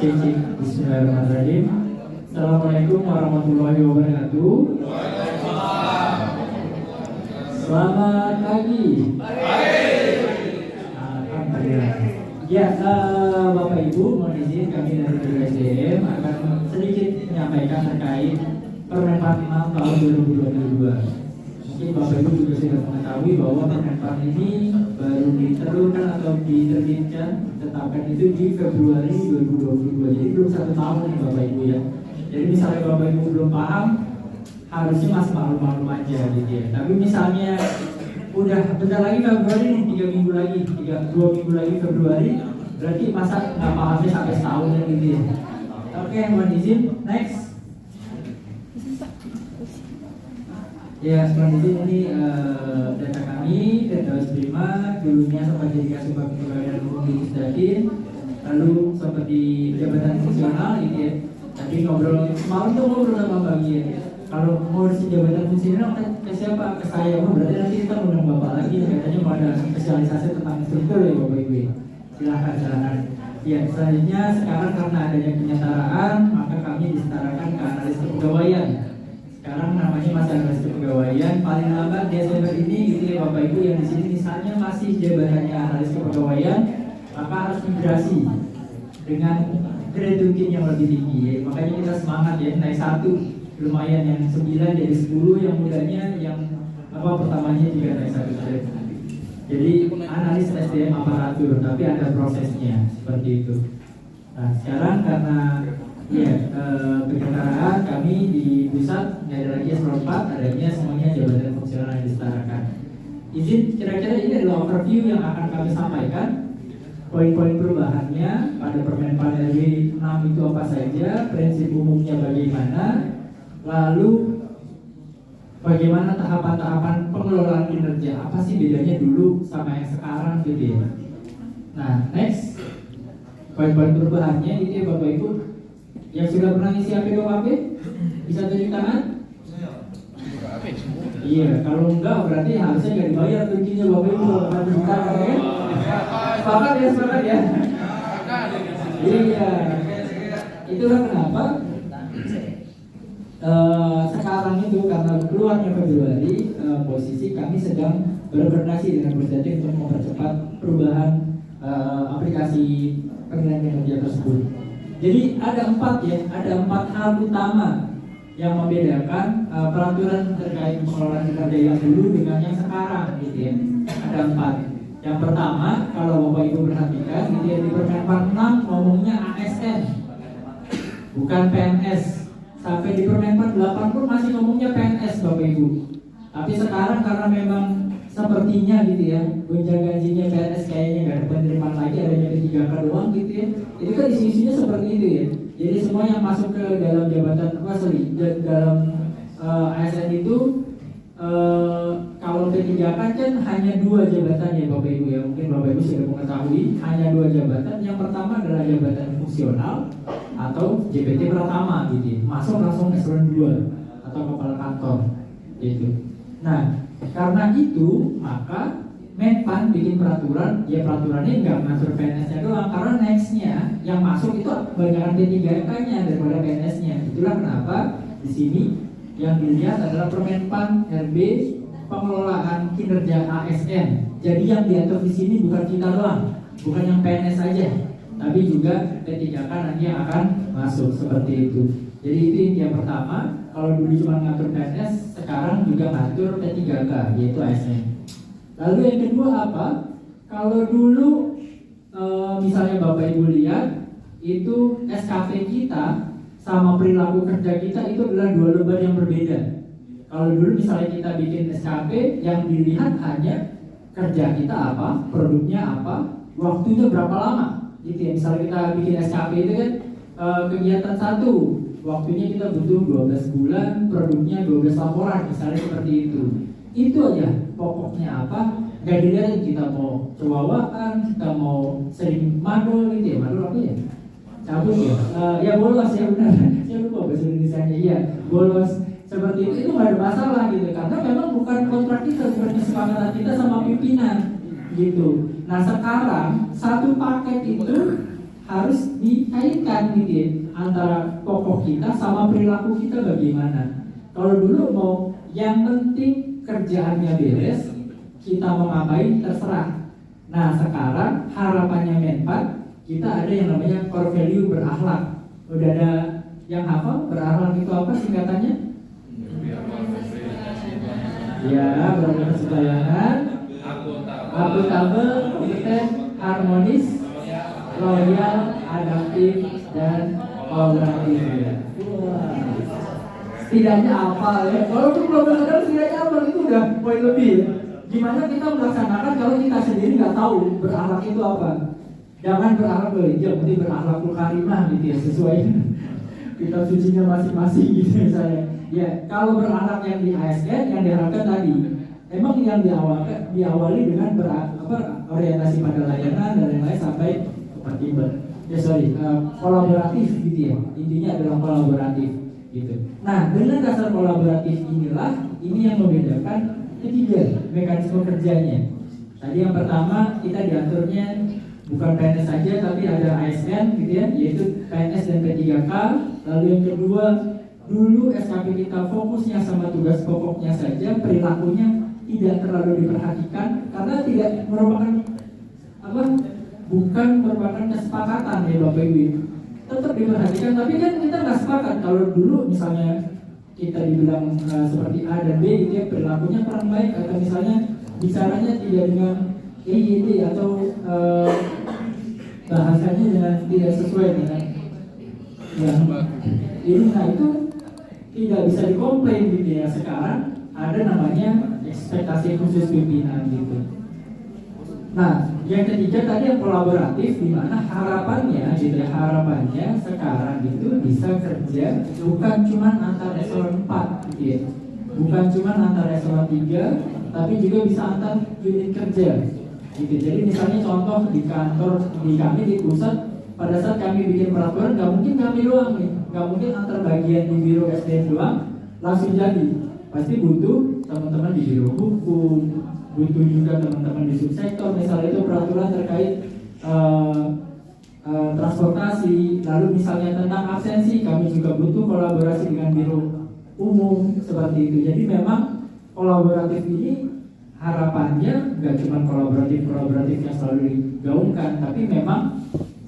Cek. Bismillahirrahmanirrahim. Assalamualaikum warahmatullahi wabarakatuh. Selamat pagi. Alhamdulillah. Ya, Bapak Ibu, mohon izin kami dari BSDM akan sedikit menyampaikan terkait Permenpan 6 tahun 2022. Mungkin Bapak Ibu juga sudah mengetahui bahwa Permenpan ini baru diteruskan atau diterbitkan, ditetapkan itu di Februari 2022. Jadi belum 1 tahun nih Bapak Ibu ya. Jadi misalnya Bapak Ibu belum paham, harusnya masih maklum-maklum aja gitu ya. Tapi misalnya udah bentar lagi Februari nih, 3 minggu lagi, 2 minggu lagi Februari, berarti masa nggak pahamnya sampai setahun gitu ya. Oke, mohon izin, next. Ya, mohon izin ini data kami, data Prima, dulunya sempat jadi Kasubag Pegawaian Umum di Pusdatin, lalu sempat di jabatan fungsional gitu ya. Tadi ngobrol, semalam tuh ngobrol sama Mbak Gia. Kalau mau di jabatan fungsional ke siapa? Ke saya. Oh, berarti nanti kita undang Bapak lagi. Katanya mau ada spesialisasi tentang struktur ya Bapak Ibu. Silakan. Ya, selanjutnya sekarang karena adanya penyetaraan, maka kami disetarakan ke analis kepegawaian. Sekarang namanya masih analis kepegawaian. Paling lambat Desember ini gitu ya Bapak Ibu yang di sini misalnya masih jabatannya analis kepegawaian, maka harus migrasi dengan grade mungkin yang lebih tinggi ya. Makanya kita semangat ya, naik 1 lumayan, yang 9 jadi 10, yang mudanya yang pertamanya juga naik 1 grade. Jadi analis SDM aparatur, tapi ada prosesnya seperti itu. Nah sekarang karena ya penyetaraan kami di pusat nggak ada lagi S4, adanya semuanya jabatan fungsional yang disetarakan. Izin kira-kira ini adalah overview yang akan kami sampaikan. Poin-poin perubahannya pada Permenpan RB 6 itu apa saja, prinsip umumnya bagaimana, lalu bagaimana tahapan-tahapan pengelolaan kinerja, apa sih bedanya dulu sama yang sekarang gitu ya. Nah next, poin-poin perubahannya itu ya Bapak Ibu yang sudah pernah isi APKP bisa tunjuk tangan? Iya, kalau enggak berarti harusnya nggak dibayar tunjuknya Bapak Ibu kalau tunjuk tangan ya. Sepakat ya. Iya. Itulah kenapa sekarang itu karena keluarnya Februari, posisi kami sedang berkoordinasi dengan Pusdatin untuk mempercepat perubahan aplikasi penilaian kinerja tersebut. Jadi ada 4 hal utama yang membedakan peraturan terkait pengelolaan kinerja yang dulu dengan yang sekarang gitu ya. Ada 4. Yang pertama, kalau Bapak Ibu perhatikan, gitu ya, di Permenpan 6 ngomongnya ASN, bukan PNS. Sampai di Permenpan 8 pun masih ngomongnya PNS Bapak Ibu. Tapi sekarang karena memang sepertinya gitu ya, gonjang ganjinya PNS kayaknya nggak ada penerimaan lagi, adanya P3K doang gitu ya. Jadi kan isi-isinya seperti itu ya. Jadi semua yang masuk ke dalam jabatan dalam ASN itu kalau P3K kan hanya 2 jabatan ya Bapak Ibu ya. Mungkin Bapak Ibu sudah mengetahui hanya 2 jabatan. Yang pertama adalah jabatan fungsional atau JPT Pratama gitu ya. Masuk langsung eselon 2 atau kepala kantor gitu. Nah karena itu maka Menpan bikin peraturan, ya peraturannya nggak mengatur PNS-nya doang, karena next-nya yang masuk itu banyakkan P3K-nya daripada PNS-nya. Itulah kenapa di sini yang dilihat adalah Permenpan RB pengelolaan kinerja ASN. Jadi yang diatur di sini bukan kita doang, bukan yang PNS saja, tapi juga P3K nanti yang akan masuk seperti itu. Jadi itu yang pertama. Kalau dulu cuma ngatur PNS, sekarang juga ngatur P3K yaitu ASN. Lalu yang kedua apa? Kalau dulu misalnya Bapak Ibu lihat itu SKP kita sama perilaku kerja kita itu adalah 2 lembar yang berbeda. Kalau dulu misalnya kita bikin SKP, yang dilihat hanya kerja kita apa, produknya apa, waktunya berapa lama gitu ya. Misalnya kita bikin SKP itu kan kegiatan 1, waktunya kita butuh 12 bulan, produknya 12 laporan misalnya seperti itu. Itu aja pokoknya apa, gak dilihat kita mau cowawaan, kita mau sering madul gitu ya. Madul apa ya? Cabut ya? Ya bolos ya benar. Saya lupa bahasa Indonesianya. Iya, bolos seperti itu gak ada masalah gitu. Karena memang bukan kontrak kita, bukan kesepakatan kita sama pimpinan gitu. Nah sekarang 1 paket itu harus dikaitkan gitu ya, antara pokok kita sama perilaku kita bagaimana. Kalau dulu mau yang penting kerjaannya beres, kita mau ngapain terserah. Nah sekarang harapannya Men4, kita ada yang namanya core value berakhlak. Udah ada yang hafal berakhlak itu apa singkatannya? Ya, berkesedaran, akuntabel, kompeten, harmonis, loyal, adaptif, dan kolaboratif ya. Setidaknya apa ya? Walaupun belum benar setidaknya apa itu udah poin lebih ya. Gimana kita melaksanakan kalau kita sendiri nggak tahu berakhlak itu apa? Jangan berakhlak yang penting berakhlakul karimah gitu ya, sesuai kitab sucinya masing-masing gitu misalnya. Ya kalau berakhlak yang di ASN yang diharapkan tadi, emang yang diawali dengan orientasi pada layanan dan lain-lain sampai kolaboratif gitu ya. Intinya adalah kolaboratif gitu. Nah dengan dasar kolaboratif ini yang membedakan ketiga mekanisme kerjanya. Tadi yang pertama kita diaturnya bukan PNS saja tapi ada ASN gitu ya, yaitu PNS dan P3K. Lalu yang kedua, dulu SKP kita fokusnya sama tugas pokoknya saja, perilakunya tidak terlalu diperhatikan karena tidak merupakan bukan merupakan kesepakatan ya Bapak Ibu. Tetap diperhatikan, tapi kan kita nggak sepakat. Kalau dulu misalnya kita dibilang seperti A dan B gitu ya, perilakunya kurang baik, atau misalnya bicaranya tidak dengan EYD atau bahasanya dengan tidak sesuai dengan yang ini, nah itu tidak bisa dikomplain gitu ya. Sekarang ada namanya ekspektasi khusus pimpinan gitu. Nah yang ketiga tadi yang kolaboratif, di mana harapannya gitu ya, harapannya sekarang itu bisa kerja bukan cuma antar eselon 4 gitu ya, bukan cuma antar eselon 3, tapi juga bisa antar unit kerja gitu. Jadi misalnya contoh di kantor di kami di pusat, pada saat kami bikin peraturan nggak mungkin kami doang nih, nggak mungkin antar bagian di biro SDM doang langsung jadi. Pasti butuh teman-teman di biro hukum, butuh juga teman-teman di subsektor, misalnya itu peraturan terkait transportasi. Lalu misalnya tentang absensi, kami juga butuh kolaborasi dengan biro umum seperti itu. Jadi memang kolaboratif ini harapannya nggak cuma kolaboratif yang selalu digaungkan, tapi memang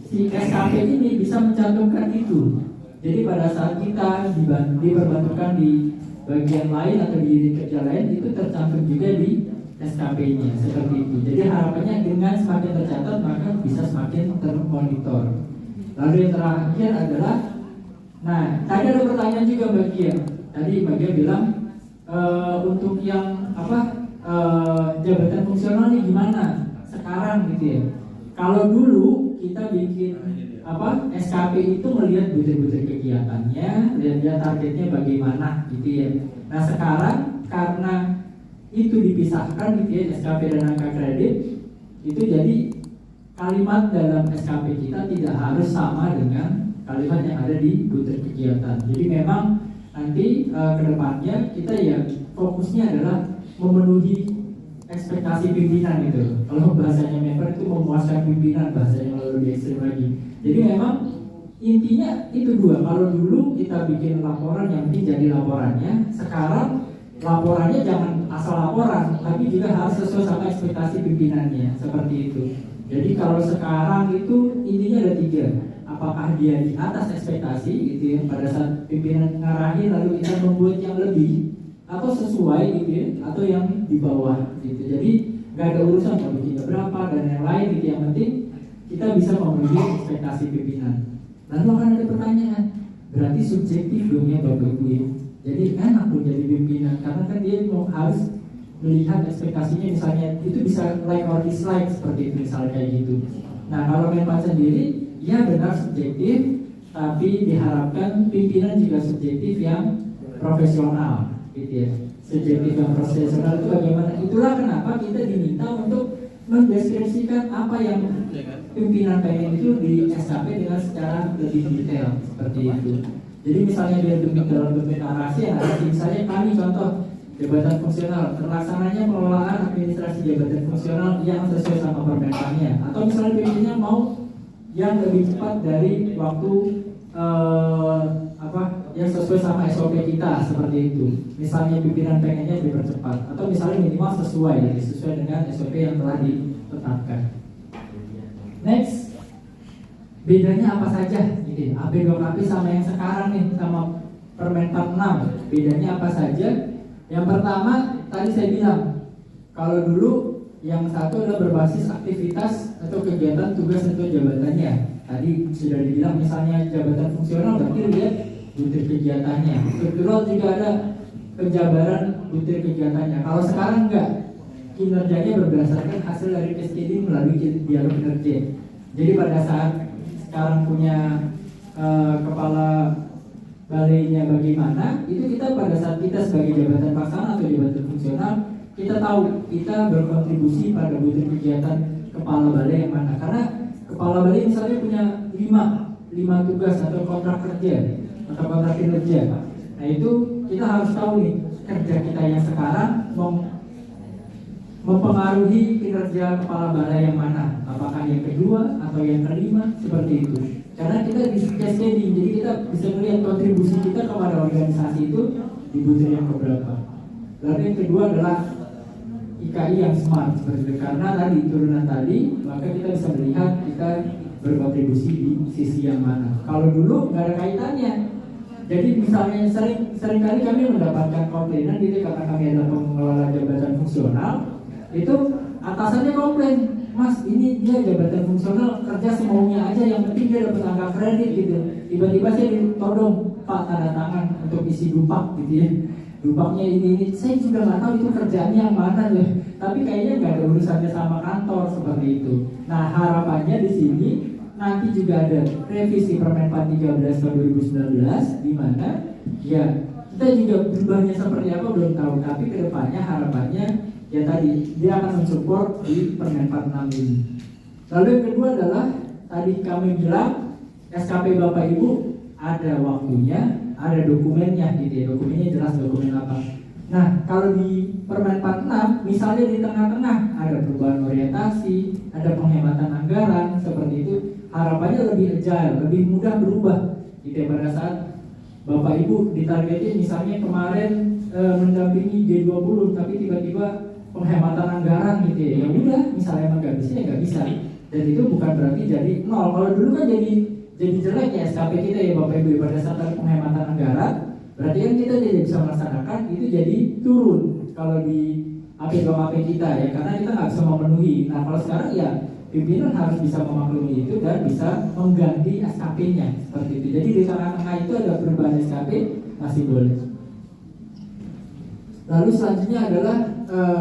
si SKP ini bisa mencantumkan itu. Jadi pada saat kita diperbantukan di bagian lain atau di unit kerja lain, itu tercantum juga di SKP-nya seperti itu. Jadi harapannya dengan semakin tercatat maka bisa semakin termonitor. Lalu yang terakhir adalah, nah tadi ada pertanyaan juga bagian. Tadi bagian bilang untuk yang jabatan fungsional ini gimana sekarang gitu ya. Kalau dulu kita bikin SKP itu melihat butir-butir kegiatannya, lihat targetnya bagaimana gitu ya. Nah sekarang karena itu dipisahkan gitu ya, SKP dan angka kredit itu, jadi kalimat dalam SKP kita tidak harus sama dengan kalimat yang ada di butir kegiatan. Jadi memang nanti kedepannya kita ya fokusnya adalah memenuhi ekspektasi pimpinan gitu. Kalau bahasanya member itu memuaskan pimpinan, bahasanya lebih ekstrim lagi. Jadi memang intinya itu dua. Kalau dulu kita bikin laporan yang penting jadi laporannya, sekarang laporannya jangan asal laporan, tapi juga harus sesuai sama ekspektasi pimpinannya, seperti itu. Jadi kalau sekarang itu intinya ada tiga. Apakah dia di atas ekspektasi gitu ya, pada saat pimpinan ngarahin lalu kita membuat yang lebih, atau sesuai gitu ya, atau yang di bawah gitu. Jadi nggak ada urusan mau bikinnya berapa dan yang lain gitu. Yang penting kita bisa memenuhi ekspektasi pimpinan. Lalu akan ada pertanyaan, berarti subjektif dong ya Bapak Ibu ya. Jadi enak pun jadi pimpinan karena kan dia harus melihat ekspektasinya, misalnya itu bisa like or dislike seperti itu misalnya kayak gitu. Nah kalau Men4 sendiri ya benar subjektif, tapi diharapkan pimpinan juga subjektif yang profesional gitu ya. Subjektif yang profesional itu bagaimana? Itulah kenapa kita diminta untuk mendeskripsikan apa yang pimpinan pengen itu di SKP dengan secara lebih detail seperti itu. Jadi misalnya dia dalam bentuk narasi, misalnya kami contoh jabatan fungsional, terlaksananya pengelolaan administrasi jabatan fungsional yang sesuai sama permenpannya, atau misalnya pimpinannya mau yang lebih cepat dari waktu yang sesuai sama SOP kita seperti itu. Misalnya pimpinan pengennya dipercepat atau misalnya minimal sesuai dengan SOP yang telah ditetapkan. Next, bedanya apa saja? Gitu. AB2KP sama yang sekarang nih, sama Permenpan 6. Bedanya apa saja? Yang pertama tadi saya bilang, kalau dulu yang satu adalah berbasis aktivitas atau kegiatan tugas atau jabatannya. Tadi sudah dibilang misalnya jabatan fungsional berarti lihat butir kegiatannya. Struktural juga ada penjabaran butir kegiatannya. Kalau sekarang enggak, kinerjanya berdasarkan hasil dari cascading melalui dialog kinerja. Jadi pada saat sekarang punya kepala balainya bagaimana, itu kita pada saat kita sebagai jabatan pelaksana atau jabatan fungsional, kita tahu kita berkontribusi pada butir kegiatan kepala balai yang mana. Karena kepala balai misalnya punya 5 tugas atau kontrak kerja atau kontrak kinerja. Nah itu kita harus tahu nih kerja kita yang sekarang mempengaruhi kinerja kepala balai yang mana, apakah yang kedua atau yang kelima, seperti itu. Karena kita di cascading, jadi kita bisa melihat kontribusi kita kepada organisasi itu di butir yang keberapa. Lalu yang kedua adalah IKI yang smart seperti itu. Karena tadi turunan tadi, maka kita bisa melihat kita berkontribusi di sisi yang mana. Kalau dulu nggak ada kaitannya. Jadi misalnya seringkali kami mendapatkan komplainan gitu karena kami adalah pengelola jabatan fungsional, itu atasannya komplain, Mas ini dia jabatan fungsional kerja semaunya aja, yang penting dia dapat angka kredit gitu. Tiba-tiba saya ditodong, Pak tanda tangan untuk isi dupak gitu ya. Dupaknya ini, saya juga nggak tahu itu kerjaannya yang mana ya. Tapi kayaknya nggak ada urusannya sama kantor seperti itu. Nah harapannya di sini nanti juga ada revisi Permenpan 13 tahun 2019 di mana ya kita juga berubahnya seperti apa belum tahu, tapi kedepannya harapannya ya tadi dia akan mensupport di Permenpan 6 ini. Lalu yang kedua adalah tadi kami bilang SKP Bapak Ibu ada waktunya, ada dokumennya gitu ya, dokumennya jelas dokumen apa. Nah kalau di Permenpan 6 misalnya di tengah-tengah ada perubahan orientasi, ada penghematan anggaran seperti itu, harapannya lebih agile, lebih mudah berubah gitu ya. Pada saat Bapak Ibu ditargetin misalnya kemarin mendampingi G20 tapi tiba-tiba penghematan anggaran gitu ya, ya udah misalnya emang nggak bisa ya nggak bisa, dan itu bukan berarti jadi nol. Kalau dulu kan jadi jelek ya SKP kita ya Bapak Ibu, pada saat ada penghematan anggaran berarti kan kita tidak bisa melaksanakan, itu jadi turun kalau di AP2KP kita ya, karena kita nggak bisa memenuhi. Nah kalau sekarang ya pimpinan harus bisa memaklumi itu dan bisa mengganti SKP-nya seperti itu. Jadi di tengah-tengah itu ada perubahan SKP masih boleh. Lalu selanjutnya adalah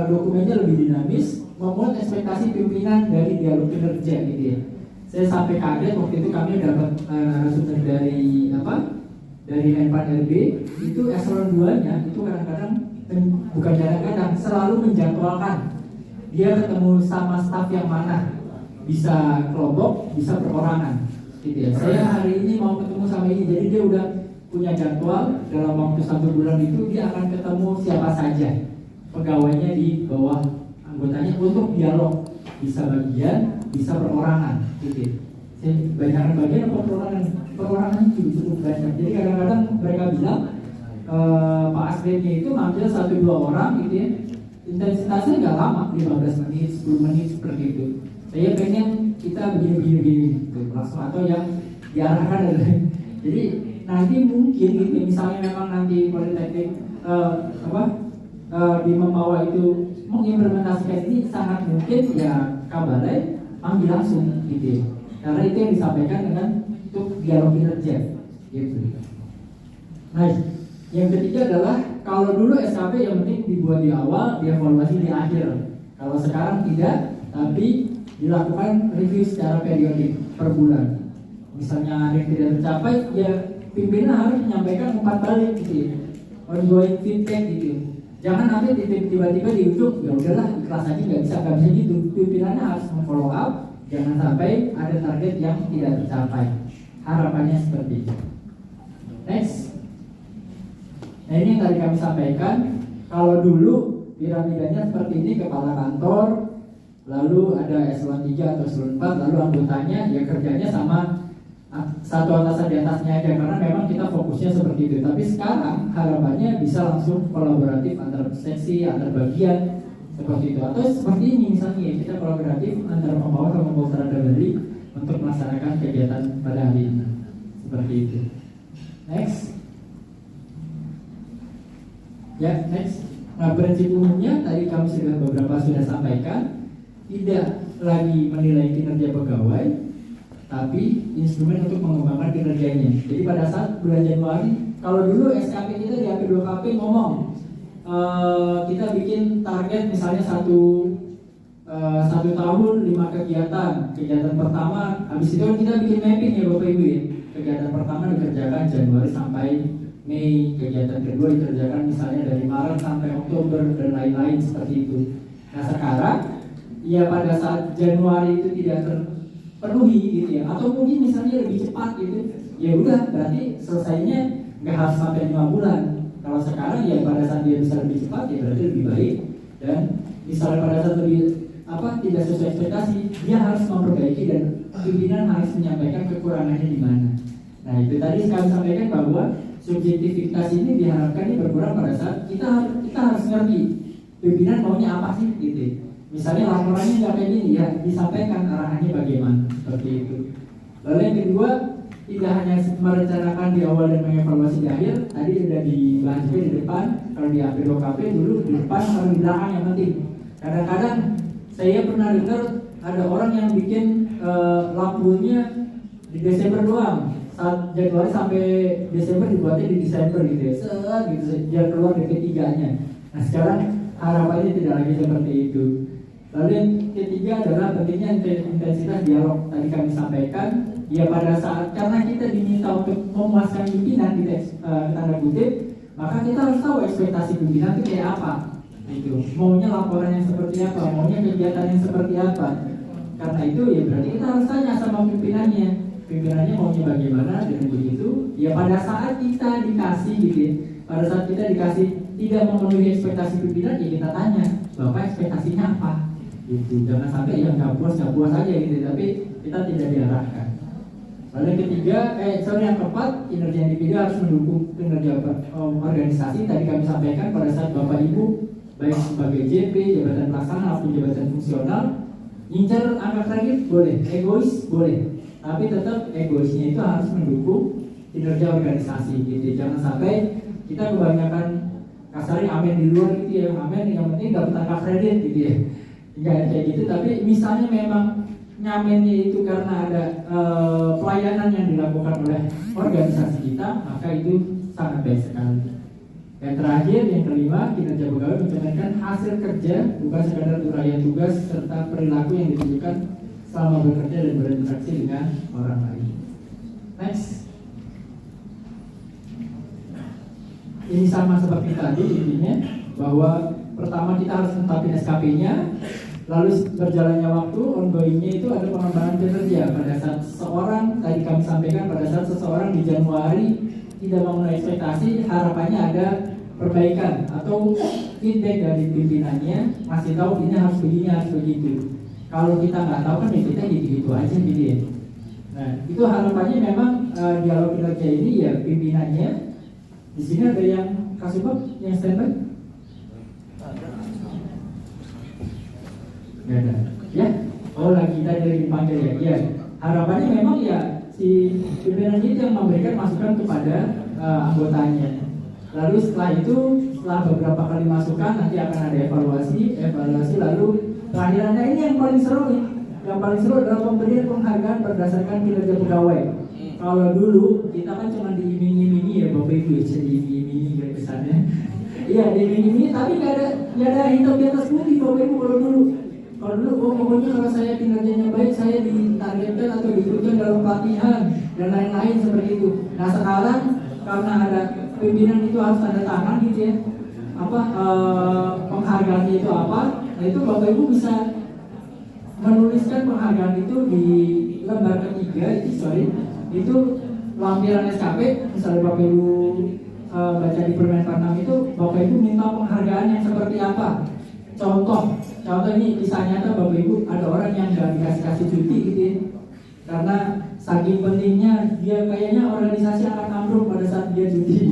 dokumennya lebih dinamis, memuat ekspektasi pimpinan dari dialog kinerja gitu ya. Saya sampai kaget waktu itu kami dapat narasumber dari Menpan RB, itu eselon 2-nya itu kadang-kadang bukan kadang-kadang selalu menjadwalkan dia ketemu sama staf yang mana, bisa kelompok, bisa perorangan gitu ya. Saya hari ini mau ketemu sama ini, jadi dia udah punya jadwal dalam waktu 1 bulan itu dia akan ketemu siapa saja pegawainya di bawah anggotanya untuk dialog, bisa bagian, bisa perorangan gitu. Banyak bagian atau perorangan itu cukup banyak. Jadi kadang-kadang mereka bilang Pak Asdemnya itu ngambil 1-2 orang gitu ya, intensitasnya nggak lama, 15 menit, 10 menit seperti itu. Saya pengen kita begini gitu, langsung atau yang diarahkan adalah jadi nanti mungkin gitu, misalnya memang nanti Politeknik di membawa itu mengimplementasikan ini, sangat mungkin ya Kabalai ambil langsung gitu ya. Karena itu yang disampaikan dengan untuk dialog kinerja gitu. Nah yang ketiga adalah kalau dulu SKP yang penting dibuat di awal, dievaluasi di akhir. Kalau sekarang tidak, tapi dilakukan review secara periodik per bulan. Misalnya ada yang tidak tercapai, ya pimpinan harus menyampaikan 4 balik gitu ya, ongoing feedback gitu. Jangan nanti tiba-tiba di ujung ya udahlah ikhlas aja, nggak bisa gitu. Pimpinannya harus memfollow up, jangan sampai ada target yang tidak tercapai. Harapannya seperti itu. Next. Nah ini yang tadi kami sampaikan. Kalau dulu piramidanya seperti ini, kepala kantor, lalu ada eselon 3 atau eselon 4, lalu anggotanya ya kerjanya sama satu atasan di atasnya aja, karena memang kita fokusnya seperti itu. Tapi sekarang harapannya bisa langsung kolaboratif antar seksi, antar bagian seperti itu. Atau seperti ini misalnya ya, kita kolaboratif antara pembawa dan pembawa tenaga beli untuk melaksanakan kegiatan pada hari ini. Seperti itu. Next. Ya, next. Nah, prinsip umumnya tadi kami sudah sampaikan, tidak lagi menilai kinerja pegawai, tapi instrumen untuk mengembangkan kinerjanya. Jadi pada saat bulan Januari, kalau dulu SKP kita di AP2KP ngomong kita bikin target misalnya satu tahun 5 kegiatan pertama, habis itu kita bikin mapping ya Bapak Ibu ya. Kegiatan pertama dikerjakan Januari sampai Mei, kegiatan kedua dikerjakan misalnya dari Maret sampai Oktober dan lain-lain seperti itu. Nah sekarang ya pada saat Januari itu tidak terpenuhi gitu ya, atau mungkin misalnya lebih cepat gitu, ya udah berarti selesainya nggak harus sampai 5 bulan. Kalau sekarang ya pada saat dia bisa lebih cepat ya berarti lebih baik, dan misalnya pada saat lebih tidak sesuai ekspektasi, dia harus memperbaiki dan pimpinan harus menyampaikan kekurangannya di mana. Nah itu tadi kami sampaikan bahwa subjektivitas ini diharapkan ini berkurang pada saat kita harus ngerti pimpinan maunya apa sih gitu. Misalnya laporannya nggak kayak gini ya, disampaikan arahannya bagaimana seperti itu. Lalu yang kedua, tidak hanya merencanakan di awal dan mengevaluasi di akhir. Tadi sudah dibahas juga di depan. Kalau di AP2KP dulu di depan atau di belakang yang penting. Kadang-kadang saya pernah dengar ada orang yang bikin lampunya di Desember doang. Saat Januari sampai Desember dibuatnya di Desember gitu ya, gitu biar keluar DP3-nya. Nah sekarang harapannya tidak lagi seperti itu. Lalu yang ketiga adalah pentingnya intensitas dialog. Tadi kami sampaikan, ya pada saat karena kita diminta untuk memuaskan pimpinan di tanda kutip, maka kita harus tahu ekspektasi pimpinan itu kayak apa. Itu maunya laporan yang seperti apa, maunya kegiatan yang seperti apa. Karena itu ya berarti kita harus tanya sama pimpinannya maunya bagaimana. Dan begitu ya pada saat kita dikasih gitu ya, pada saat kita dikasih tidak memenuhi ekspektasi pimpinan, ya kita tanya Bapak ekspektasinya apa gitu. Jangan sampai yang nggak puas aja gitu, tapi kita tidak diarahkan. Lalu yang ketiga, yang keempat, kinerja individu harus mendukung kinerja organisasi. Tadi kami sampaikan pada saat Bapak Ibu baik sebagai JP, jabatan pelaksana maupun jabatan fungsional, ngincar angka kredit boleh, egois boleh, tapi tetap egoisnya itu harus mendukung kinerja organisasi gitu. Jangan sampai kita kebanyakan kasarnya amen di luar gitu ya, amen yang penting dapat angka kredit gitu ya, nggak kayak gitu. Tapi misalnya memang nyamennya itu karena ada pelayanan yang dilakukan oleh organisasi kita, maka itu sangat baik sekali. Yang terakhir, yang kelima, kinerja pegawai mencerminkan hasil kerja, bukan sekadar uraian tugas serta perilaku yang ditunjukkan selama bekerja dan berinteraksi dengan orang lain. Next. Ini sama seperti tadi intinya, bahwa pertama kita harus menetapkan SKP-nya, lalu berjalannya waktu, ongoing-nya itu ada pengembangan kinerja. Pada saat seseorang, tadi kami sampaikan, pada saat seseorang di Januari tidak memenuhi ekspektasi, harapannya ada perbaikan atau feedback dari pimpinannya, masih tahu ini harus begini, harus begitu. Kalau kita nggak tahu kan ya kita gitu-gitu aja gitu ya. Nah itu harapannya memang dialog kinerja ini ya pimpinannya. Di sini ada yang Kasubag yang standby? Nggak ada. Ya, oh lagi tadi dipanggil ya. Ya, harapannya memang ya si pimpinan itu yang memberikan masukan kepada anggotanya. Lalu setelah itu, setelah beberapa kali masukan nanti akan ada evaluasi lalu terakhirannya ini yang paling seru nih. Yang paling seru adalah pemberian penghargaan berdasarkan kinerja pegawai. Kalau dulu kita kan cuma diiming-imingi ya Bapak Ibu, ya diiming-imingi kayak kesannya. Iya diiming-imingi, tapi nggak ada hitam di atas putih Bapak Ibu kalau dulu. Kalau dulu pokoknya kalau saya kinerjanya baik, saya ditargetkan atau diikutkan dalam pelatihan dan lain-lain seperti itu. Nah sekarang karena ada pimpinan itu harus tanda tangan gitu ya, penghargaannya itu apa? Nah itu Bapak Ibu bisa menuliskan penghargaan itu di lembar ketiga itu lampiran SKP. Misalnya Bapak Ibu baca di Permen 6 itu, Bapak Ibu minta penghargaan yang seperti apa? Contoh contoh ini kisah nyata Bapak Ibu, ada orang yang nggak dikasih cuti gitu ya, karena saking pentingnya dia kayaknya organisasi akan ambruk pada saat dia cuti.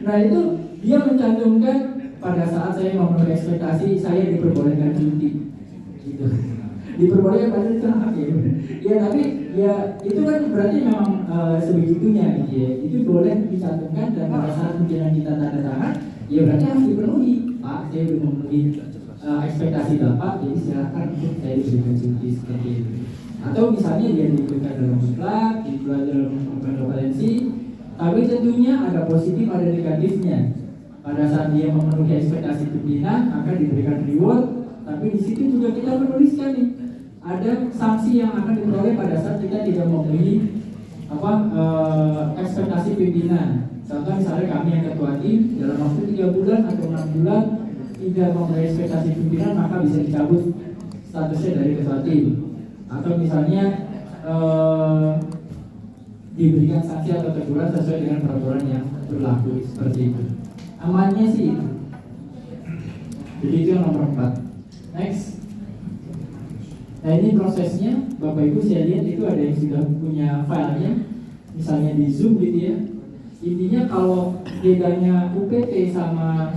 Nah itu dia mencantumkan pada saat saya memenuhi ekspektasi saya diperbolehkan cuti, gitu. Diperbolehkan padahal itu hak ya. Ya tapi ya itu kan berarti memang sebegitunya gitu ya. Itu boleh dicantumkan dan pada saat pimpinan kita tanda tangan, ya berarti harus dipenuhi. Pak, saya sudah memenuhi ekspektasi Bapak, jadi silakan untuk saya diberikan cuti seperti itu. Atau misalnya dia diberikan dalam mutlak, diberikan dalam kompetensi, tapi tentunya ada positif ada negatifnya. Pada saat dia memenuhi ekspektasi pimpinan akan diberikan reward, tapi di situ juga kita menuliskan nih ada sanksi yang akan diperoleh pada saat kita tidak memenuhi ekspektasi pimpinan. Contoh misalnya kami yang ketua tim dalam waktu 3 bulan atau 6 bulan tidak memenuhi ekspektasi pimpinan, maka bisa dicabut statusnya dari ketua tim. Atau misalnya diberikan sanksi atau teguran sesuai dengan peraturan yang berlaku seperti itu. Amannya sih itu. Jadi itu yang nomor 4. Next. Nah ini prosesnya, Bapak Ibu saya lihat itu ada yang sudah punya filenya, misalnya di Zoom gitu ya. Intinya kalau bedanya UPT sama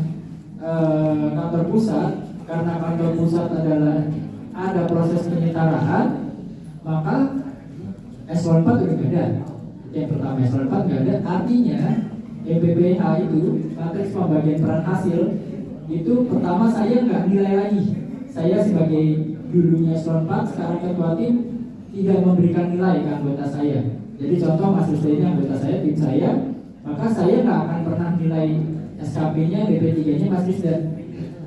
kantor pusat, karena kantor pusat adalah ada proses penyetaraan, maka S14 udah nggak ada. Yang pertama S14 nggak ada, artinya MPPH itu matriks pembagian peran hasil itu pertama saya nggak nilai lagi. Saya sebagai dulunya S14 sekarang ketua tim tidak memberikan nilai ke anggota saya. Jadi contoh Mas Rusli ini anggota saya, tim saya, maka saya nggak akan pernah nilai SKP-nya, DP3-nya Mas Rizda.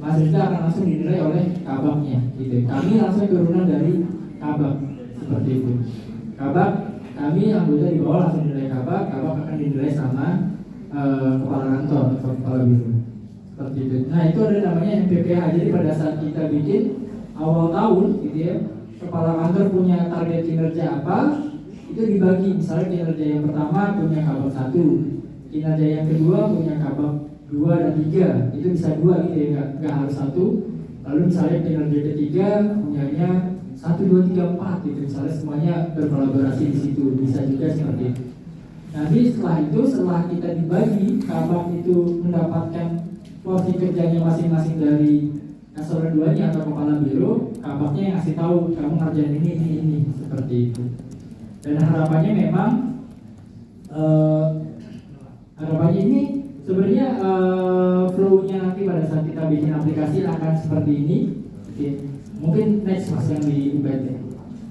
Mas Rizda akan langsung dinilai oleh kabaknya, gitu. Kami langsung turunan dari kabak seperti itu. Kabak kami anggota di bawah langsung dinilai kabak akan dinilai sama kepala kantor atau kepala biro seperti itu. Nah itu ada namanya MPPH. Jadi pada saat kita bikin awal tahun gitu ya, kepala kantor punya target kinerja apa, itu dibagi. Misalnya kinerja yang pertama punya kabak 1, kinerja yang kedua punya kabak 2 dan 3, itu bisa 2 gitu ya, nggak harus 1. Lalu misalnya kinerja ketiga punyanya 1, 2, 3, 4 gitu, misalnya semuanya berkolaborasi di situ, bisa juga seperti itu. Nanti setelah kita dibagi, kabak itu mendapatkan porsi kerjanya masing-masing dari eselon 2-nya atau kepala biro, kabaknya yang ngasih tahu kamu ngerjain ini seperti itu. Dan harapannya memang harapannya ini sebenarnya flow-nya nanti pada saat kita bikin aplikasi akan seperti ini. Oke. Mungkin next mas yang di UPT.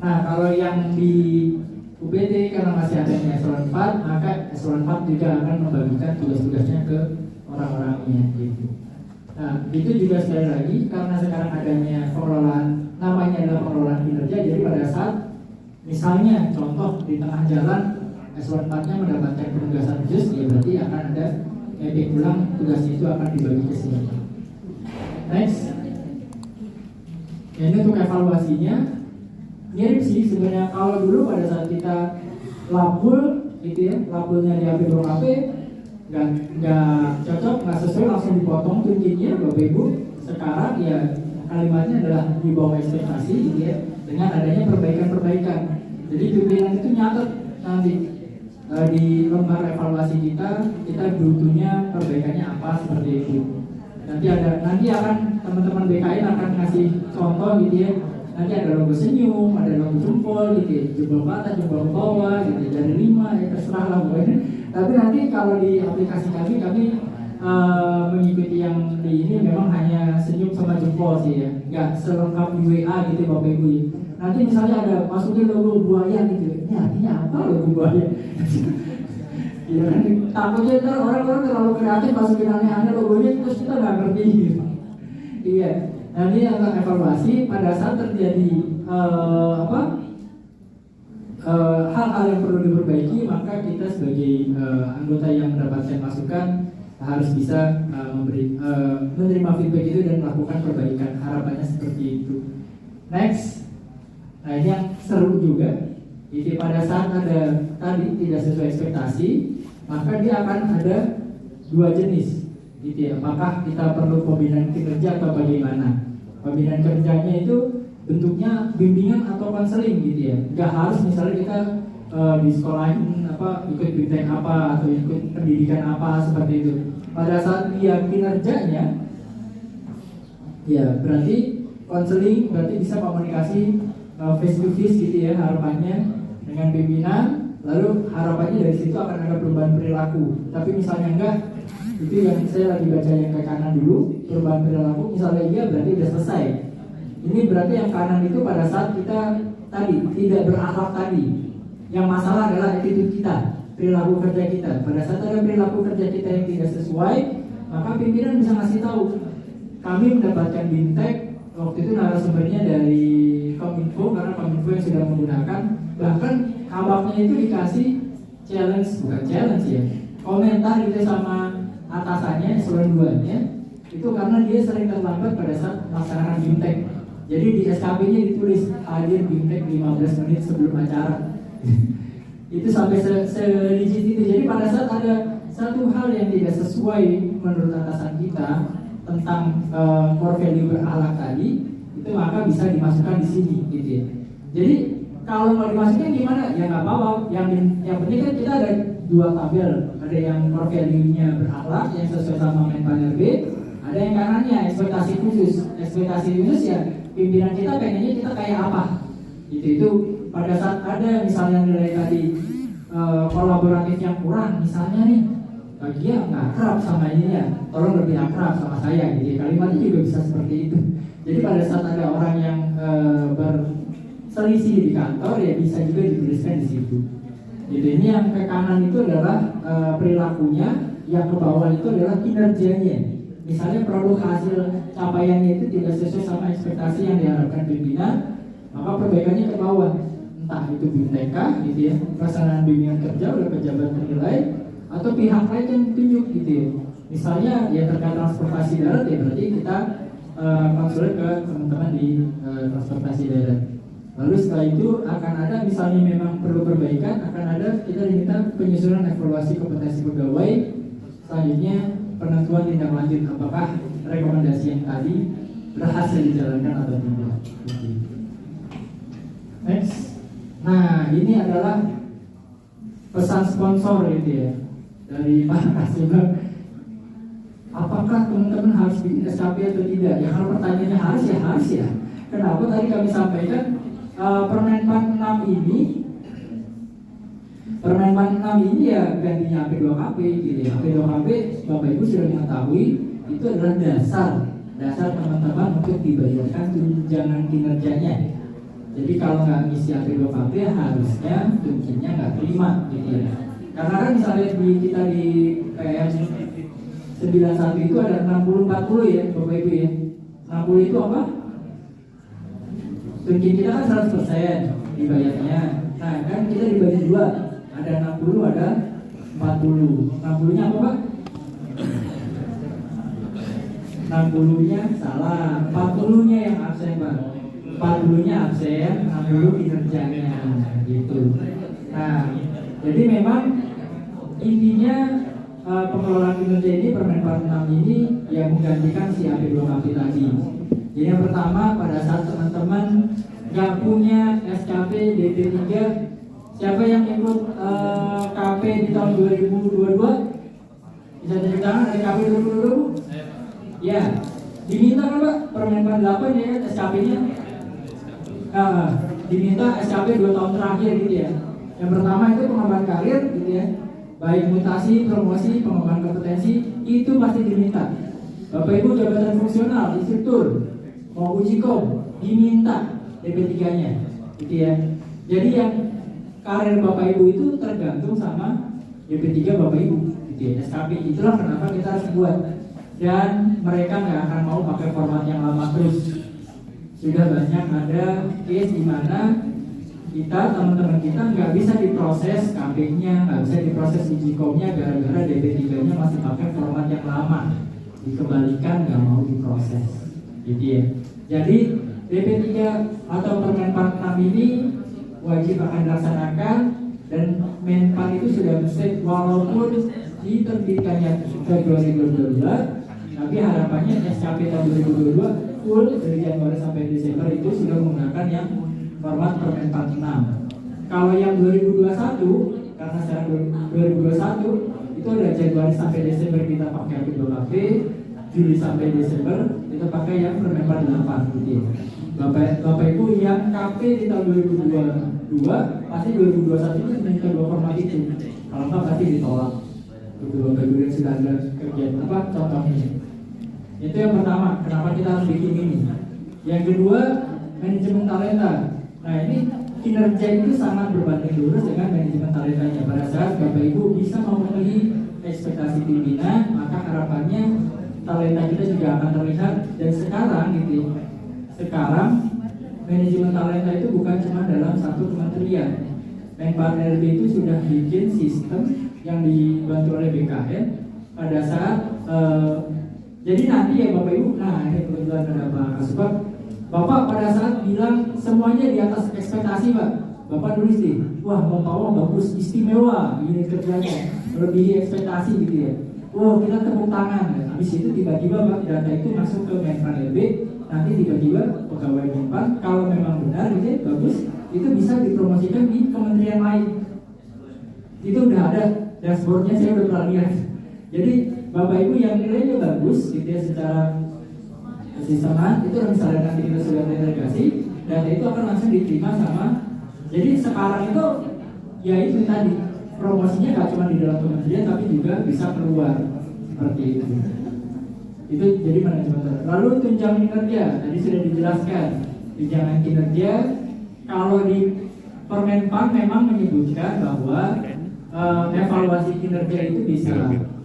Nah kalau yang di UPT karena masih adanya eselon 4, maka eselon 4 juga akan membagikan tugas-tugasnya ke orang-orangnya gitu. Nah itu juga sekali lagi karena sekarang adanya pengelolaan, namanya adalah pengelolaan kinerja. Jadi pada saat misalnya contoh di tengah jalan eselon 4-nya mendapatkan penugasan khusus, ya berarti akan ada mapping ulang tugasnya itu akan dibagi ke sini. Next. Ya, ini untuk evaluasinya mirip sih sebenarnya. Kalau dulu pada saat kita label gitu ya, labelnya di APBKP nggak cocok, nggak sesuai, langsung dipotong tunjuknya Bapak Ibu. Sekarang ya kalimatnya adalah di bawah ekspektasi gitu ya, dengan adanya perbaikan-perbaikan. Jadi pimpinan itu nyatet nanti di lembar evaluasi kita butuhnya perbaikannya apa seperti itu. Nanti akan teman-teman BKN akan ngasih contoh gitu ya. Nanti ada logo senyum, ada logo jempol gitu ya, jempol ke atas, jempol ke bawah gitu, dari 5 ya terserah lah pokoknya. Tapi nanti kalau di aplikasi kami mengikuti yang di ini memang hanya senyum sama jempol sih ya, nggak selengkap di WA gitu Bapak Ibu. Nanti misalnya ada masukin logo buaya gitu, ini artinya apa logo buaya? Ya, takutnya ntar orang-orang terlalu kreatif masukin aneh-aneh logonya terus kita nggak ngerti gitu. Iya. Nah ini akan evaluasi pada saat terjadi hal-hal yang perlu diperbaiki, maka kita sebagai anggota yang mendapatkan masukan harus bisa menerima feedback itu dan melakukan perbaikan. Harapannya seperti itu. Next. Nah ini yang seru juga. Jadi pada saat ada tadi tidak sesuai ekspektasi, maka dia akan ada 2 jenis. Gitu ya. Apakah kita perlu pembinaan kinerja atau bagaimana? Pembinaan kerjanya itu bentuknya bimbingan atau konseling gitu ya. Nggak harus misalnya kita di sekolahin ikut BIMTEK apa atau ikut pendidikan apa seperti itu. Pada saat dia kinerjanya, ya berarti konseling berarti bisa komunikasi face to face gitu ya harapannya dengan pimpinan. Lalu harapannya dari situ akan ada perubahan perilaku. Tapi misalnya enggak, itu yang saya lagi baca yang ke kanan dulu, perubahan perilaku. Misalnya iya berarti udah selesai. Ini berarti yang kanan itu pada saat kita tadi tidak berakhlak tadi. Yang masalah adalah attitude kita, perilaku kerja kita. Pada saat ada perilaku kerja kita yang tidak sesuai, maka pimpinan bisa ngasih tahu. Kami mendapatkan BIMTEK, waktu itu narasumbernya dari Kominfo, karena Kominfo yang sudah menggunakan. Bahkan kabaknya itu dikasih bukan challenge ya, komentar gitu sama atasannya, eselon 2-nya, itu karena dia sering terlambat pada saat melaksanakan BIMTEK. Jadi di SKP-nya ditulis hadir BIMTEK 15 menit sebelum acara. Itu sampai serigid itu. Jadi pada saat ada satu hal yang tidak sesuai menurut atasan kita tentang core value berakhlak tadi, itu maka bisa dimasukkan di sini gitu ya. Jadi kalau mau dimasukin gimana? Ya nggak apa-apa. Yang penting kan kita ada dua tabel, ada yang core value-nya berakhlak yang sesuai sama Menpan RB, ada yang kanannya ekspektasi khusus. Ekspektasi khusus ya pimpinan kita pengennya kita kayak apa? Itu pada saat ada misalnya nilai tadi kolaboratif yang kurang, misalnya nih dia nggak akrab sama ini ya, tolong lebih akrab sama saya gitu. Kalimatnya juga bisa seperti itu. Jadi pada saat ada orang yang berselisih di kantor ya bisa juga dituliskan di situ. Jadi ini yang ke kanan itu adalah perilakunya, yang ke bawah itu adalah kinerjanya. Misalnya produk hasil capaiannya itu tidak sesuai sama ekspektasi yang diharapkan pimpinan, maka perbaikannya ke bawah. Entah itu BIMTEK gitu ya, pelaksanaan bimbingan kerja oleh pejabat penilai atau pihak lain yang ditunjuk gitu ya. Misalnya ya terkait transportasi darat ya berarti kita konsulat ke teman-teman di transportasi darat. Lalu setelah itu akan ada misalnya memang perlu perbaikan, akan ada kita diminta penyusunan evaluasi kompetensi pegawai. Selanjutnya penentuan tindak lanjut apakah rekomendasi yang tadi berhasil dijalankan atau tidak. Next. Nah ini adalah pesan sponsor gitu ya dari Pak Kasubag. Apakah teman-teman harus bikin SKP atau tidak? Ya kalau pertanyaannya harus ya. Kenapa tadi kami sampaikan Permenpan 6 ini ya gantinya AP2KP gitu ya. AP2KP Bapak Ibu sudah mengetahui itu adalah dasar teman-teman untuk dibayarkan tunjangan kinerjanya. Jadi kalau nggak ngisi AP2KP harusnya tunjangannya nggak terima gitu ya. Karena kan misalnya kita di PM 91 itu ada 60-40 ya Bapak Ibu ya. 60 itu apa? Tunjangan kita kan 100% dibayarnya. Nah kan kita dibagi dua, ada 60 ada 40. 60 nya apa Pak? 60 nya salah, 40 nya yang absen Pak. 40 nya absen, 60 kinerjanya gitu. Nah jadi memang intinya pengelolaan kinerja ini Permenpan 6 ini yang menggantikan si AP2KP tadi. Jadi yang pertama pada saat teman-teman nggak punya SKP DP3, siapa yang ikut KP di tahun 2022? Bisa tunjuk tangan KP 2022? Ya, diminta kan Pak Permenpan 8 ya SKP-nya? Diminta SKP 2 tahun terakhir gitu ya. Yang pertama itu pengembangan karir gitu ya. Baik mutasi, promosi, pengembangan kompetensi itu pasti diminta. Bapak Ibu jabatan fungsional, instruktur, mau uji kom, diminta DP3-nya, gitu ya. Jadi yang karir Bapak Ibu itu tergantung sama DP3 Bapak Ibu, gitu ya. SKP itulah kenapa kita harus buat. Dan mereka nggak akan mau pakai format yang lama terus. Sudah banyak ada case di mana kita teman-teman kita nggak bisa diproses KP-nya, nggak bisa diproses ujikomnya gara-gara DP3-nya masih pakai format yang lama, dikembalikan nggak mau diproses, gitu ya. Jadi DP3 atau Permenpan 6 ini wajib akan dilaksanakan dan Menpan itu sudah mesti walaupun diterbitkannya Februari 2022, tapi harapannya SKP tahun 2022 full dari Januari sampai Desember itu sudah menggunakan yang format Permen 46. Kalau yang 2021, karena sekarang 2021 itu ada Januari sampai Desember kita pakai P2KP, Juli sampai Desember kita pakai yang Permen 48 gitu ya. Bapak Ibu yang KP di tahun 2022 pasti 2021 itu minta dua format itu. Kalau enggak pasti ditolak. Itu Bapak Ibu yang sudah ada kegiatan apa contohnya. Itu yang pertama, kenapa kita harus bikin ini. Yang kedua, manajemen talenta. Nah ini kinerja itu sangat berbanding lurus dengan manajemen talentanya. Pada saat Bapak Ibu bisa memenuhi ekspektasi pimpinan, maka harapannya talenta kita juga akan terlihat. Dan sekarang gitu, sekarang manajemen talenta itu bukan cuma dalam satu kementerian. Menpan RB itu sudah bikin sistem yang dibantu oleh BKN pada saat jadi nanti ya Bapak Ibu, nah ini kebetulan ada Pak Kasubag, Bapak pada saat bilang semuanya di atas ekspektasi Pak, Bapak nulis nih, wah Bapak bagus, istimewa, ini kerjanya, melebihi ekspektasi gitu ya. Wah kita tepuk tangan, habis itu tiba-tiba Pak data itu masuk ke Menpan RB, nanti tiba-tiba pegawai Menpan kalau memang benar gitu ya, bagus, itu bisa dipromosikan di kementerian lain. Itu udah ada dashboardnya, saya udah pernah lihat. Jadi Bapak Ibu yang nilainya bagus gitu ya secara sisteman itu misalnya nanti kita sudah integrasi, data itu akan langsung diterima sama. Jadi sekarang itu ya itu tadi promosinya nggak cuma di dalam kementerian tapi juga bisa keluar seperti itu. Itu jadi manajemen. Lalu tunjangan kinerja tadi sudah dijelaskan. Tunjangan kinerja kalau di Permenpan memang menyebutkan bahwa evaluasi kinerja itu bisa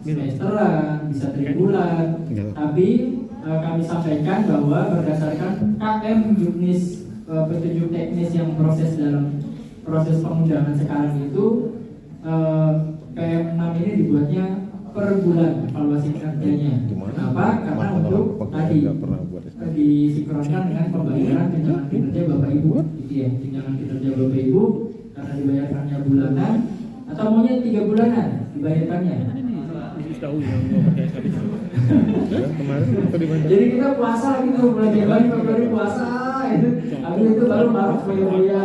semesteran, bisa tribulan, tapi kami sampaikan bahwa berdasarkan KM Juknis petunjuk teknis yang proses dalam proses pengundangan sekarang itu PM 6 ini dibuatnya per bulan evaluasi kinerjanya. Kenapa? Karena untuk tadi disinkronkan dengan pembayaran tunjangan kinerja Bapak Ibu, gitu ya, tunjangan kinerja Bapak Ibu karena dibayarkannya bulanan atau maunya 3 bulanan dibayarkannya. Tahu yang mau pakai SKB. Ya, kemarin waktu di mana? Jadi kita puasa gitu, bulan Januari Februari puasa itu, habis itu baru Maret foya-foya.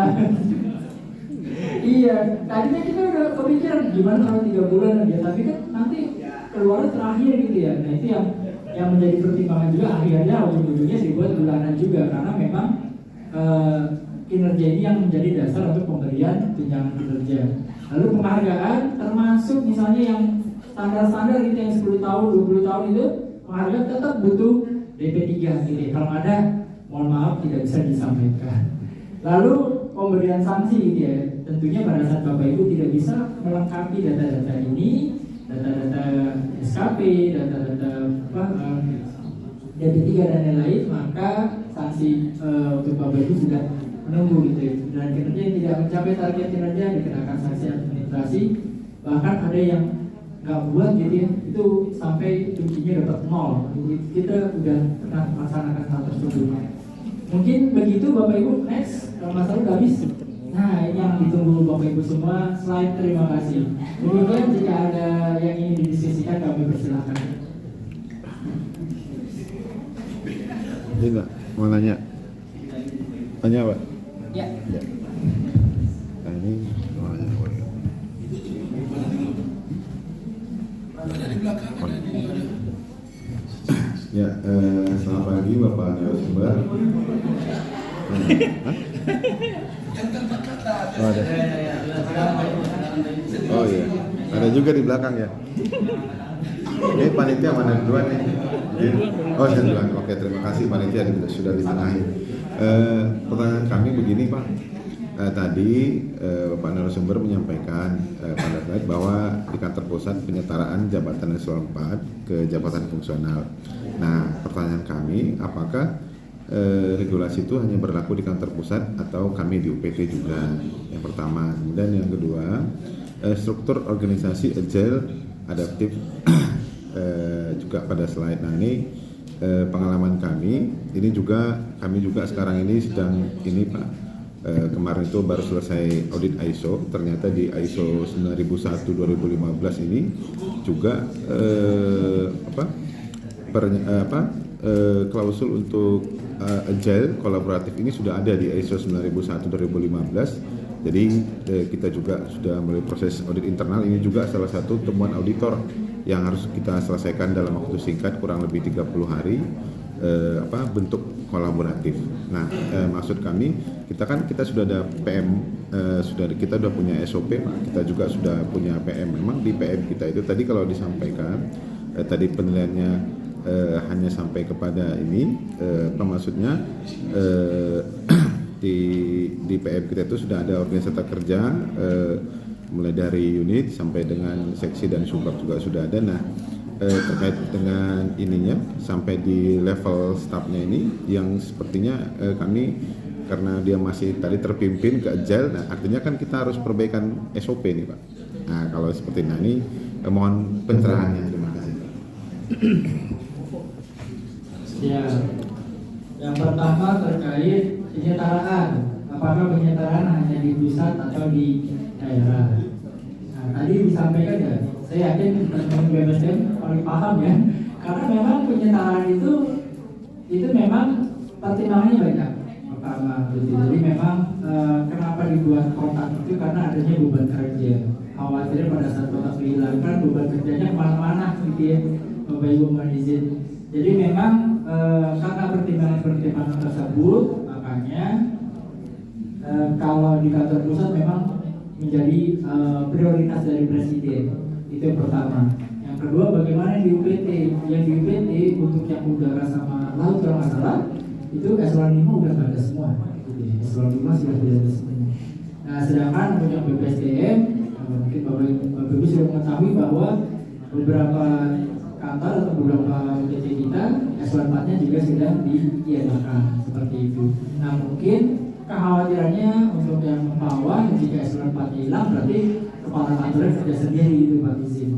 Iya, tadinya kita udah kepikiran gimana kalau 3 bulan aja, tapi kan nanti keluarnya terakhir gitu ya. Nah itu yang menjadi pertimbangan juga akhirnya ujung-ujungnya dibuat bulanan juga karena memang kinerja ini yang menjadi dasar untuk pemberian tunjangan kinerja. Lalu penghargaan termasuk misalnya yang standar-standar gitu yang 10 tahun, 20 tahun itu penghargaan tetap butuh DP3 gitu. Kalau ada, mohon maaf tidak bisa disampaikan. Lalu pemberian sanksi gitu ya. Tentunya pada saat Bapak Ibu tidak bisa melengkapi data-data ini, data-data SKP, data-data DP3 dan lain-lain, maka sanksi untuk Bapak Ibu sudah menunggu gitu. Dan kinerja yang tidak mencapai target kinerja dikenakan sanksi administrasi, bahkan ada yang nggak buat gitu ya, itu sampai cucinya dapat 0. Kita udah pernah melaksanakan hal tersebut. Mungkin begitu Bapak Ibu. Next, kalau masalah udah habis. Nah ini yang ditunggu Bapak Ibu semua. Slide, terima kasih. Kemudian jika ada yang ingin didiskusikan kami persilahkan. Ini enggak mau nanya? Tanya Pak? Ya. Nah ini mau nanya Pak. Ya, selamat pagi Bapak narasumber. Oh, ada. Oh iya, ada juga di belakang ya. Ini panitia mana duluan nih? Oh saya duluan. Oke, terima kasih panitia sudah ditengahi. Pertanyaan kami begini Pak. Tadi Bapak narasumber menyampaikan pada slide bahwa di kantor pusat penyetaraan jabatan eselon 4 ke jabatan fungsional. Nah, pertanyaan kami, apakah regulasi itu hanya berlaku di kantor pusat atau kami di UPT juga? Yang pertama. Kemudian yang kedua, struktur organisasi agile adaptif juga pada slide. Nah ini pengalaman kami. Ini juga kami juga sekarang ini sedang ini Pak. Kemarin itu baru selesai audit ISO, ternyata di ISO 9001/2015 ini juga klausul untuk agile kolaboratif ini sudah ada di ISO 9001 2015. Jadi kita juga sudah mulai proses audit internal. Ini juga salah satu temuan auditor yang harus kita selesaikan dalam waktu singkat, kurang lebih 30 hari. Bentuk kolaboratif. Nah, maksud kami kita sudah ada PM, kita sudah punya SOP, kita juga sudah punya PM. Memang di PM kita itu tadi kalau disampaikan tadi penilaiannya hanya sampai kepada ini, maksudnya di PM kita itu sudah ada organisasi kerja, mulai dari unit sampai dengan seksi dan subbab juga sudah ada. Nah, terkait dengan ininya sampai di level staffnya ini yang sepertinya kami karena dia masih tadi terpimpin ke agile, nah artinya kan kita harus perbaikan SOP nih Pak. Nah kalau seperti ini mohon pencerahannya, terima kasih Pak. Ya, yang pertama terkait penyetaraan, apakah penyetaraan hanya di pusat atau di daerah? Nah, tadi disampaikan ya, saya yakin teman-teman BPSDM paling paham ya, karena memang penyetaraan itu memang pertimbangannya banyak. Pertama, jadi memang kenapa dibuat kotak itu karena adanya beban kerja. Khawatirnya pada saat kotak dihilangkan beban kerjanya kemana-mana gitu ya, Bapak Ibu mohon izin. Jadi memang karena pertimbangan tersebut, makanya kalau di kantor pusat memang menjadi prioritas dari Presiden. Itu yang pertama. Yang kedua, bagaimana di UPT? Yang di UPT untuk yang udara sama laut kalau nggak salah itu eselon 5 udah ada semua. Eselon 5 sudah ada semuanya. Nah, sedangkan untuk yang BPSDM mungkin Bapak Ibu sudah mengetahui bahwa beberapa kantor atau beberapa UPT kita eselon 4-nya juga sudah diiadakan seperti itu. Nah, mungkin kekhawatirannya untuk yang bawah jika eselon 4-nya hilang berarti kepala kantornya kerja sendiri itu Pak izin.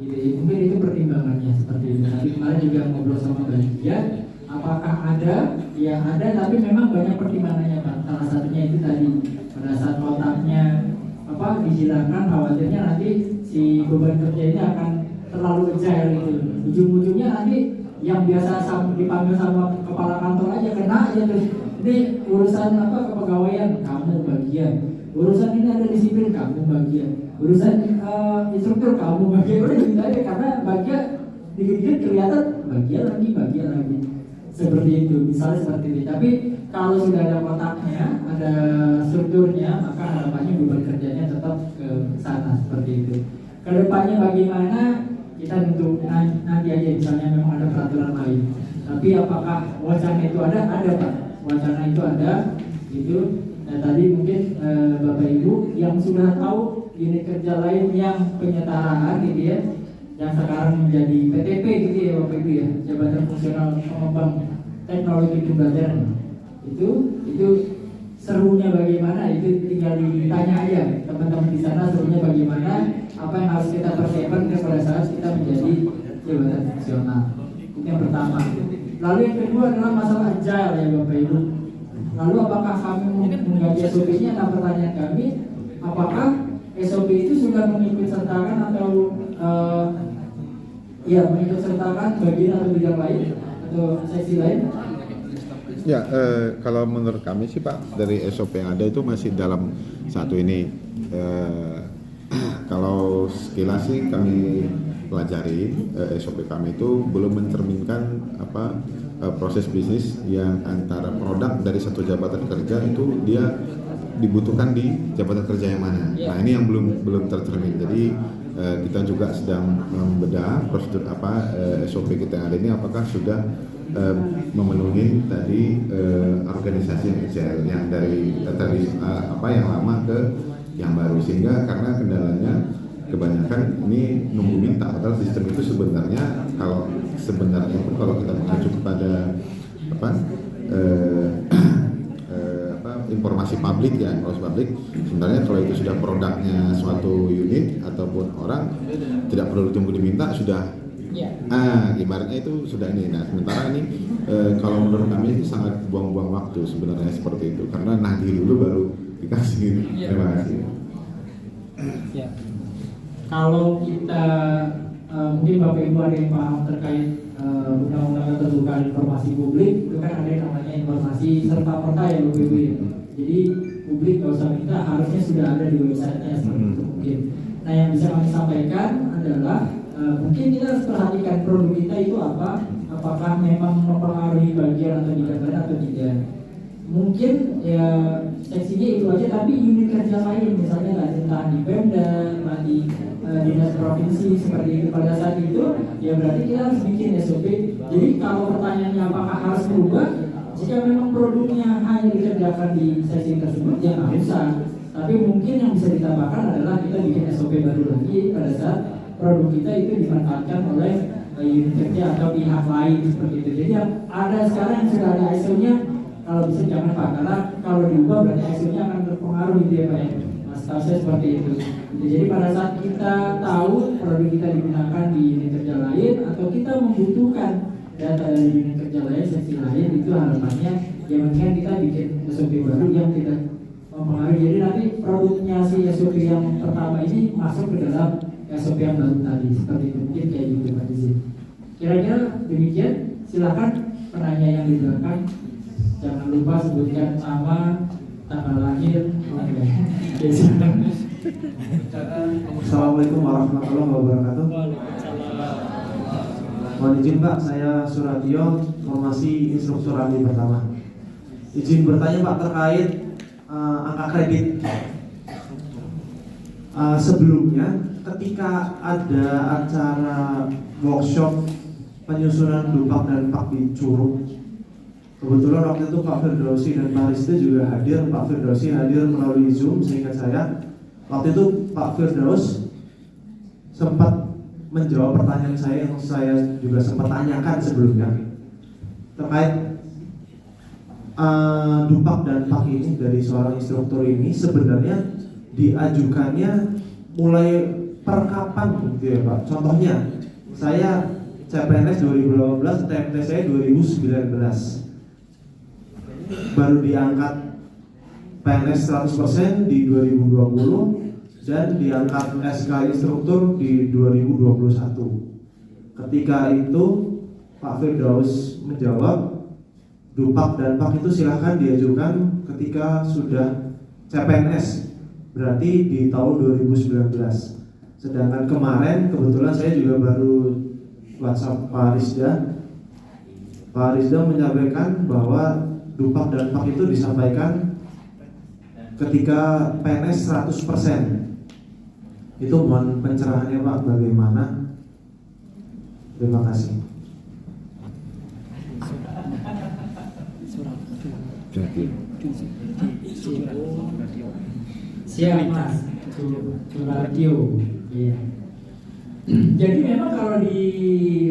Gitu. Mungkin itu pertimbangannya seperti itu. Nanti kemarin juga ngobrol sama bagian, apakah ada? Ya ada, tapi memang banyak pertimbangannya Pak. Salah satunya itu tadi pada saat kotaknya dihilangkan, khawatirnya nanti si beban kerja ini akan terlalu agile gitu. Ujung-ujungnya nanti yang biasa dipanggil sama kepala kantor aja kena aja terus. Ini urusan kepegawaian kamu bagian, urusan ini ada disiplin kamu bagian, urusan instruktur kamu bagian, udah gitu aja karena bagian dikit-dikit kelihatan bagian lagi seperti itu, misalnya seperti itu. Tapi kalau sudah ada kotaknya, ada strukturnya, maka harapannya beban kerjanya tetap ke sana seperti itu. Kedepannya bagaimana kita tentu nanti aja, misalnya memang ada peraturan lain. Tapi apakah wacana itu ada Pak? Wacana itu ada gitu. Nah tadi mungkin Bapak Ibu yang sudah tahu unit kerja lain yang penyetaraan gitu ya, yang sekarang menjadi PTP gitu ya Bapak Ibu ya, Jabatan Fungsional Pengembang Teknologi Pembelajaran, itu serunya bagaimana, itu tinggal ditanya aja teman-teman di sana serunya bagaimana, apa yang harus kita persiapkan pada saat kita menjadi jabatan fungsional. Itu yang pertama. Lalu yang kedua adalah masalah agile ya Bapak Ibu. Lalu apakah kami mengganti SOP-nya? Nah pertanyaan kami, apakah SOP itu sudah mengikut sertakan atau mengikut sertakan bagian atau bidang lain atau seksi lain? Ya, kalau menurut kami sih Pak, dari SOP yang ada itu masih dalam satu ini. Kalau sekilas sih kami pelajari, SOP kami itu belum mencerminkan proses bisnis yang antara produk dari satu jabatan kerja itu dia dibutuhkan di jabatan kerja yang mana. Nah ini yang belum tercermin. Jadi kita juga sedang membedah prosedur SOP kita yang ada ini apakah sudah memenuhi tadi organisasi yang agile yang dari tadi yang lama ke yang baru, sehingga karena kendalanya kebanyakan ini nunggu minta, padahal sistem itu sebenarnya kalau kita mengacu kepada informasi publik sebenarnya kalau itu sudah produknya suatu unit ataupun orang tidak perlu tunggu diminta sudah. Ibaratnya itu sudah ini. Nah sementara ini kalau menurut kami itu sangat buang-buang waktu sebenarnya seperti itu, karena nagih dulu baru dikasih. Terima kasih. Ya. Kalau kita mungkin Bapak Ibu ada yang paham terkait undang-undang keterbukaan informasi publik itu kan ada yang namanya informasi serta merta ya BPW. Jadi publik nggak usah minta, harusnya sudah ada di websitenya seperti itu mungkin. Nah yang bisa kami sampaikan adalah mungkin kita harus perhatikan produk kita itu apa, apakah memang mempengaruhi bagian atau dikatakan atau tidak. Mungkin ya seksinya itu aja, tapi unit kerja lain misalnya entah di Pemda, entah di dinas provinsi seperti itu, pada saat itu ya berarti kita harus bikin SOP. Jadi kalau pertanyaannya apakah harus berubah, jika memang produknya hanya dikerjakan di seksi tersebut ya nggak usah. Tapi mungkin yang bisa ditambahkan adalah kita bikin SOP baru lagi pada saat produk kita itu dimanfaatkan oleh unit kerja atau pihak lain seperti itu. Jadi yang ada sekarang yang sudah ada ISO-nya, kalau bisa jangan Pak, karena kalau diubah berarti ISO-nya akan berpengaruh gitu ya Pak ya. Tahu saya seperti itu. Jadi pada saat kita tahu produk kita digunakan di unit kerja lain atau kita membutuhkan data dari unit kerja lain, seksi lain, itu harapannya yang penting kita bikin SOP baru yang tidak mempengaruhi. Jadi nanti produknya si SOP yang pertama ini masuk ke dalam SOP yang baru tadi, seperti itu. Mungkin kayak gitu Pak Dizi. Kira-kira demikian. Silakan penanya yang di belakang. Jangan lupa sebutkan nama, tanggal lahir. Assalamualaikum warahmatullahi wabarakatuh. Mohon izin Pak, saya Suratio, formasi instruktur ahli pertama. Izin bertanya Pak terkait angka kredit. Sebelumnya, ketika ada acara workshop penyusunan dupak dan pak di Curug, kebetulan waktu itu Pak Firdausi dan Pak Rizda juga hadir. Pak Firdausi hadir melalui Zoom, sehingga saya waktu itu Pak Firdaus sempat menjawab pertanyaan saya yang saya juga sempat tanyakan sebelumnya terkait dupak dan pak ini dari seorang instruktur ini sebenarnya diajukannya mulai per kapan gitu ya Pak. Contohnya saya CPNS 2018, TMT saya 2019, baru diangkat PNS 100% di 2020 dan diangkat SK instruktur di 2021. Ketika itu Pak Firdaus menjawab, dupak dan pak itu silahkan diajukan ketika sudah CPNS, berarti di tahun 2019. Sedangkan kemarin kebetulan saya juga baru WhatsApp Pak Rizda. Pak Rizda menyampaikan bahwa dupak dan pak itu disampaikan ketika PNS 100%. Itu mohon pencerahannya Pak, bagaimana? Terima kasih. Siap Mas, Suratio. Iya. Jadi memang kalau di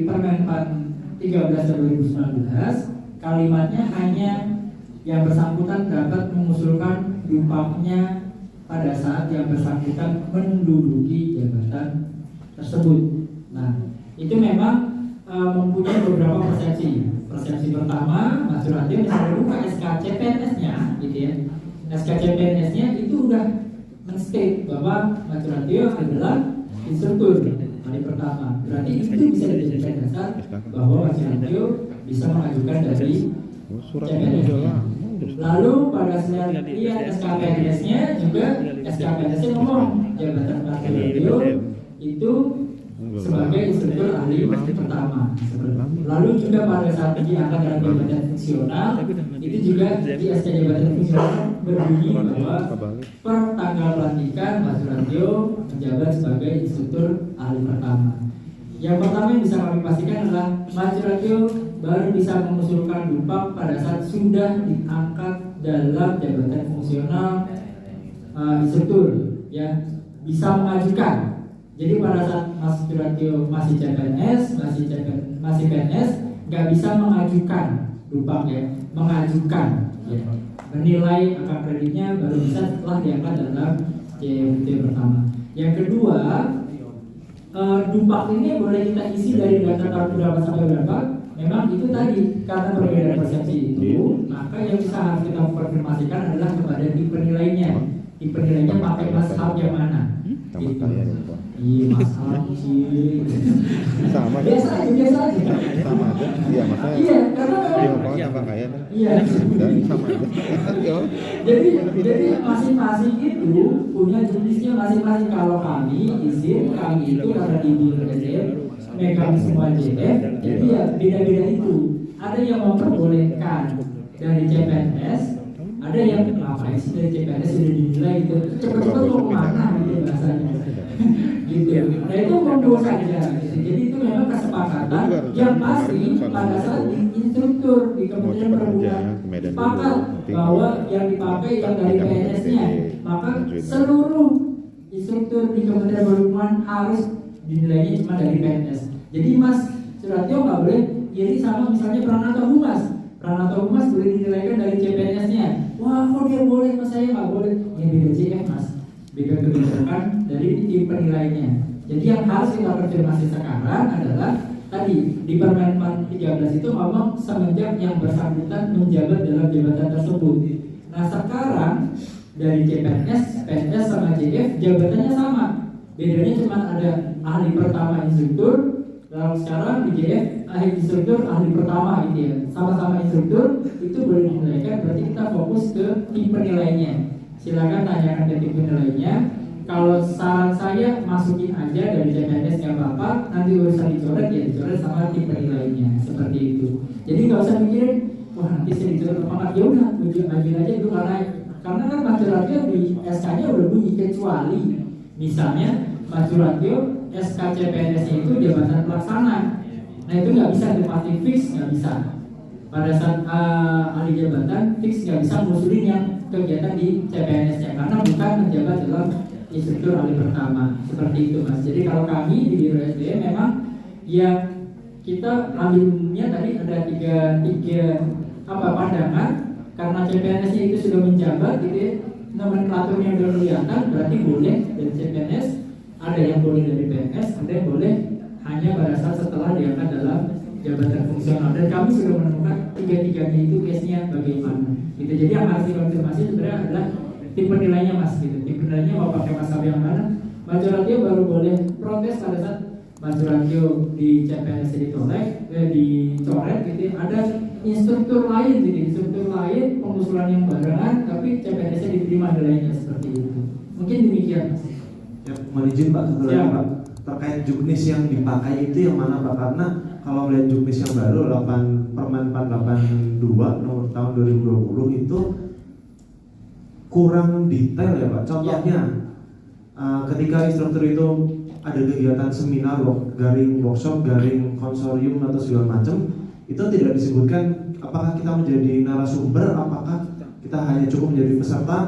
Permenpan 13/2019 kalimatnya hanya yang bersangkutan dapat mengusulkan dupaknya pada saat yang bersangkutan menduduki jabatan tersebut. Nah, itu memang mempunyai beberapa persepsi. Persepsi pertama, Mas Suratio misalnya buka SKCPNS-nya, gitu ya. SKCPNS-nya itu udah men-state bahwa Mas Suratio adalah instruktur hari pertama. Berarti itu bisa dijadikan dasar bahwa Mas Suratio bisa mengajukan dari CPNS. Lalu pada saat lihat SKPNS-nya juga, SKPNS-nya ngomong jabatan Mas Suratio itu sebagai instruktur ahli pertama. Lalu juga pada saat diangkat dalam jabatan fungsional, itu juga di SK jabatan fungsional berbunyi bahwa per tanggal pelantikan Mas Suratio menjabat sebagai instruktur ahli pertama. Yang pertama yang bisa kami pastikan adalah Mas Suratio baru bisa mengusulkan dupak pada saat sudah diangkat dalam jabatan fungsional instruktur, ya bisa mengajukan. Jadi pada saat Mas Suratio masih CPNS, masih PNS, nggak bisa mengajukan dupak ya, mengajukan. Ya. Menilai angka kreditnya baru bisa setelah diangkat dalam JMT pertama. Yang kedua, dupak ini boleh kita isi dari data tahun berapa sampai berapa. Memang itu tadi karena perbedaan persepsi itu, maka yang bisa harus kita konfirmasikan adalah kepada di penilainya. Di penilainya pakai mazhab yang mana? Sama Gitu. kayak dong, Pak. Iya masalah sih. Sama kan? Biasa aja. Sama aja. Iya, makanya. Iya, karena Dia memang mau tambah kaya kan? iya. Udah sama aja. Yo. Jadi masing-masing itu punya jenisnya masing-masing. Kalau kami izin, kami itu karena di biro SDM mekanisme JF, jadi ya beda-beda itu. Ada yang memperbolehkan dari CPNS, ada yang ngapain sih dari CPNS sudah dinilai gitu, cepet-cepet mau kemana gitu bahasanya. Gitu. Nah itu monggo saja. Gitu. Jadi itu memang kesepakatan yang pasti pada saat instruktur di Kementerian Perhubungan sepakat bahwa yang dipakai yang dari PNS-nya, maka seluruh instruktur di Kementerian Perhubungan harus dinilainya cuma dari PNS. Jadi Mas Suratyo nggak boleh jadi sama misalnya Pranata Humas boleh dinilaikan dari CPNS-nya. Wah, kok dia boleh, mas saya nggak boleh? Ya beda JF mas, beda kebijakan dari tim penilainya. Jadi yang harus kita konfirmasi sekarang adalah tadi di Permen 13 itu ngomong semenjak yang bersangkutan menjabat dalam jabatan tersebut. Nah sekarang dari CPNS, PNS sama JF jabatannya sama. Bedanya cuma ada ahli pertama instruktur, lalu sekarang di JF ahli instruktur ahli pertama gitu ya. Sama-sama instruktur itu boleh dinilaikan, berarti kita fokus ke tim penilainya. Silakan tanyakan ke tim penilainya. Kalau saran saya masukin aja dari CPNS nggak apa-apa, nanti urusan dicoret ya dicoret sama tim penilainya seperti itu. Jadi nggak usah mikirin, wah nanti saya dicoret apa nggak, ya udah ajuin aja itu karena kan maturanya di SK-nya udah bunyi kecuali misalnya maturanya SK CPNS-nya itu jabatan pelaksana. Nah itu nggak bisa pasti fix, nggak bisa. Pada saat ahli jabatan fix nggak bisa ngusulin yang kegiatan di CPNS-nya karena bukan menjabat dalam instruktur ahli pertama seperti itu mas. Jadi kalau kami di Biro SDM memang ya kita ambilnya tadi ada tiga pandangan karena CPNS-nya itu sudah menjabat gitu ya, nomenklaturnya udah kelihatan berarti boleh dari CPNS, ada yang boleh dari PNS, ada yang boleh hanya pada saat setelah diangkat dalam jabatan fungsional. Dan kami sudah menemukan tiga-tiganya itu case-nya bagaimana gitu. Jadi yang harus dikonfirmasi sebenarnya adalah tim penilainya mas gitu. Tim penilainya mau pakai masalah yang mana? Majoratio baru boleh protes pada saat majoratio di CPNS dicoret gitu. Ada instruktur lain gitu, instruktur lain pengusulan yang barengan tapi CPNS-nya diterima nilainya seperti itu. Mungkin demikian mas. Ya, mohon izin Pak, satu lagi Pak. Terkait juknis yang dipakai itu yang mana Pak? Karena kalau melihat juknis yang baru Permen 482 nomor tahun 2020 itu kurang detail ya Pak. Contohnya ketika instruktur itu ada kegiatan seminar, garing workshop, garing konsorium atau segala macam, itu tidak disebutkan apakah kita menjadi narasumber, apakah kita hanya cukup menjadi peserta,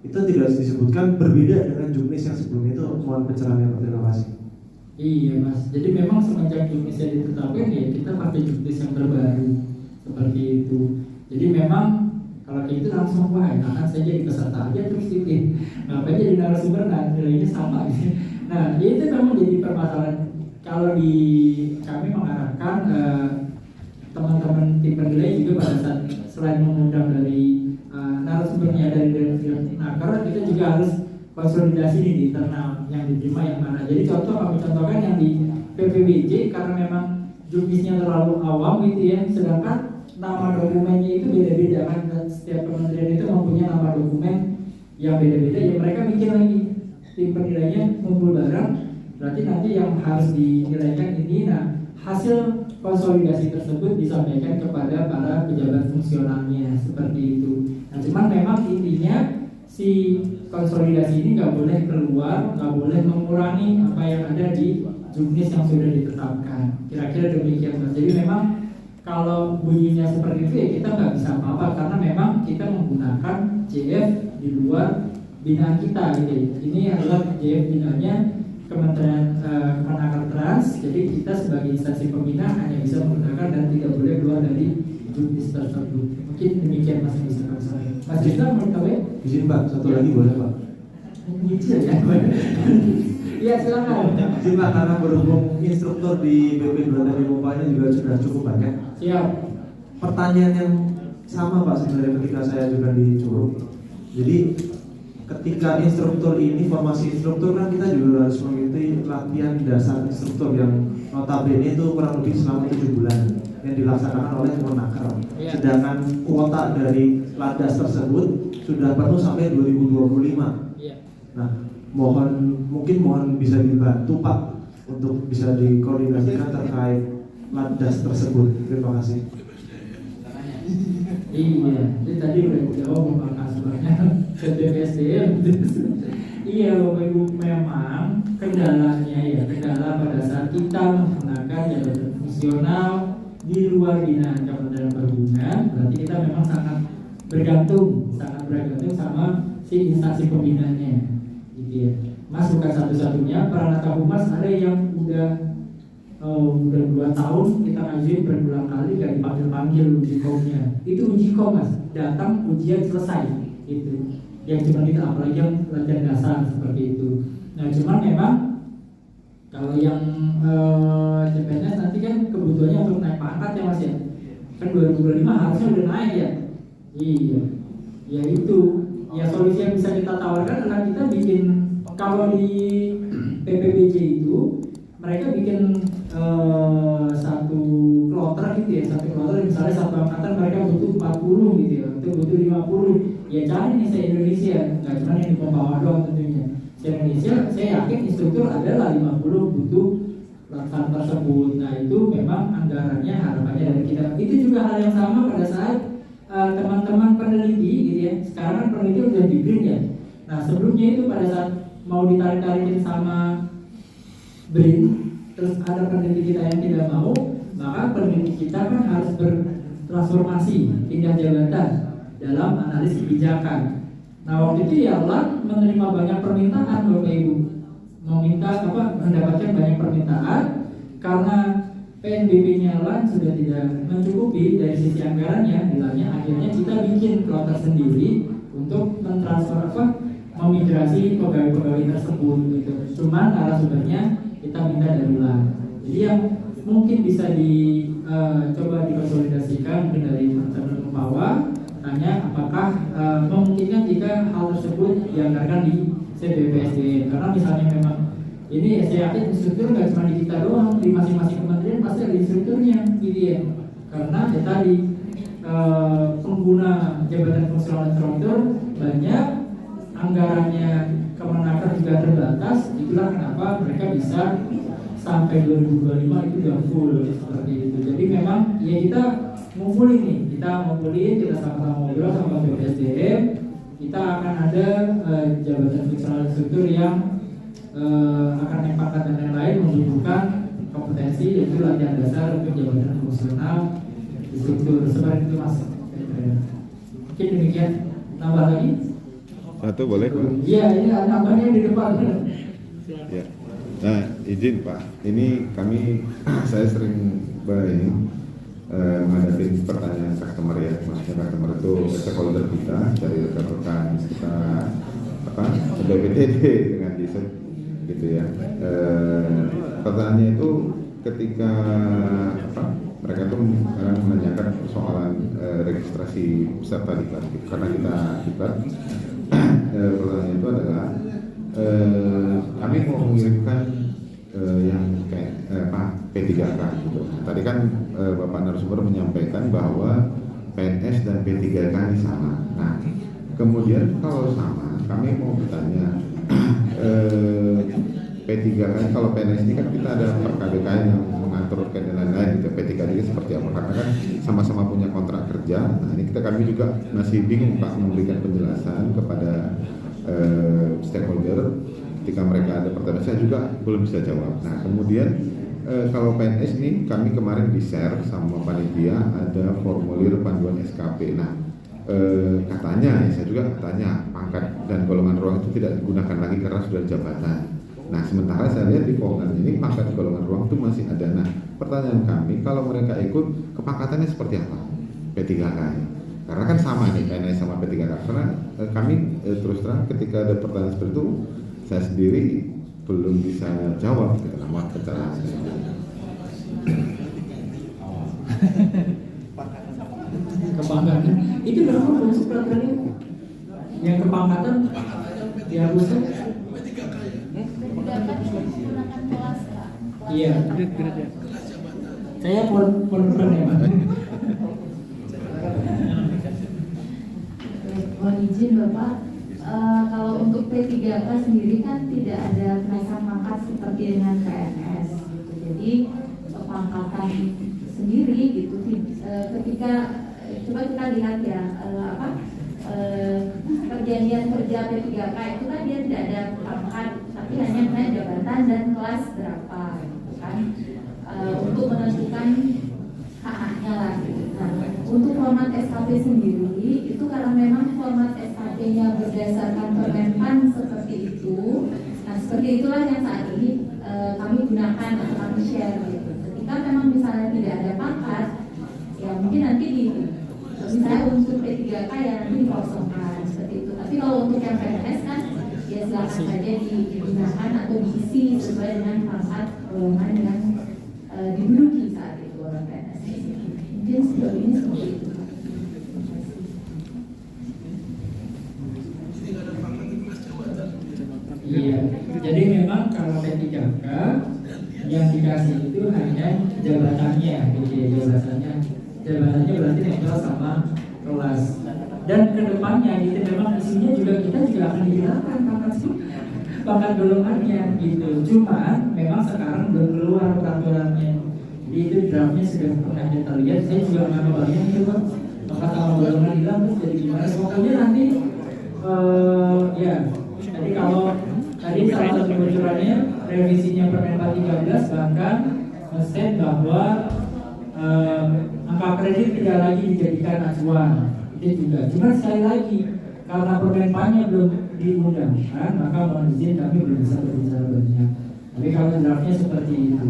itu tidak disebutkan, berbeda dengan juknis yang sebelumnya itu. Mohon pencerahannya Pak, terima kasih. Iya mas, jadi memang semenjak juknis yang ditetapkan ya kita pakai juknis yang terbaru seperti itu. Jadi memang kalau kayak gitu langsung wah enakan saya jadi peserta aja terus gitu. Ngapain jadi narasumber, nah nilainya sama gitu. Nah itu memang jadi permasalahan. Kalau di kami mengarahkan teman-teman tim penilai juga pada saat selain mengundang dari narasumbernya dari Naker, kita juga harus konsolidasi di internal yang diterima yang mana. Jadi kami contohkan yang di PPWJ karena memang juknisnya terlalu awam gitu ya, sedangkan nama dokumennya itu beda-beda kan, setiap kementerian itu mempunyai nama dokumen yang beda-beda ya. Mereka mikir lagi tim penilainya ngumpul bareng, berarti nanti yang harus dinilaikan ini. Nah hasil konsolidasi tersebut disampaikan kepada para pejabat fungsionalnya seperti itu. Nah cuman memang intinya si konsolidasi ini nggak boleh keluar, nggak boleh mengurangi apa yang ada di juknis yang sudah ditetapkan. Kira-kira demikian mas. Jadi memang kalau bunyinya seperti itu ya kita nggak bisa apa-apa karena memang kita menggunakan JF di luar binaan kita gitu. Ini adalah JF binaannya Kementerian Kemenaker Trans. Jadi kita sebagai instansi pembina hanya bisa menggunakan dan tidak boleh keluar dari juknis tersebut. Mungkin demikian mas yang bisa kami sampaikan. Mas Rizal mau tahu? Izin Pak, satu lagi boleh Pak? Izin ya? Iya silakan. Izin Pak, karena berhubung instruktur di BP 2 ini juga sudah cukup banyak. Siap. Pertanyaan yang sama Pak sebenarnya ketika saya juga di Curug. Jadi ketika instruktur ini, formasi instruktur kan kita juga harus mengikuti latihan dasar instruktur yang notabene itu kurang lebih selama 7 bulan yang dilaksanakan oleh Kemenaker. Sedangkan kuota dari Landas tersebut sudah penuh sampai 2025. Nah, mohon bisa dibantu Pak untuk bisa dikoordinasikan terkait Landas tersebut. Terima kasih. Iya, jadi tadi udah jawab Bapak Kasbarnya ke BPSDM. Iya Bapak Ibu, memang kendala pada saat kita menggunakan jabatan fungsional di luar binaan Kementerian Perhubungan, berarti kita memang sangat bergantung sama si instansi pembinanya, gitu ya. Mas bukan satu-satunya, Pranata Humas ada yang udah 2 tahun kita ngajuin berulang kali gak dipanggil uji komnya. Itu uji kom Mas, datang ujian selesai itu. Yang cuma kita apalagi yang latihan dasar seperti itu. Nah cuman memang kalau yang CPNS nanti kan kebutuhannya untuk naik pangkat ya Mas ya. Kan 2025 harusnya udah naik ya. Iya. Ya itu. Ya solusi yang bisa kita tawarkan adalah kita bikin, kalau di PPBJ itu mereka bikin satu kloter gitu ya, satu kloter misalnya satu angkatan mereka butuh 40 gitu ya, itu butuh 50. Ya cari nih se-Indonesia, nggak cuma yang di Pembawa doang tentunya. Se-Indonesia saya yakin instruktur adalah 50 butuh pelaksanaan tersebut. Nah itu memang anggarannya harapannya dari kita. Itu juga hal yang sama pada saat teman-teman peneliti gitu ya. Sekarang kan peneliti udah di BRIN ya. Nah sebelumnya itu pada saat mau ditarik-tarikin sama BRIN, terus ada peneliti kita yang tidak mau, maka peneliti kita kan harus bertransformasi, pindah jabatan dalam analisis kebijakan. Nah waktu itu ya Allah menerima banyak permintaan Bapak Ibu, mendapatkan banyak permintaan karena PNBP-nya LAN sudah tidak mencukupi dari sisi anggarannya, bilangnya akhirnya kita bikin kloter sendiri untuk mentransfer memigrasi pegawai-pegawai tersebut gitu. Cuman narasumbernya kita minta dari LAN. Jadi yang mungkin bisa coba dikonsolidasikan mungkin dari teman-teman Pembawa, tanya apakah memungkinkan jika hal tersebut dianggarkan di CBPSDM. Karena misalnya memang ini saya yakin instruktur nggak cuma di kita doang, di masing-masing kementerian pasti ada instrukturnya gitu ya. Karena ya tadi pengguna jabatan fungsional instruktur banyak, anggarannya Kemenaker juga terbatas, itulah kenapa mereka bisa sampai 2025 itu udah full seperti itu. Jadi memang ya kita ngumpulin, kita sama-sama ngobrol sama BPSDM, kita akan ada jabatan fungsional instruktur yang akan naik pangkat dan lain-lain, membutuhkan kompetensi yaitu latihan dasar untuk jabatan fungsional instruktur. Seperti itu Mas. Mungkin demikian. Tambah lagi? Satu boleh Pak? Iya, ini tambahnya di depan. Ya. Nah, izin Pak, ini saya sering menghadapi pertanyaan customer ya, maksudnya customer itu stakeholder kita dari rekan-rekan kita BPTD dengan DISEP gitu ya. Pertanyaannya itu ketika mereka tuh menanyakan persoalan registrasi peserta diklat gitu. Karena kita diklat, pertanyaan itu adalah kami mau mengirimkan yang kayak P3K gitu. Tadi kan Bapak narasumber menyampaikan bahwa PNS dan P3K ini sama. Nah, kemudian kalau sama, kami mau bertanya P3K, kalau PNS ini kan kita ada KBKN yang mengatur dan lain-lain gitu. P3K ini seperti apa? Karena kan sama-sama punya kontrak kerja. Nah, ini kami juga masih bingung Pak memberikan penjelasan kepada stakeholder ketika mereka ada pertanyaan, saya juga belum bisa jawab. Nah kemudian kalau PNS ini kami kemarin di-share sama panitia ada formulir panduan SKP. Nah katanya, saya juga tanya, pangkat dan golongan ruang itu tidak digunakan lagi karena sudah jabatan. Nah sementara saya lihat di formulir ini pangkat golongan ruang itu masih ada. Nah pertanyaan kami, kalau mereka ikut kepangkatannya seperti apa? P3K. Karena kan sama nih PNS sama P3K. Karena kami terus terang ketika ada pertanyaan seperti itu, saya sendiri belum bisa jawab gitu, nama pertanyaan saya. Kepangkatan itu dalam masuk peraturan ini yang kepangkatan dihapuskan? Iya. Saya pun ya Pak. Mohon izin Bapak, kalau untuk P3K sendiri kan tidak ada kenaikan pangkat seperti dengan PNS gitu. Jadi pangkatan sendiri gitu ketika coba kita lihat ya perjanjian kerja P3K itu kan dia tidak ada pangkat tapi hanya naik jabatan dan kelas berapa gitu kan, untuk menentukan hak-haknya lah gitu. Nah, untuk format SKP sendiri itu karena memang format SKP-nya berdasarkan Permenpan seperti itu. Nah, seperti itulah yang saat ini kami gunakan atau kami share gitu. Ketika memang misalnya tidak ada pangkat, ya mungkin nanti misalnya untuk P3K ya nanti dikosongkan seperti itu. Tapi kalau untuk yang PNS kan ya silakan saja digunakan atau diisi sesuai dengan pangkat golongan yang diduduki saat itu oleh PNS. Mungkin sejauh ini seperti itu. Iya, jadi memang kalau P3K yang dikasih itu hanya jabatannya, gitu ya, jabatannya berarti netral sama kelas. Dan kedepannya itu memang isinya juga kita akan dihilangkan pangkat golongannya gitu. Cuma memang sekarang belum keluar peraturannya. Jadi itu draftnya sudah pernah kita lihat. Saya juga nggak kebayang itu Pak, pangkat sama golongan hilang terus jadi gimana? Pokoknya nanti ya. Jadi kalau tadi salah satu bocorannya revisinya Permenpan 13 bahkan men-state bahwa angka kredit tidak lagi dijadikan acuan. Itu juga. Cuma sekali lagi karena Permenpannya belum diundangkan, maka mohon izin kami belum bisa berbicara banyak. Tapi kalau draftnya seperti itu,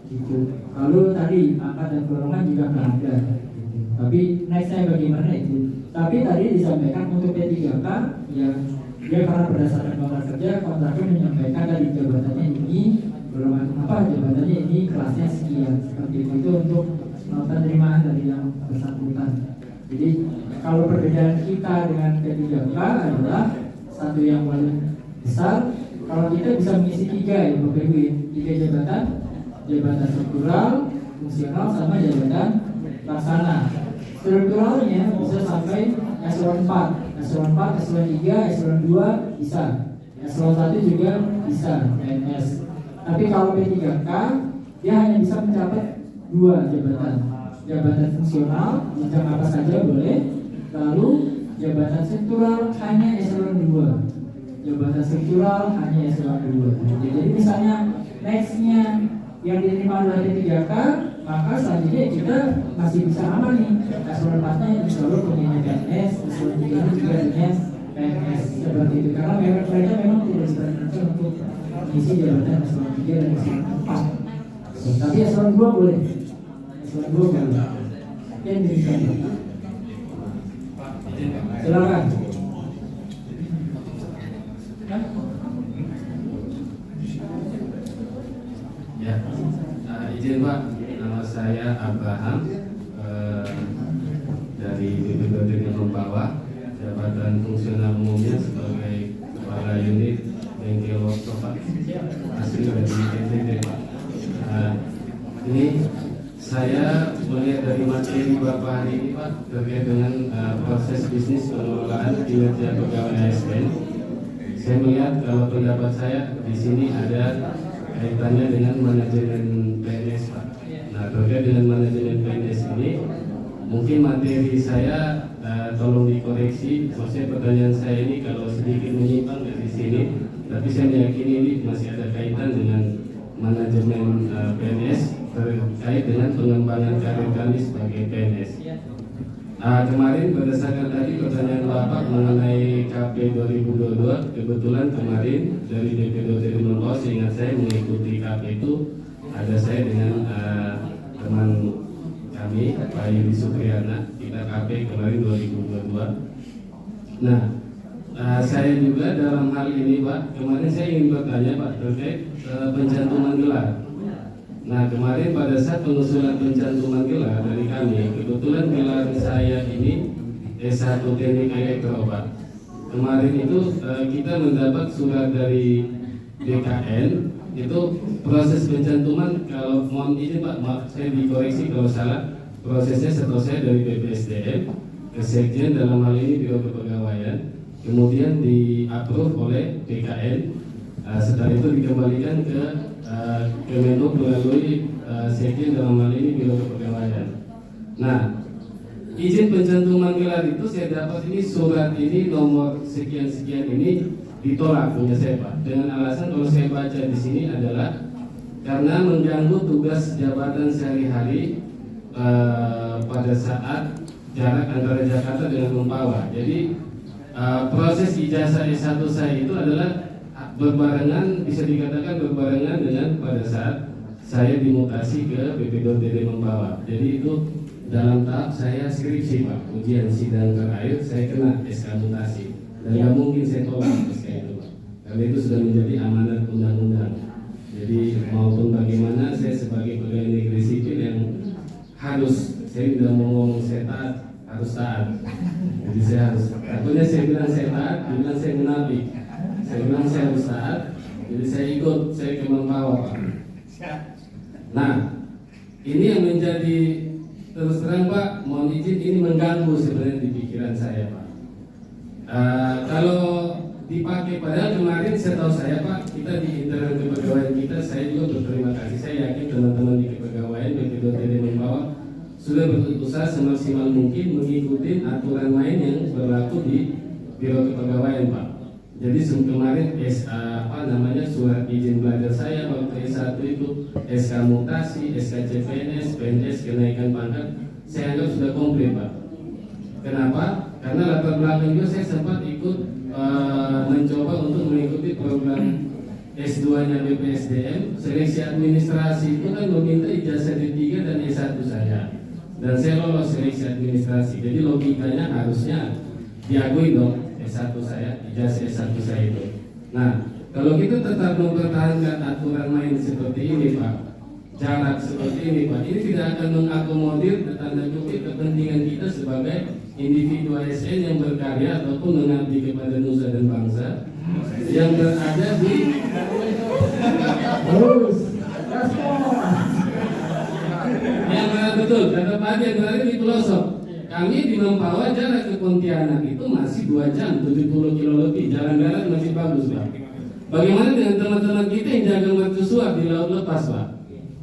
gitu. Lalu tadi angka dan golongan juga nggak ada. Gitu. Tapi nextnya bagaimana itu? Tapi tadi disampaikan untuk P3K yang dia karena berdasarkan kontrak kerja, kontraknya menyampaikan tadi jabatannya ini, golongan apa jabatannya ini, kelasnya sekian. Seperti itu untuk penerimaan dari yang bersangkutan. Jadi kalau perbedaan kita dengan P3K adalah satu yang paling besar, kalau kita bisa mengisi 3 ya Bapak Ibu, 3 jabatan, jabatan struktural, fungsional sama jabatan laksana. Strukturalnya bisa sampai eselon 4, eselon 4, eselon 3, eselon 2 bisa, eselon 1 juga bisa, PNS. Tapi kalau P3K dia hanya bisa mencapai 2 jabatan fungsional, jenjang apa saja boleh. Lalu jabatan struktural hanya eselon 2, jabatan struktural hanya eselon 2. Jadi misalnya nextnya yang diterima oleh P3K, maka selanjutnya kita masih bisa aman nih. Eselon 4-nya selalu punya PNS, eselon 3 juga punya PNS seperti itu. Karena mereka memang tidak diperkenankan untuk mengisi jabatan eselon 3 dan eselon 4. Tapi eselon 2 boleh. Eselon 2 boleh. Yang demikian. Silakan. Ya, izin Pak, nama saya Abraham dari BPD Membawa, jabatan fungsional umumnya sebagai kepala unit bengkel workshop Pak, asli dari NTT Pak. Ini saya melihat dari materi Bapak hari ini Pak terkait dengan proses bisnis pengelolaan kinerja pegawai ASN. Saya melihat kalau pendapat saya di sini ada kaitannya dengan manajemen PNS Pak. Nah, terkait dengan manajemen PNS ini, mungkin materi saya tolong dikoreksi. Maksudnya pertanyaan saya ini kalau sedikit menyimpang dari sini, tapi saya meyakini ini masih ada kaitan dengan manajemen PNS terkait dengan pengembangan karir kami sebagai PNS. Kemarin berdasarkan tadi pertanyaan Bapak mengenai KP 2022, kebetulan kemarin dari DPD Membawa, seingat saya mengikuti KP itu ada saya dengan teman kami Pak Yudi Supriyana, kita KP kemarin 2022. Nah, saya juga dalam hal ini Pak, kemarin saya ingin bertanya Pak terkait pencantuman gelar. Nah, kemarin pada saat pengusulan pencantuman gelar dari kami, kebetulan gelar saya ini S1 Teknik Elektro Pak. kemarin itu kita mendapat surat dari BKN itu proses pencantuman, kalau mohon izin Pak, maaf saya dikoreksi kalau salah, prosesnya setahu saya dari BPSDM ke Sekjen, dalam hal ini Biro Kepegawaian, kemudian di-approve oleh BKN, setelah itu dikembalikan ke Kemenhub melalui Sekjen, dalam hal ini Biro Kepegawaian. Nah, izin pencantuman gelar itu saya dapat ini surat ini nomor sekian-sekian ini ditolak punya saya Pak, dengan alasan kalau saya baca di sini adalah karena mengganggu tugas jabatan sehari-hari pada saat jarak antara Jakarta dengan Mempawah. Jadi proses ijazah S1 saya itu adalah berbarengan, bisa dikatakan berbarengan dengan pada saat saya dimutasi ke BP.TD Mempawah. Jadi itu dalam tahap saya skripsi Pak, ujian sidang terakhir saya kena SK mutasi dan nggak mungkin saya tolak SK itu Pak, karena itu sudah menjadi amanat undang-undang. Jadi maupun bagaimana saya sebagai pegawai negeri sipil yang harus, saya tidak mau ngomong saya taat, harus taat. Jadi saya harus, takutnya saya bilang saya taat, bilang saya munafik. Saya bilang saya harus taat, jadi saya ikut, saya ke Mempawah Pak. Nah, ini yang menjadi, terus terang Pak, mohon izin ini mengganggu sebenarnya di pikiran saya Pak. Kalau dipakai, padahal kemarin setahu saya Pak, kita di internal kepegawaian kita, saya juga berterima kasih, saya yakin teman-teman di kepegawaian BP.TD Mempawah sudah berusaha semaksimal mungkin mengikuti aturan lain yang berlaku di Biro Kepegawaian Pak. Jadi kemarin surat izin belajar saya waktu S1 itu, SK mutasi, SK CPNS, PNS, kenaikan pangkat, saya anggap sudah komplit Pak. Kenapa? Karena latar belakang juga saya sempat ikut mencoba untuk mengikuti program S2-nya BPSDM, seleksi administrasi itu kan meminta ijazah D3 dan S1 saya. Dan saya lolos seleksi administrasi. Jadi logikanya harusnya diakui dong S1 saya, ijazah S1 saya itu. Nah, kalau kita tetap mempertahankan aturan main seperti ini Pak, jarak seperti ini Pak, ini tidak akan mengakomodir tanda kutip kepentingan kita sebagai individu ASN yang berkarya ataupun mengabdi kepada nusa dan bangsa yang berada di yang berada, betul kata Pak yang berada di pelosok. Kami di Mempawah jarak ke Pontianak itu masih 2 jam 70 kilo lebih, jalan darat masih bagus Pak. Bagaimana dengan teman-teman kita yang jaga mercusuar di laut lepas Pak?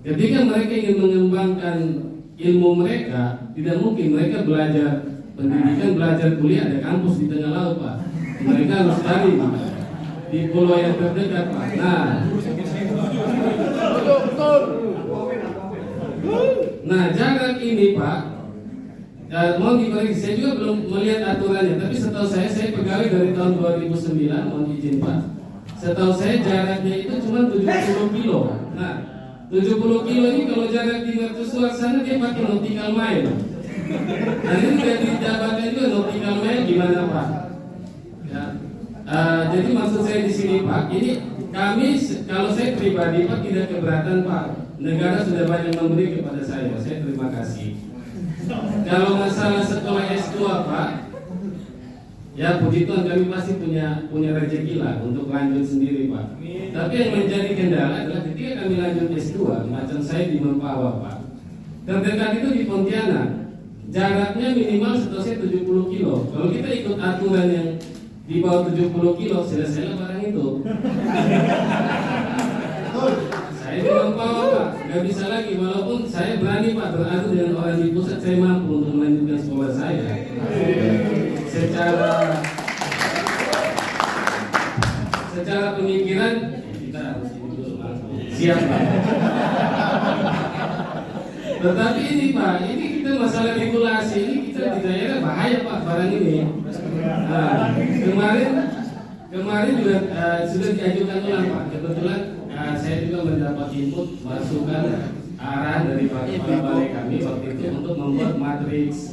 Ketika mereka ingin mengembangkan ilmu mereka, tidak mungkin mereka belajar pendidikan, belajar kuliah ada kampus di tengah laut Pak. Mereka harus cari di pulau yang terdekat Pak. Nah jarak ini Pak, mohon dikoreksi, saya juga belum melihat aturannya, tapi setahu saya pegawai dari tahun 2009, mohon izin Pak, setahu saya jaraknya itu cuma 70 kilo. Nah 70 kilo ini kalau jarak di mercusuar sana dia pakai nautical mile. Nah ini dari jabatan juga nautical mile gimana Pak? Ya. Jadi maksud saya di sini Pak, ini kami kalau saya pribadi Pak tidak keberatan Pak. Negara sudah banyak memberi kepada saya terima kasih. Kalau masalah sekolah S2 Pak, ya puji Tuhan kami pasti punya rezeki lah untuk lanjut sendiri Pak. Tapi yang menjadi kendala adalah ketika kami lanjut S2, macam saya di Mempawah Pak, terdekat itu di Pontianak, jaraknya minimal setahu saya 70 kilo. Kalau kita ikut aturan yang di bawah 70 kilo, selesailah barang itu. Saya di Mempawah Pak, nggak bisa lagi. Walaupun saya berani Pak beradu dengan orang di pusat, saya mampu untuk melanjutkan sekolah saya. Secara pemikiran kita harus siap Pak. Tetapi ini Pak, ini kita masalah regulasi ini kita di daerah bahaya Pak barang ini. Nah, kemarin juga sudah diajukan ulang Pak. Kebetulan saya juga mendapat input masukan arah dari para balai kami waktu itu untuk membuat matriks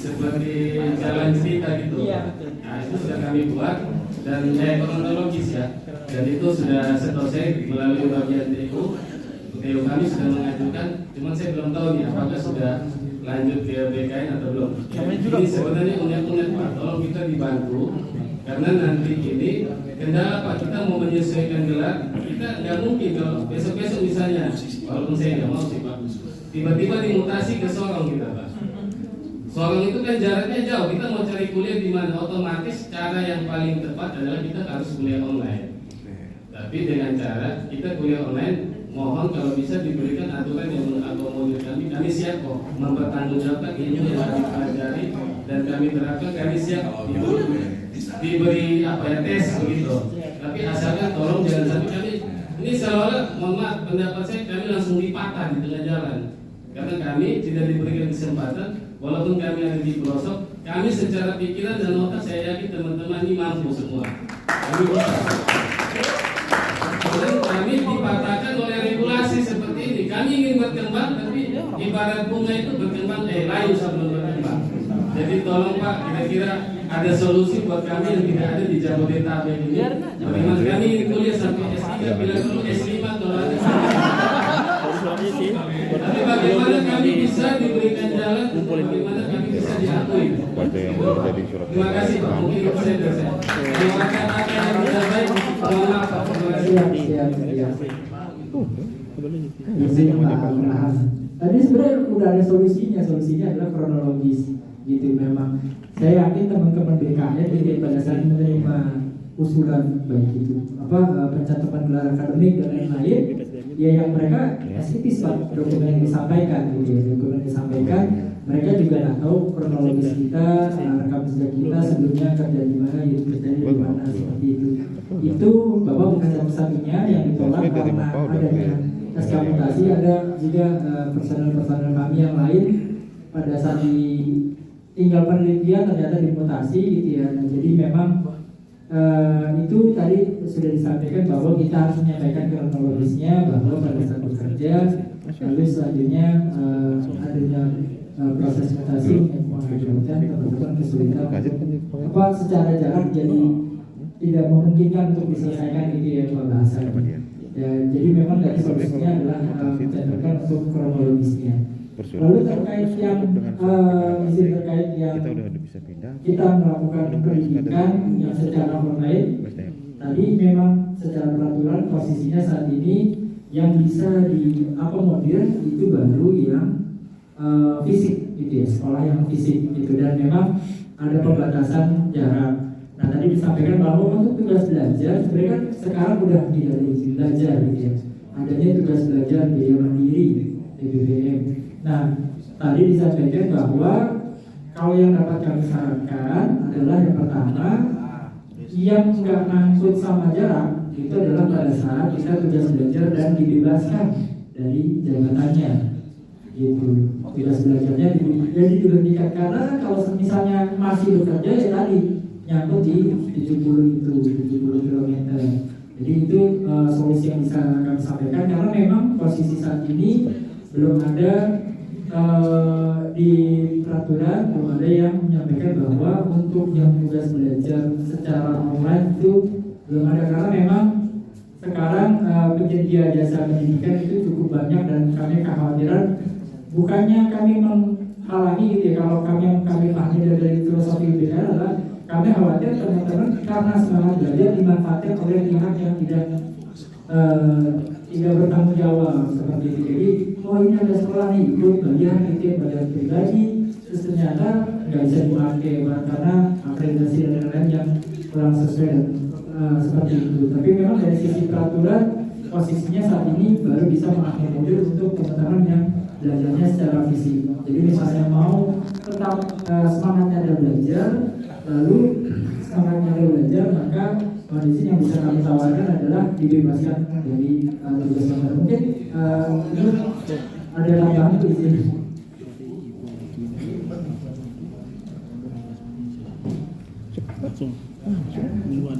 seperti jalan cerita gitu. Nah itu sudah kami buat dan kronologis ya. Dan itu sudah setahu saya melalui bagian TU TU kami sudah mengajukan, cuman saya belum tahu nih apakah sudah lanjut ke BKN atau belum. Ini sebenarnya unek-unek Pak, tolong kita dibantu karena nanti ini kendala Pak, kita mau menyesuaikan gelar, kita nggak mungkin kalau besok-besok misalnya, walaupun saya nggak mau sih Pak, tiba-tiba dimutasi ke Sorong kita Pak. Sorong itu kan jaraknya jauh, kita mau cari kuliah di mana, otomatis cara yang paling tepat adalah kita harus kuliah online. Tapi dengan cara kita kuliah online, mohon kalau bisa diberikan aturan yang mengakomodir kami siap kok mempertanggungjawabkan ilmu yang kami pelajari dan kami terapkan, kami siap diberi apa ya tes begitu. Tapi asalkan tolong jangan sampai kami ini seolah mohon maaf pendapat saya kami langsung dipatah di tengah jalan karena kami tidak diberikan kesempatan walaupun kami ada di pelosok, kami secara pikiran dan otak saya yakin teman-teman ini mampu semua. Kami bisa. Kami dipatahkan oleh regulasi seperti ini. Kami ingin berkembang, tapi ibarat bunga itu berkembang layu sebelum berkembang. Jadi tolong Pak, kira-kira ada solusi buat kami yang tidak ada di Jabodetabek ini. Bagaimana kami ingin kuliah sampai S3, bila perlu S5 kalau ada. Tapi bagaimana kami bisa diberikan jalan, bagaimana kami bisa diakui. Terima kasih Pak, mungkin itu saya dosen. Terima kasih yang tidak baik, mohon maaf Pak. Tadi sebenarnya udah ada solusinya adalah kronologis gitu memang. Saya yakin teman-teman BKN jadi pada saat menerima usulan baik itu pencatutan gelar akademik dan lain-lain, ya yang mereka estetis Pak, dokumen yang disampaikan gitu ya, dokumen yang disampaikan mereka juga nggak tahu kronologis kita, rekam jejak kita sebelumnya kerja di mana, kerjanya di mana seperti itu. Itu Bapak bukan satu-satunya yang ditolak karena adanya SK mutasi, ada juga personel-personel kami yang lain pada saat tinggal penelitian ternyata dimutasi gitu ya. Nah, jadi memang itu tadi sudah disampaikan bahwa kita harus menyampaikan kronologisnya bahwa pada saat bekerja lalu selanjutnya adanya proses mutasi mengakibatkan teman-teman kesulitan secara jarak jadi tidak memungkinkan untuk diselesaikan gitu ya pembahasan. Ya, jadi memang dari solusinya adalah mencantumkan untuk kronologisnya. Lalu terkait yang kita melakukan pendidikan yang secara online, tadi memang secara peraturan posisinya saat ini yang bisa diakomodir itu baru yang fisik gitu ya, sekolah yang fisik gitu, dan memang ada pembatasan jarak. Nah tadi disampaikan bahwa untuk tugas belajar sebenarnya kan sekarang udah tidak ada izin belajar gitu ya, adanya tugas belajar biaya mandiri BBM. Nah tadi disampaikan bahwa kalau yang dapat kami sarankan adalah yang pertama yang nggak ngangkut sama jarak itu adalah pada saat kita tugas belajar dan dibebaskan dari jabatannya gitu, tugas belajarnya jadi diberhentikan karena kalau misalnya masih bekerja ya tadi nyangkut di 70 km. Jadi itu solusi yang bisa kami sampaikan karena memang posisi saat ini belum ada di peraturan, belum ada yang menyampaikan bahwa untuk yang tugas belajar secara online itu belum ada karena memang sekarang penyedia jasa pendidikan itu cukup banyak dan kami kekhawatiran bukannya kami menghalangi gitu ya, kalau kami pahami dari filosofi BKN adalah kami khawatir teman-teman karena semangat belajar dimanfaatkan oleh pihak yang tidak bertanggung jawab seperti itu. Jadi ini ada sekolah nih ikut bayar pribadi, terus ternyata nggak bisa dipakai karena akreditasi dan lain-lain yang kurang sesuai dan seperti itu. Tapi memang dari sisi peraturan posisinya saat ini baru bisa mengakomodir untuk teman-teman yang belajarnya secara fisik. Jadi misalnya mau tetap semangatnya ada belajar, lalu semangatnya ada belajar, maka kondisi yang bisa kami tawarkan adalah dibebaskan dari tugas belajar. Mungkin ini ada tambahan di sini. Langsung duluan.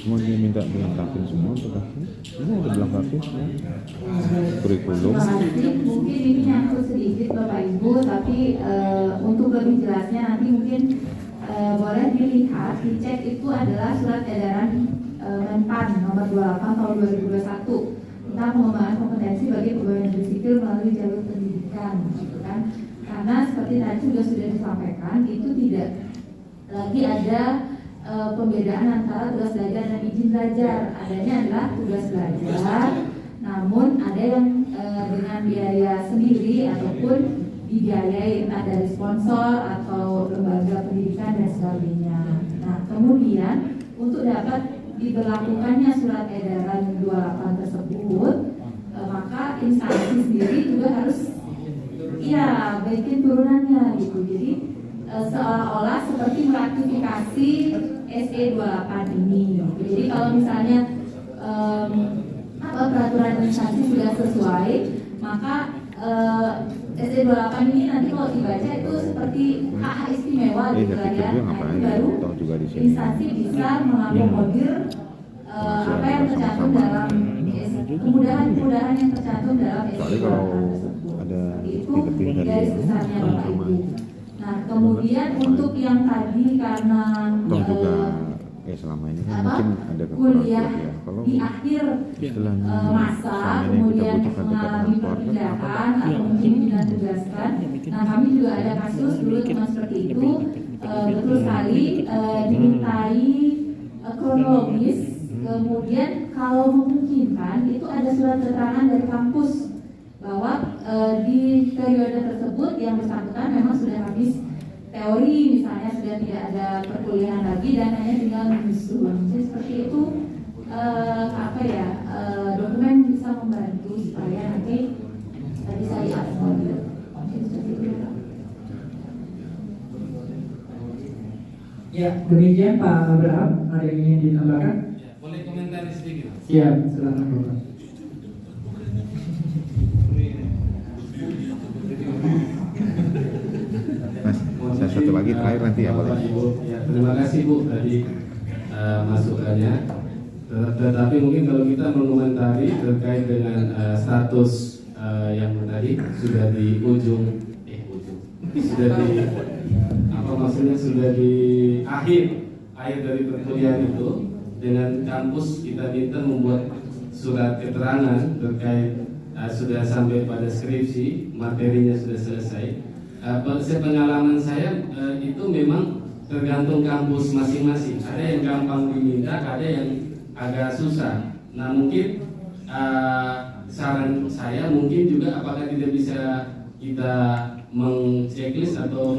Cuma dia minta dilengkapin semua untuk ini udah dilengkapin semua kurikulum. Mungkin ini nyangkut sedikit Bapak Ibu, tapi untuk lebih jelasnya nanti mungkin boleh dilihat, dicek itu adalah surat edaran Menpan nomor 28 tahun 2021 tentang pengembangan kompetensi bagi pegawai negeri sipil melalui jalur pendidikan, gitu kan? Karena seperti tadi sudah disampaikan, itu tidak lagi ada pembedaan antara tugas belajar dan izin belajar. Adanya adalah tugas belajar, namun ada yang dengan biaya sendiri ataupun dibiayai entah dari sponsor atau lembaga pendidikan dan sebagainya. Nah, kemudian untuk dapat diberlakukannya surat edaran 28 tersebut, maka instansi sendiri juga harus bikin turunannya gitu. Jadi seolah-olah seperti meratifikasi SE 28 ini. Jadi kalau misalnya peraturan instansi sudah sesuai, maka SE 28 ini nanti kalau dibaca itu seperti hak istimewa gitu ya. Nah, itu baru instansi bisa mengakomodir apa yang tercantum dalam kemudahan-kemudahan yang tercantum dalam SE 28 tersebut. Itu garis besarnya Bapak Ibu. Nah, kemudian untuk yang tadi karena selama ini kan mungkin ada kuliah ya. Kalau di akhir masa kemudian mengalami perpindahan atau mungkin ditugaskan. Nah, kami juga ada kasus dulu cuma seperti itu, betul sekali dimintai kronologis. Kemudian kalau memungkinkan itu ada surat keterangan dari kampus bahwa di periode tersebut yang bersangkutan memang sudah habis teori, misalnya sudah tidak ada perkuliahan lagi dan hanya tinggal menyusun. Jadi seperti itu dokumen bisa membantu supaya nanti bisa diakomodir. Ya, demikian Pak Abraham, ada yang ingin ditambahkan? Boleh komentar sedikit? Ya, silakan Bapak. Saya satu lagi terakhir nanti ya boleh. Ibu. Ya, terima kasih Bu tadi masukannya. Tetapi mungkin kalau kita mengomentari terkait dengan status yang tadi sudah di sudah di akhir dari perkuliahan itu, dengan kampus kita minta membuat surat keterangan terkait sudah sampai pada skripsi, materinya sudah selesai. Pengalaman saya itu memang tergantung kampus masing-masing. Ada yang gampang diminta, ada yang agak susah. Nah, mungkin saran saya mungkin juga apakah tidak bisa kita meng-checklist atau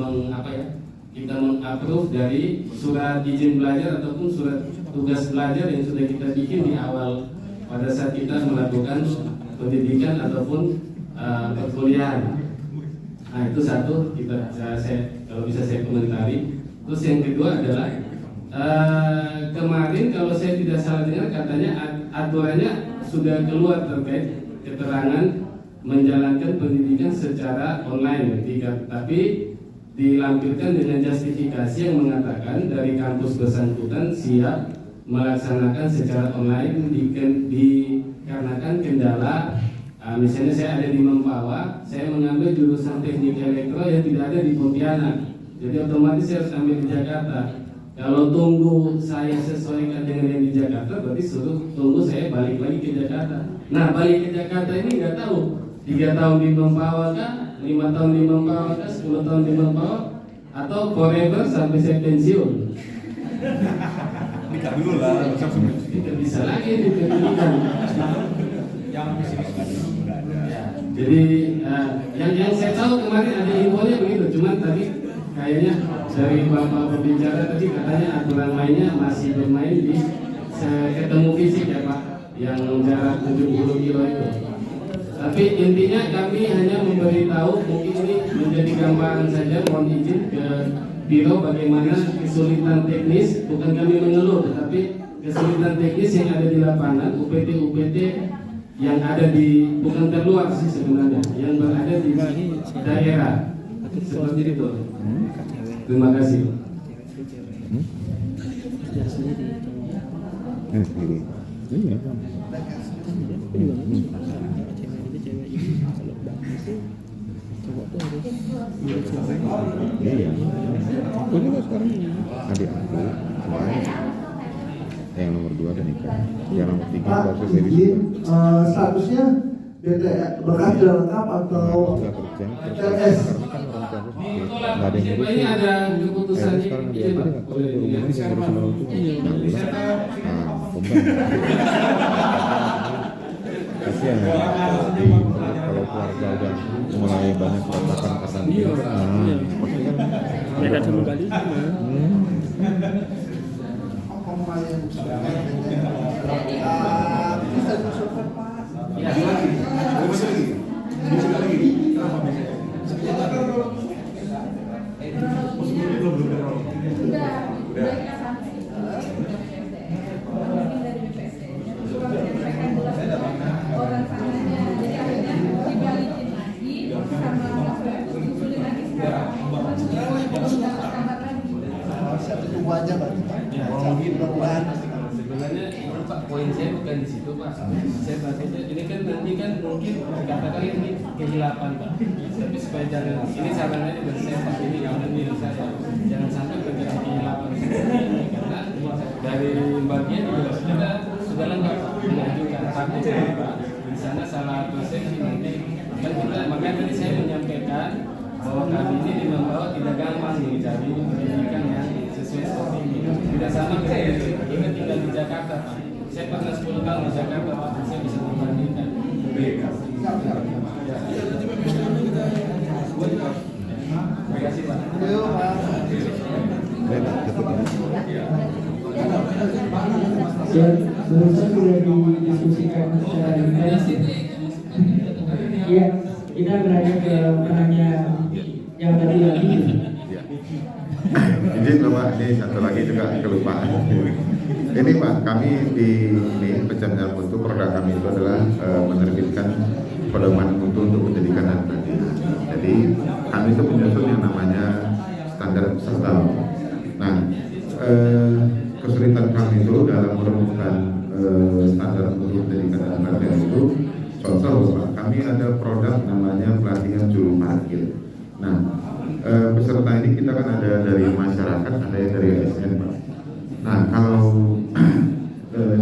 kita meng-approve dari surat izin belajar ataupun surat tugas belajar yang sudah kita bikin di awal pada saat kita melakukan pendidikan ataupun perkuliahan. Nah, itu satu, kalau bisa saya komentari. Terus yang kedua adalah kemarin kalau saya tidak salah dengar katanya aturannya sudah keluar terkait keterangan menjalankan pendidikan secara online, tapi dilampirkan dengan justifikasi yang mengatakan dari kampus bersangkutan siap melaksanakan secara online dikarenakan kendala. Misalnya saya ada di Mempawah, saya mengambil jurusan teknik elektro yang tidak ada di Pontianak, jadi otomatis saya harus ambil di Jakarta. Kalau tunggu saya sesuaikan dengan yang di Jakarta, berarti suruh tunggu saya balik lagi ke Jakarta. Nah, balik ke Jakarta ini nggak tahu 3 tahun di Mempawah kah, 5 tahun di Mempawah kah, 10 tahun di Mempawah, atau forever sampai saya pensiun. Nikah dulu lah, Tidak bisa lagi dipendidikan. Jadi yang saya tahu kemarin ada infonya begitu, cuman tadi kayaknya dari Bapak pembicara tadi katanya aturan mainnya masih bermain di ketemu fisik ya Pak, yang jarak 70 kilo itu. Tapi intinya kami hanya memberitahu, mungkin ini menjadi gambaran saja, mohon izin ke Biro bagaimana kesulitan teknis, bukan kami mengeluh, tetapi kesulitan teknis yang ada di lapangan, UPT yang ada di, bukan terluar sih sebenarnya, yang berada di daerah seperti itu. Terima kasih. cowok tuh harus iya cewek. Iya. Aku juga sekarang adik aku kemarin yang nomor 2 udah nikah, yang nomor 3 baru selesai wisuda. Statusnya bekas sudah lengkap atau Udah kerja, terus TS? karena kan orang tua aku sakit, nggak ada yang ngurusin. Ini ada keputusan Akhirnya sekarang dia nggak tahu di rumah ini yang ngurusin orang tua. Nah, kembang. Kasihan ya, kalau keluarga udah mulai banyak percakapan karena dia, pasti kan mereka dulu kali Sebenarnya Pak, poin saya bukan di situ Pak. Saya bahasnya ini kan nanti kan mungkin dikatakan ini kehilapan Pak. Tapi supaya jangan, ini sarannya dari saya Pak, ini jangan diri saya, jangan sampai terjadi kehilapan seperti ini karena dari bagian juga kita sudah lengkap mengajukan tapi Pak di sana salah persepsi nanti makanya tadi saya menyampaikan bahwa kami ini membawa tidak gampang mencari pendidikan yang sesuai seperti ini. Tidak sama kita tinggal di Jakarta Pak. Saya pernah 10 tahun di Jakarta Pak, saya bisa membandingkan. Terima kasih Pak. Ya, barusan sudah didiskusikan secara intens. Iya, kita beralih ke penanya yang tadi lagi. Izin Bapak, ini satu lagi juga kelupaan. Ini Pak, kami di ini pencapaian mutu produk kami itu adalah menerbitkan pedoman mutu untuk pendidikan dan pelatihan. Jadi kami itu menyusun yang namanya standar peserta. Nah, kesulitan kami itu dalam merumuskan standar mutu pendidikan dan pelatihan itu, contoh Pak, kami ada produk namanya pelatihan juru parkir. Nah, peserta ini kita kan ada dari masyarakat, ada yang dari ASN Pak. Nah, kalau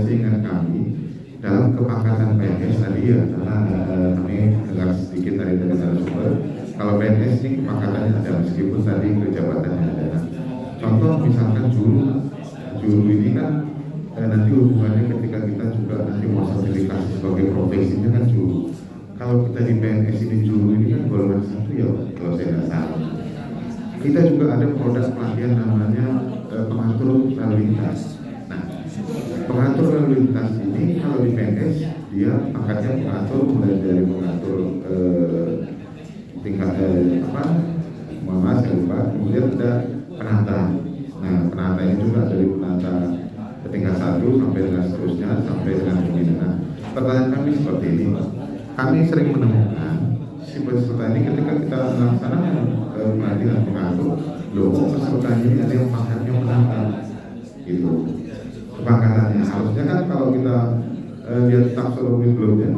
seingat kami dalam kepangkatan PNS tadi ya, karena kami dengar sedikit dari narasumber, kalau PNS ini kepangkatannya ada meskipun tadi kejabatannya ada. Contoh misalkan juru ini kan nanti hubungannya ketika kita juga nanti mau sertifikasi sebagai profesinya kan juru. Kalau kita di PNS ini juru ini kan golongan 1 ya, kalau saya nggak salah. Kita juga ada produk pelatihan namanya pengatur lalu lintas. Nah, pengatur lalu lintas ini kalau di PNS dia pangkatnya pengatur, mulai dari pengatur tingkat mohon maaf saya lupa. Kemudian ada penata. Nah, penata ini juga dari penata tingkat 1 sampai dengan seterusnya sampai dengan pembinaan. Pertanyaan kami seperti ini, kami sering menemukan si peserta ini ketika kita melaksanakan pelatihan pengatur, loh peserta ini ada yang pangkatnya penata, gitu. Kepangkatannya harusnya kan kalau kita lihat taksonomi sebelumnya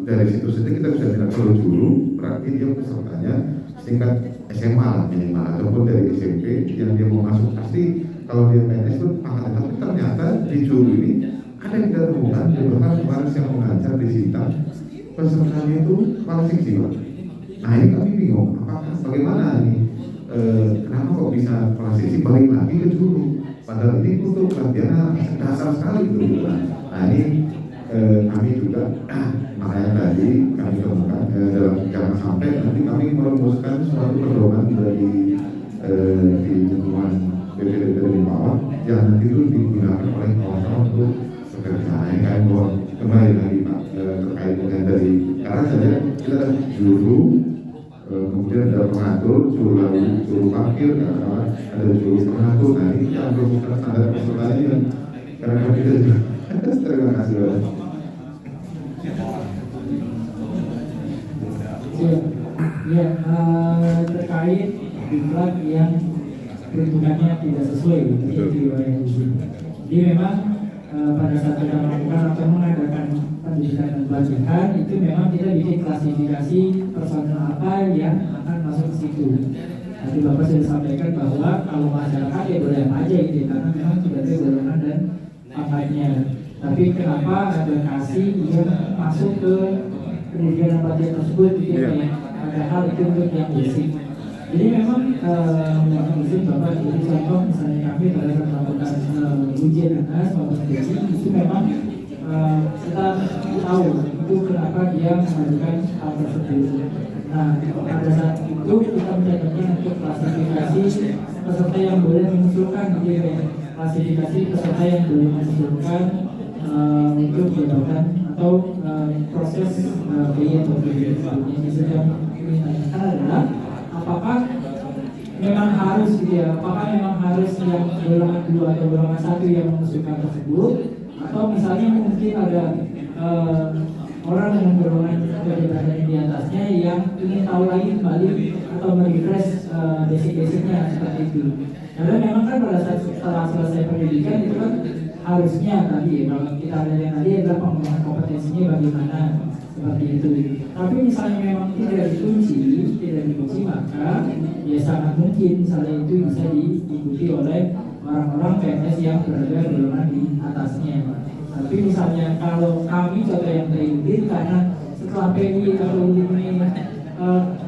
dari situ saja kita bisa bilang kalau juru berarti dia pesertanya tingkat SMA minimal ataupun dari SMP yang dia mau masuk pasti kalau dia PNS itu pangkatnya. Tapi ternyata di juru ini ada yang kita temukan bahkan kemarin yang mengajar di Sintang pesertanya itu kepala seksi Pak. Nah ini kami bingung, bagaimana ini? Kenapa kok bisa kepala seksi balik lagi ke juru? Padahal ini untuk pelatihan dasar sekali gitu. Nah ini kami juga makanya tadi kami temukan dalam jangan sampai nanti kami merumuskan suatu pedoman dari di lingkungan BPD di bawah yang nanti itu digunakan oleh kawan-kawan untuk bekerja. Yang kayak kembali lagi Pak terkait dengan dari karena saja kita ada juru, kemudian ada pengatur, juru parkir, ada juru pengatur. Nah ini yang merumuskan standar pesertanya karena kita juga. Terima kasih banyak. Ya, terkait diklat yang perhitungannya tidak sesuai gitu. Jadi memang pada saat kita melakukan atau mengadakan pendidikan dan pelatihan itu memang kita bikin klasifikasi personel apa yang akan masuk ke situ. Tadi Bapak sudah sampaikan bahwa kalau masyarakat ya boleh apa aja gitu, karena memang tidak ada golongan dan pangkatnya. Tapi kenapa ada kasih yang masuk ke pendidikan dan pelatihan tersebut gitu ya? Padahal itu untuk yang basic. Jadi memang izin Bapak, jadi contoh misalnya kami pada saat melakukan ujian UNAS maupun ujian itu memang kita tahu itu kenapa dia mengajukan hal tersebut. Nah, pada saat itu kita mencatatkan untuk klasifikasi peserta yang boleh mengusulkan gitu ya, klasifikasi peserta yang boleh mengusulkan untuk jabatan atau proses BI atau BI yang sedang ditanyakan adalah apakah memang harus gitu ya, apakah memang harus yang golongan 2 atau golongan 1 yang mengusulkan tersebut, atau misalnya mungkin ada orang dengan golongan jabatan di atasnya yang ingin tahu lagi kembali atau merefresh basic-basicnya seperti itu. Karena memang kan pada saat setelah selesai pendidikan itu kan harusnya tadi kalau kita lihat yang tadi adalah pengembangan kompetensinya bagaimana seperti itu. Tapi misalnya memang tidak dikunci maka ya sangat mungkin misalnya itu bisa diikuti oleh orang-orang PNS yang berada golongan di atasnya. Tapi misalnya kalau kami contoh yang terindit karena setelah PI atau ini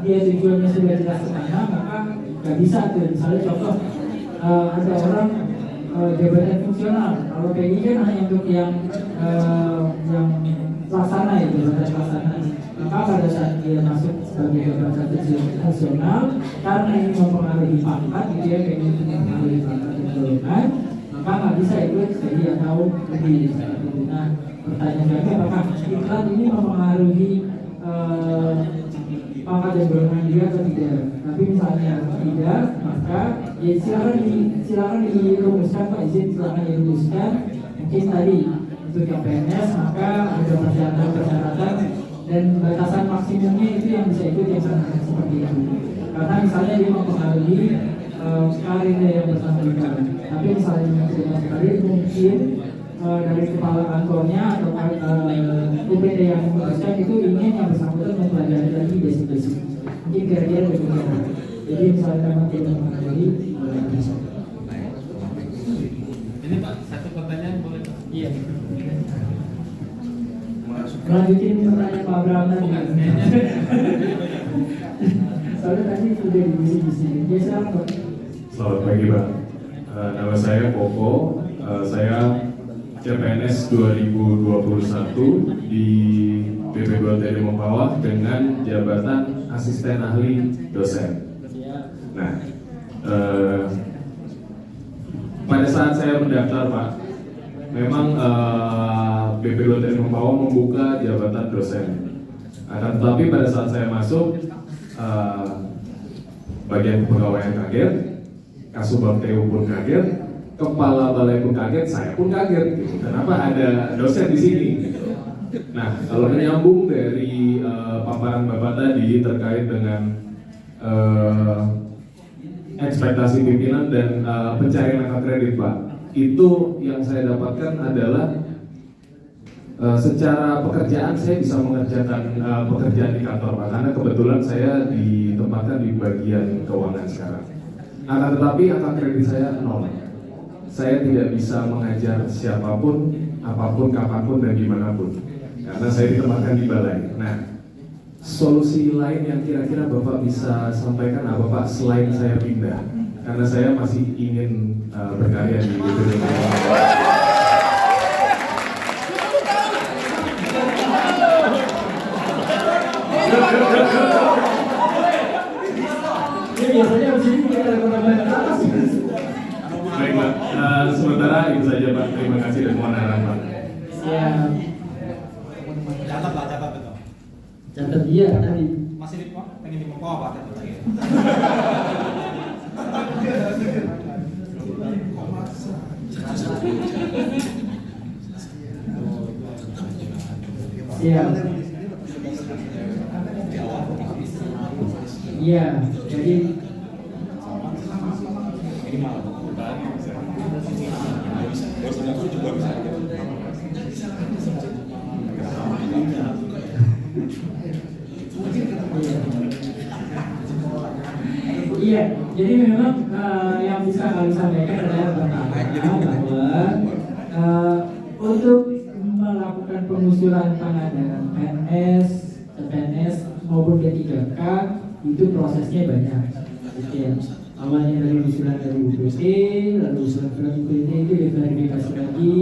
dia tujuannya sudah jelas kemana, maka nggak bisa tuh. Misalnya contoh ada orang jabatan fungsional, kalau PI kan hanya untuk yang pelaksana ya, jabatan pelaksana. Maka pada saat dia masuk sebagai jabatan fungsional, karena ini mempengaruhi pangkat, dia kayak gitu mempengaruhi pangkat dan golongan, maka nggak bisa ikut jadi atau lebih. Nah, pertanyaan kami apakah iklan ini mempengaruhi pangkat dan golongan dia atau tidak? Tapi misalnya tidak, maka ya silakan dirumuskan Pak, izin silakan dirumuskan. Mungkin tadi untuk yang PNS maka ada persyaratan dan batasan maksimumnya itu yang bisa ikut yang seperti itu. Karena misalnya dia mempengaruhi karirnya yang bersangkutan. Tapi misalnya yang tidak karir mungkin dari kepala kantornya atau UPT yang memutuskan itu ingin yang bersangkutan mempelajari lagi basic-basic. Mungkin kira-kira begitu. Jadi misalnya memang tidak mengenali bisa. Ini Pak, satu pertanyaan boleh? Iya. Lanjutin pertanyaan Pak Abraham tadi. Soalnya tadi sudah di sini. Ya silakan Pak. Selamat pagi Pak. Nama saya Koko. Saya CPNS 2021 di BPBOTD Mempawah dengan jabatan asisten ahli dosen. Nah, pada saat saya mendaftar Pak, memang BPBOTD Mempawah membuka jabatan dosen. Akan tetapi pada saat saya masuk, bagian kepegawaian kaget, Kasubag TU pun kaget, Kepala Balai pun kaget, saya pun kaget. Gitu. Kenapa ada dosen di sini? Gitu. Nah, kalau menyambung dari paparan Bapak tadi terkait dengan ekspektasi pimpinan dan pencarian angka kredit, Pak, itu yang saya dapatkan adalah secara pekerjaan saya bisa mengerjakan pekerjaan di kantor, Pak, karena kebetulan saya ditempatkan di bagian keuangan sekarang. Akan tetapi angka kredit saya 0. Saya tidak bisa mengajar siapapun, apapun, kapanpun, dan dimanapun, karena saya ditempatkan di balai. Nah, solusi lain yang kira-kira Bapak bisa sampaikan apa Pak selain saya pindah? Karena saya masih ingin berkarya di BPBD. Biasanya di sini kita ada atas. Baik Pak, sementara itu saja Pak. Terima kasih dan mohon arahan Pak. Siap. Catat betul. Catat iya tadi. Masih di pengen di Mempawah Pak catat lagi. Siap. Iya, jadi Jadi memang yang bisa kami sampaikan adalah pertama bahwa untuk melakukan pengusulan pengadaan PNS, CPNS maupun D3K itu prosesnya banyak. Gitu ya. Awalnya dari usulan dari UPT, lalu usulan dari UPT itu diverifikasi lagi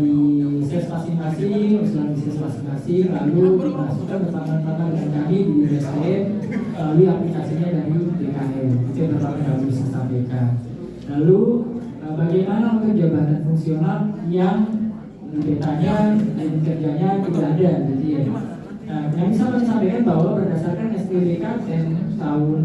di ses masing-masing, usulan di ses masing-masing, lalu dimasukkan bersama-sama dengan kami di USDM, lalu aplikasinya dari BKN. Itu yang pertama kami bisa sampaikan. Lalu bagaimana untuk jabatan fungsional yang di petanya dan kerjanya tidak ada, gitu ya. Yang bisa kami sampaikan bahwa berdasarkan SPBK tahun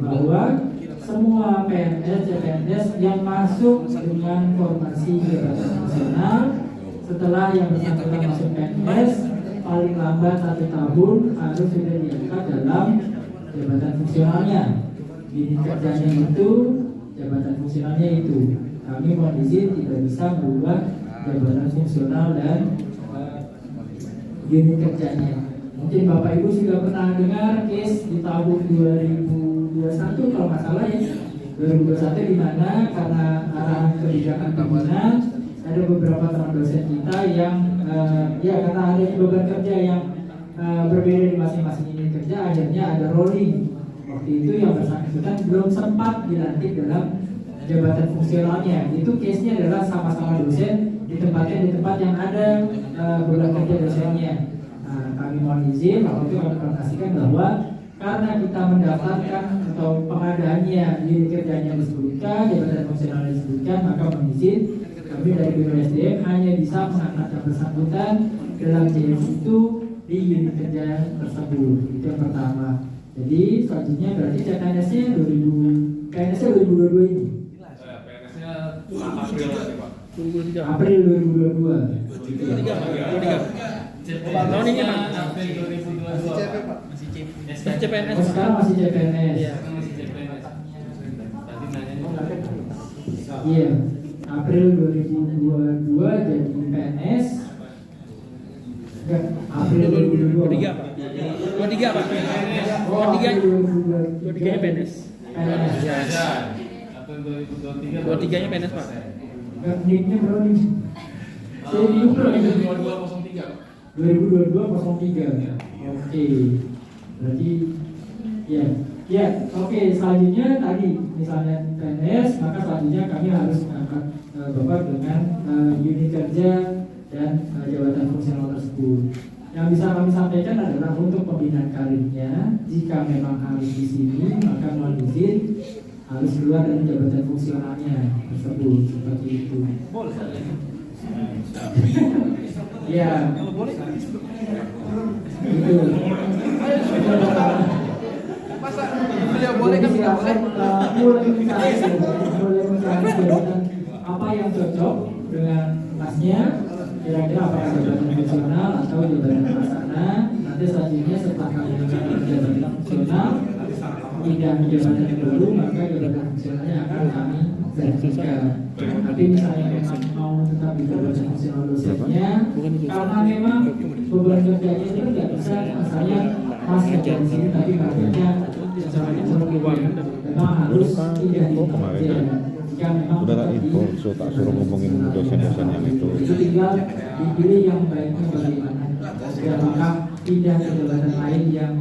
bahwa semua PNS, CPNS yang masuk dengan formasi jabatan fungsional setelah yang bersangkutan masuk PNS paling lambat 1 tahun harus sudah diangkat dalam jabatan fungsionalnya. Unit kerjanya itu, jabatan fungsionalnya itu. Kami mohon izin tidak bisa merubah jabatan fungsional dan unit kerjanya. Mungkin Bapak Ibu sudah pernah dengar case di tahun 2021 kalau nggak salah ya, 2021 di mana karena arahan kebijakan pimpinan ada beberapa teman dosen kita yang ya karena ada beban kerja yang berbeda di masing-masing unit kerja, akhirnya ada rolling. Waktu itu yang bersangkutan belum sempat dilantik dalam jabatan fungsionalnya. Itu case-nya adalah sama-sama dosen ditempatkan di tempat yang ada beban kerja dosennya. Kami mohon izin waktu itu kami informasikan bahwa karena kita mendaftarkan atau pengadaannya unit kerjanya disebutkan, jabatan fungsional disebutkan, maka mohon izin kami dari BPSDM hanya bisa mengangkat yang bersangkutan dalam JS itu di unit kerja tersebut. Itu yang pertama. Jadi selanjutnya berarti CPNS-nya 2022 ini. PNS-nya April nanti Pak. April 2022. Tahun ini Pak. April 2022. Masih CP. Masih CPNS. Oh, sekarang masih CPNS. Iya, masih CPNS. Tadi nanya. Iya. April 2022 jadi PNS. April 2022 Pak. 23 Pak. 23 nya PNS. PNS. Ya. April 2023. 23 nya PNS Pak. Nicknya berapa nih? Saya bingung loh ini. 2203. 2022-03. Oke. Berarti ya, oke. Selanjutnya tadi misalnya PNS, maka selanjutnya kami harus mengangkat Bapak dengan unit kerja dan jabatan fungsional tersebut. Yang bisa kami sampaikan adalah untuk pembinaan karirnya, jika memang harus di sini, maka mohon izin harus keluar dari jabatan fungsionalnya tersebut, seperti itu. Ya, itu. Masa tidak boleh kan tidak boleh? Mulai mencari jabatan apa yang cocok dengan masnya, kira-kira apakah jabatan fungsional atau jabatan pelaksana. Nanti selanjutnya setelah kami mencapai jabatan fungsional, tidak jabatan yang baru, maka jabatan fungsionalnya akan kami verifikasi. Tapi misalnya memang mau tetap di jabatan fungsional dosennya, karena memang beban kerjanya itu tidak bisa misalnya mas kerja di sini tapi kerjanya memang harus tidak di kerja. Jika memang udah tak info, so tak suruh ngomongin dosen-dosen yang itu. Tinggal dipilih yang baiknya bagaimana. Apakah pindah ke jabatan lain yang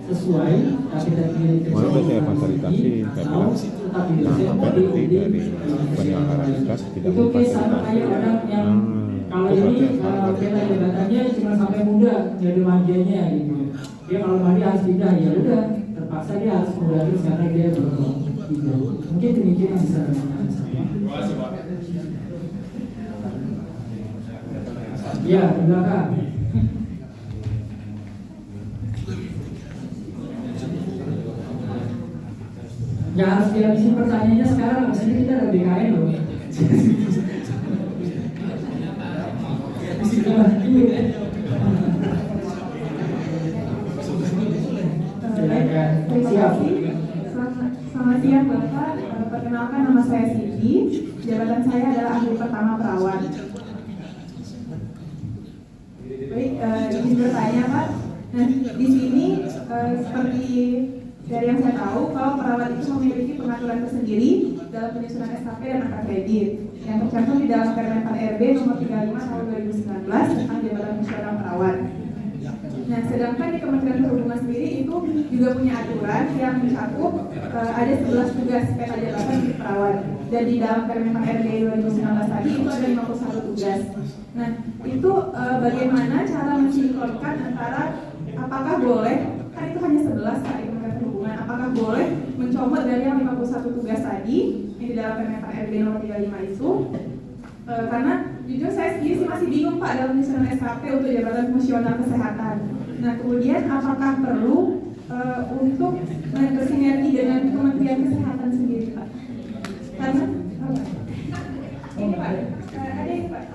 sesuai tapi terpilih ke Malah saya fasilitasi, saya bilang sampai nanti dari penyelenggara IKAS tidak itu sama kayak orang yang kalau ini beda jabatannya cuma sampai muda jadi mandianya gitu. Dia kalau mandi harus pindah, ya udah terpaksa dia harus muda terus karena dia belum pindah. Mungkin demikian bisa ya di belakang. Ya harus dihabisin pertanyaannya sekarang, maksudnya kita ada BKN loh. Siap. Selamat siang Bapak, perkenalkan nama saya Siti, jabatan saya adalah ahli pertama perawat. Baik, izin bertanya Pak. Nah, di sini seperti dari yang saya tahu kalau perawat itu memiliki pengaturan tersendiri dalam penyusunan SKP dan angka kredit yang tercantum di dalam Permen Pan RB nomor 35 tahun 2019 tentang jabatan fungsional perawat. Nah, sedangkan di Kementerian Perhubungan sendiri itu juga punya aturan yang mencakup ada 11 tugas peta jabatan di perawat. Dan di dalam Permen Pan RB 2019 tadi itu ada 51 tugas. Nah, itu bagaimana cara mensinkronkan antara apakah boleh, kan itu hanya 11 Kak di Kementerian Perhubungan, apakah boleh mencomot dari yang 51 tugas tadi yang di dalam Permen Pan RB nomor 35 itu? Karena jujur saya sendiri masih bingung Pak dalam penyusunan SKP untuk jabatan fungsional kesehatan. Nah, kemudian apakah perlu untuk bersinergi dengan Kementerian Kesehatan sendiri Pak? Karena ini Pak, ada yang Pak.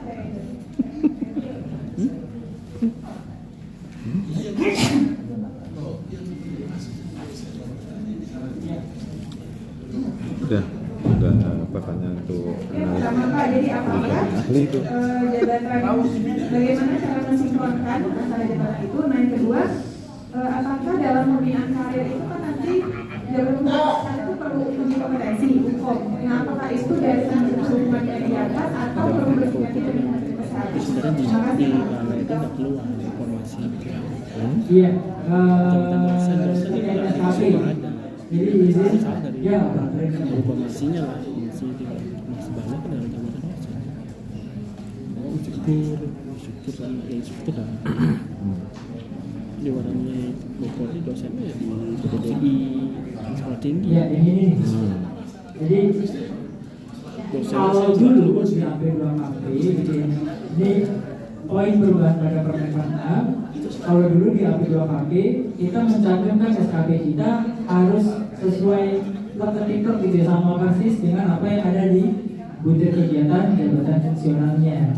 Udah pertanyaan untuk Pertama Pak, jadi apakah ahli itu. jabatan bagaimana cara mensinkronkan antara jabatan itu? Nah, yang kedua, apakah dalam pembinaan karir itu kan nanti jabatan fungsional itu perlu uji kompetensi UKOM. Nah, apakah itu dari Kementerian Perhubungan yang di atas atau perlu bersinergi dengan Kementerian Kesehatan? Terima kasih. Iya, jadi izin ya informasinya lah masih banyak kan dalam jabatan struktur sama yang struktur lah di warnanya Bogor dosennya di PDI sekolah tinggi ya ini jadi kalau dulu di AP2KP ini poin perubahan pada Permen Pan 6. Kalau dulu di AP2KP kita mencantumkan SKP kita harus sesuai ketentuan gitu sama persis dengan apa yang ada di butir kegiatan jabatan fungsionalnya.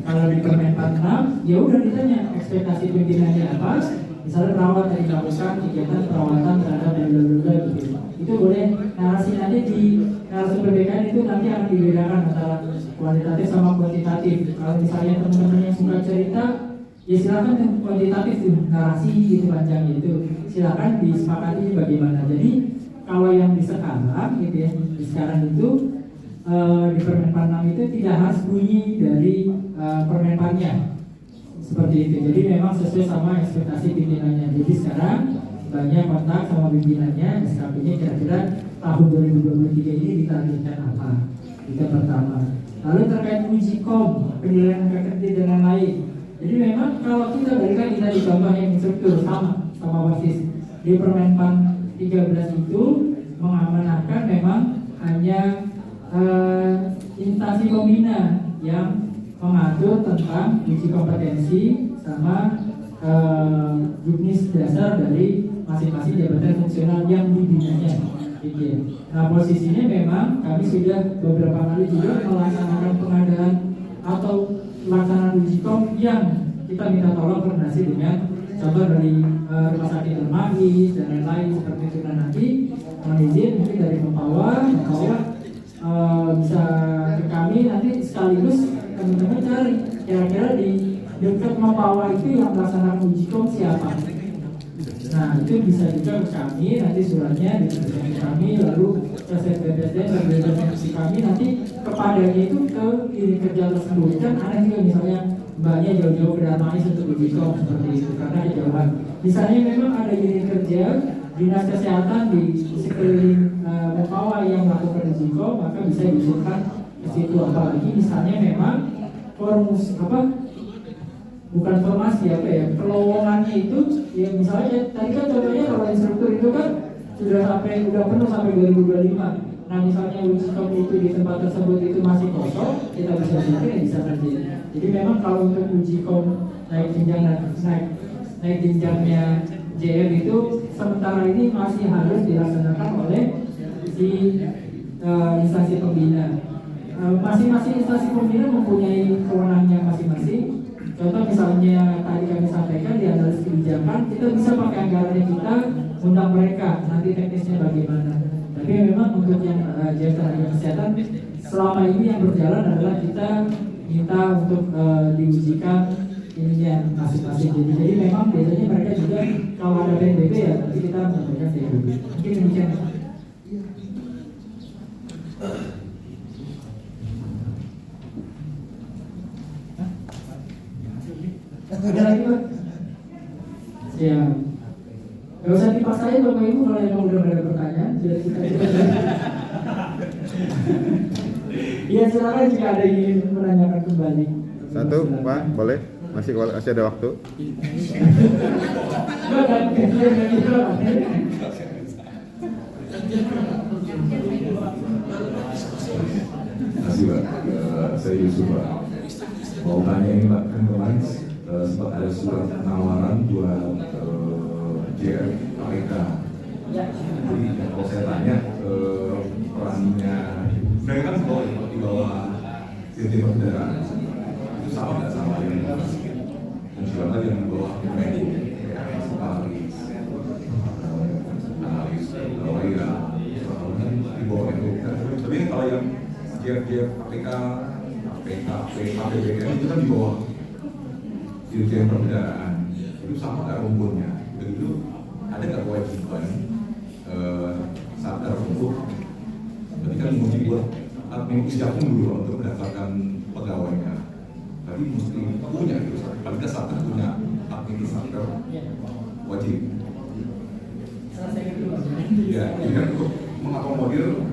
Kalau di Permen Pan 6 ya udah ditanya ekspektasi pimpinannya apa, misalnya perawat yang dilakukan kegiatan perawatan terhadap blablabla gitu. Itu boleh narasi nanti di narasi perbedaan itu nanti akan dibedakan antara kualitatif sama kuantitatif. Kalau misalnya teman-teman yang suka cerita, ya silakan yang kuantitatif tuh narasi gitu panjang gitu. Silakan disepakati bagaimana. Jadi kalau yang di sekarang gitu ya, di sekarang itu di Permen Pan 6 itu tidak harus bunyi dari Permen Pan-nya. Seperti itu. Jadi memang sesuai sama ekspektasi pimpinannya. Jadi sekarang banyak kontak sama pimpinannya, SKP-nya kira-kira tahun 2023 ini ditargetkan apa? Itu pertama. Lalu terkait uji kom, penilaian kredit dan lain-lain. Jadi memang kalau kita balikan kita di contoh yang instruktur sama basis di Permen Pan 13 itu mengamanahkan memang hanya instansi pembina yang mengatur tentang uji kompetensi sama juknis dasar dari masing-masing jabatan fungsional yang dibinanya. Nah, posisinya memang kami sudah beberapa kali juga melaksanakan pengadaan atau pelaksanaan uji kom yang kita minta tolong koordinasi dengan contoh dari rumah sakit Dermagis dan lain-lain seperti itu. Dan nanti mohon izin mungkin dari Mempawa bisa ke kami nanti sekaligus teman-teman cari kira-kira di dekat Mempawa itu yang melaksanakan uji kom siapa. Nah, itu bisa juga ke kami, nanti suratnya diberikan ke kami, lalu ke SPPSDM dan rekomendasi kami nanti kepadanya itu ke unit kerja tersebut. Kan ada juga misalnya mbaknya jauh-jauh ke Darmais untuk uji kom seperti itu karena kejauhan. Misalnya memang ada unit kerja dinas kesehatan di sekeliling Mempawa yang melakukan uji kom, maka bisa diusulkan ke situ. Apalagi misalnya memang bukan formasi pelowongannya itu ya misalnya tadi kan contohnya kalau instruktur itu kan udah penuh sampai 2025. Nah misalnya uji kom itu di tempat tersebut itu masih kosong, kita bisa bisa terjadi. Jadi memang kalau untuk uji kom naik jenjangnya JM itu sementara ini masih harus dilaksanakan oleh si instansi pembina. Masing-masing instansi pembina mempunyai kewenangannya masing-masing. Contoh misalnya tadi kami sampaikan di analisis kebijakan, kita bisa pakai anggarannya kita undang mereka, nanti teknisnya bagaimana. Tapi memang untuk yang jasa tenaga kesehatan selama ini yang berjalan adalah kita minta untuk diujikan ininya masing-masing. Jadi memang biasanya mereka juga kalau ada PNBP ya nanti kita menyampaikan PNBP. Mungkin demikian. Ada lagi Pak? Ya. Gak usah dipaksain Bapak Ibu kalau yang udah ada pertanyaan. Sudah kita. Ya silakan jika ada yang ingin menanyakan kembali. Satu, Pak, boleh? Masih ada waktu? Terima kasih Pak, saya Yusuf Pak. Mau tanya ini Pak, kan kemarin sempat ada surat penawaran buat JF KPK. Jadi kalau saya tanya perannya, mereka kan di bawah sistem kendaraan itu sama nggak sama yang dan siapa yang di bawah Menko, kayak analis kalau ya di bawah Menko. Tapi kalau yang JF KPK, APBN itu kan di bawah Dirjen Perbendaharaan, itu sama nggak rumputnya? Begitu ada nggak kewajiban saat terbentuk? Berarti kan mesti buat admin Isjakum dulu untuk mendaftarkan pegawainya. Tapi mesti punya itu, paling tidak saat punya administrator wajib. Ya, kan untuk mengakomodir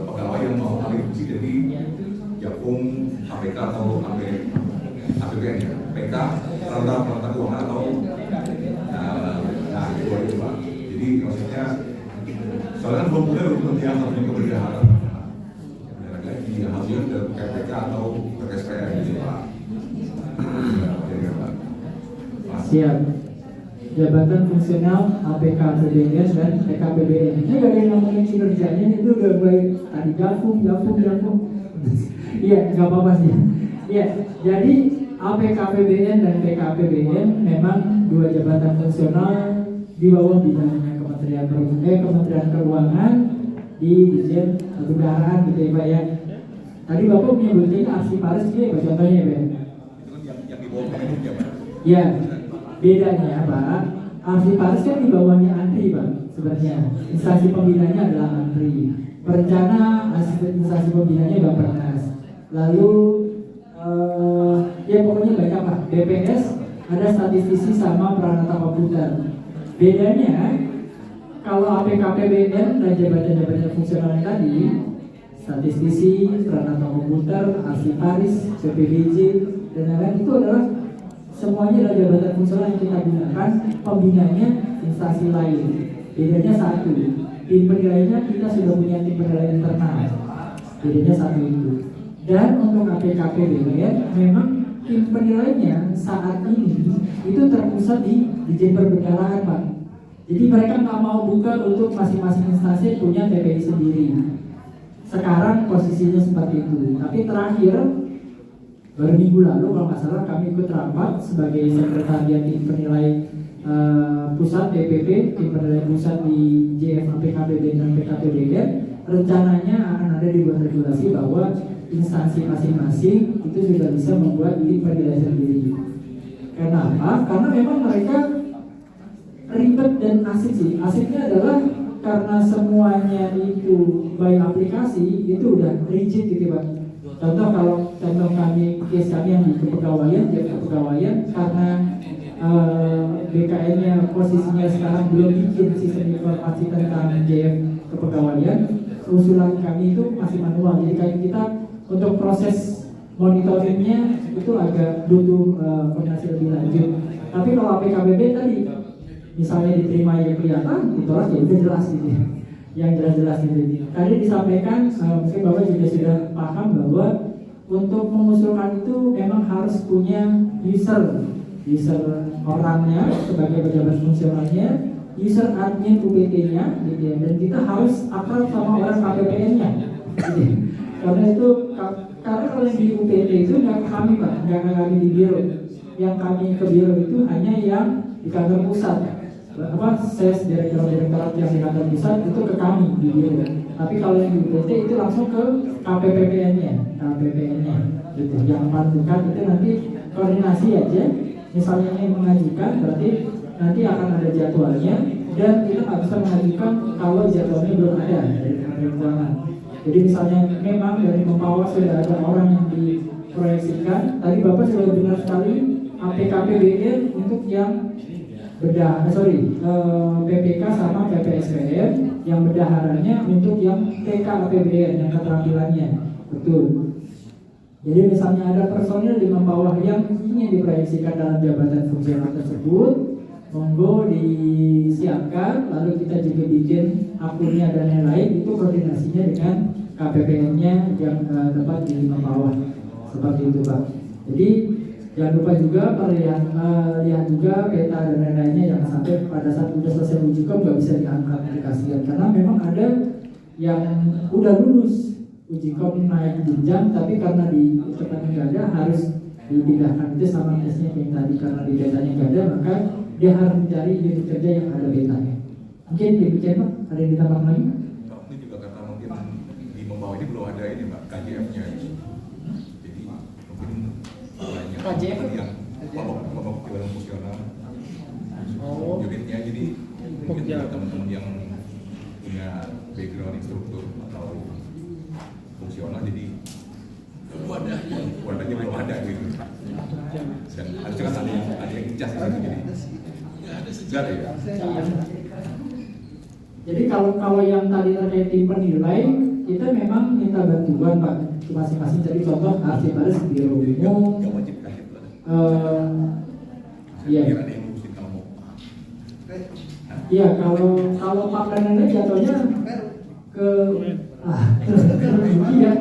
pegawai yang mau alih fungsi dari Jakum, KPK atau APBN, PK, perantara keuangan atau itu Pak. Jadi maksudnya soalnya kan belum punya kementerian satunya keberdaharaan gaji hasil dari KPK atau PSPN gitu Pak. Siap. Jabatan fungsional APK APBN dan PKPBN. Ini gak ada yang ngomongin kinerjanya, itu udah mulai tadi gabung. Iya, nggak apa-apa sih. Iya, jadi APKPBN dan PKPBN memang dua jabatan fungsional di bawah bidangnya Kementerian Keuangan di Dirjen Perbendaharaan gitu ya Pak ya. Tadi Bapak menyebutnya arsiparis gitu ya Pak contohnya ya Pak. Yang di bawah Menko ya Pak. Ya, bedanya Pak, arsiparis kan di bawahnya ANTRI Pak sebenarnya. Instansi pembinanya adalah ANTRI. Perencana instansi pembinanya Bappenas. Lalu ya pokoknya banyak Pak. BPS ada statistisi sama peranata komputer. Bedanya kalau APKPBN dan jabatan-jabatan fungsional tadi, statistisi, peranata komputer, arsiparis, PPBJ dan lain-lain itu adalah semuanya adalah jabatan fungsional yang kita gunakan, pembinanya instansi lain. Bedanya satu, tim penilainya kita sudah punya tim penilai internal. Bedanya satu itu. Dan untuk APKPBN memang tim penilainya saat ini itu terpusat di Dirjen Perbendaharaan Pak. Jadi mereka nggak mau buka untuk masing-masing instansi punya TPI sendiri. Sekarang posisinya seperti itu. Tapi terakhir baru minggu lalu kalau nggak salah kami ikut rapat sebagai sekretariat tim penilai pusat TPP, tim penilai pusat di JF APKPBN dan PKPBN. Rencananya akan ada dibuat regulasi bahwa instansi masing-masing itu sudah bisa membuat tim penilai sendiri. Kenapa? Karena memang mereka ribet dan asik sih. Asiknya adalah karena semuanya itu by aplikasi itu udah rigid gitu Pak. Contoh kami case kami yang di kepegawaian, karena BKN-nya posisinya sekarang belum bikin sistem informasi tentang JF kepegawaian, usulan kami itu masih manual. Jadi kayak kita untuk proses monitoringnya itu agak butuh koordinasi lebih lanjut. Tapi kalau APKBB tadi misalnya diterima yang kelihatan, ditolak ya udah jelas gitu ya. Yang jelas-jelas gitu. Tadi disampaikan, mungkin Bapak juga sudah paham bahwa untuk mengusulkan itu memang harus punya user orangnya sebagai pejabat fungsionalnya, user admin UPT-nya, gitu ya. Dan kita harus akrab sama orang KPPN-nya. Gitu. Karena kalau yang di UPT itu nggak kami Pak, nggak kami di biro. Yang kami ke biro itu hanya yang di kantor pusat. Ses direktorat yang di kantor pusat itu ke kami di biro. Tapi kalau yang di UPT itu langsung ke KPPN-nya, gitu. Yang paling dekat itu nanti koordinasi aja. misalnya ingin mengajukan berarti nanti akan ada jadwalnya dan kita nggak bisa mengajukan kalau jadwalnya belum ada dari Kementerian Keuangan. Jadi misalnya memang dari Mempawah sudah ada orang yang diproyeksikan. Tadi Bapak sudah benar sekali APKPBN untuk yang PPK sama PPSPM yang bendaharanya untuk yang TK APBN yang keterampilannya. Betul. Jadi misalnya ada personil di Mempawah yang ingin diproyeksikan dalam jabatan fungsional tersebut, monggo disiapkan, lalu kita juga bikin akunnya dan lain-lain, itu koordinasinya dengan KPPN-nya yang tempat di Mempawah. Seperti itu Pak. Jadi jangan lupa juga lihat juga peta dan lain-lainnya, jangan sampai pada saat udah selesai uji kom nggak bisa diangkat aplikasikan, karena memang ada yang udah lulus uji kom naik jenjang tapi karena di tempatnya nggak ada harus dipindahkan. Itu sama tesnya yang tadi, karena di datanya nggak ada maka dia harus mencari unit kerja yang ada betanya. Mungkin demikian Pak, ada yang ditambah lagi? Ini juga karena mungkin di Mempawah ini belum ada ini Mbak, KJF-nya. Jadi mungkin banyak KJF yang kelompok dewan fungsional unitnya, jadi mungkin juga teman-teman yang punya background instruktur atau fungsional, jadi wadahnya belum ada gitu. Dan harusnya kan ada yang jas di situ, jadi nggak ada ya. Jadi kalau yang tadi terkait tim penilai, kita memang minta bantuan Pak masing-masing. Jadi contoh arsiparis biro umum. Iya, kalau Pak Dananda jatuhnya ke iya.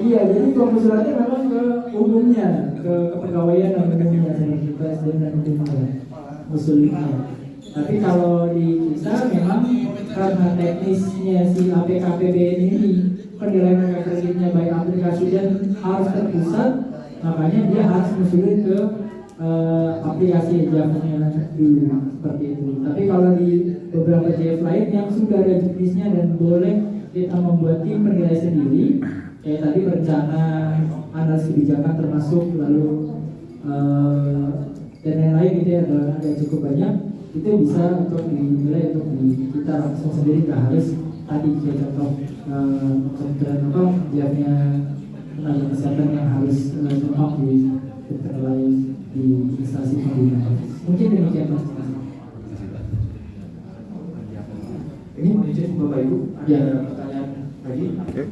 Iya, jadi konsultannya memang ke umumnya, ke kepegawaian dan umumnya seperti presiden dan umumnya, usulnya. Tapi kalau di kita memang karena teknisnya si APKPBN ini penilaian kreditnya baik aplikasi dan harus terpusat, makanya dia harus mensulit ke aplikasi JAF-nya dulu seperti itu. Tapi kalau di beberapa JF lain yang sudah ada jenisnya dan boleh kita membuat tim penilai sendiri, kayak tadi perencana, analisis kebijakan termasuk lalu dan lain-lain gitu ya, ada cukup banyak, itu bisa untuk dinilai untuk kita langsung sendiri, nggak harus tadi kayak contoh kementerian apa JF-nya tenaga kesehatan yang harus memang penilai di instansi pemerintah. Mungkin demikian Pak. Ini menuju Bapak Ibu ada pertanyaan lagi? Oke,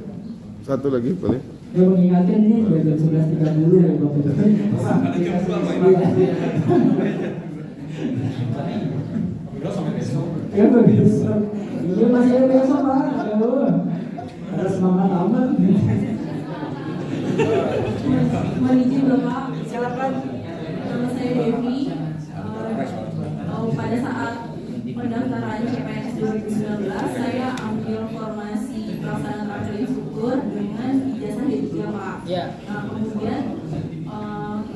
satu lagi boleh? Saya mengingatkan ini sudah jam 11.30 ya Bapak Ibu. Ya besok. Iya masih ada besok Pak. Ada semangat amat. Mohon izin Bapak, silakan. Nama saya Devi. Pada saat pendaftaran CPNS 2019, saya ambil formasi pelaksanaan terakhir instruktur dengan ijazah D3 Pak. Nah, kemudian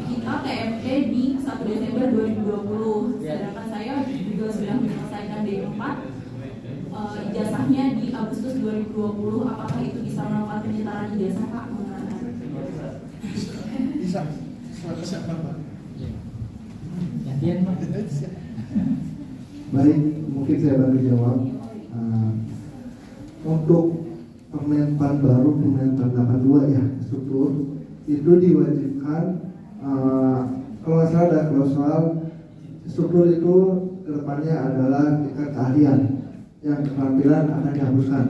kita TMP di 1 Desember 2020. Sedangkan saya juga sudah menyelesaikan D4. Ijazahnya di Agustus 2020. Apakah itu bisa melakukan penyetaraan ijazah Pak? Bisa Pak. Gantian Pak. Baik, mungkin saya bantu jawab. Untuk Permenpan baru, Permenpan 82 ya, struktur itu diwajibkan. Kalau nggak salah ada klausul struktur itu kedepannya adalah tingkat keahlian yang keterampilan akan dihapuskan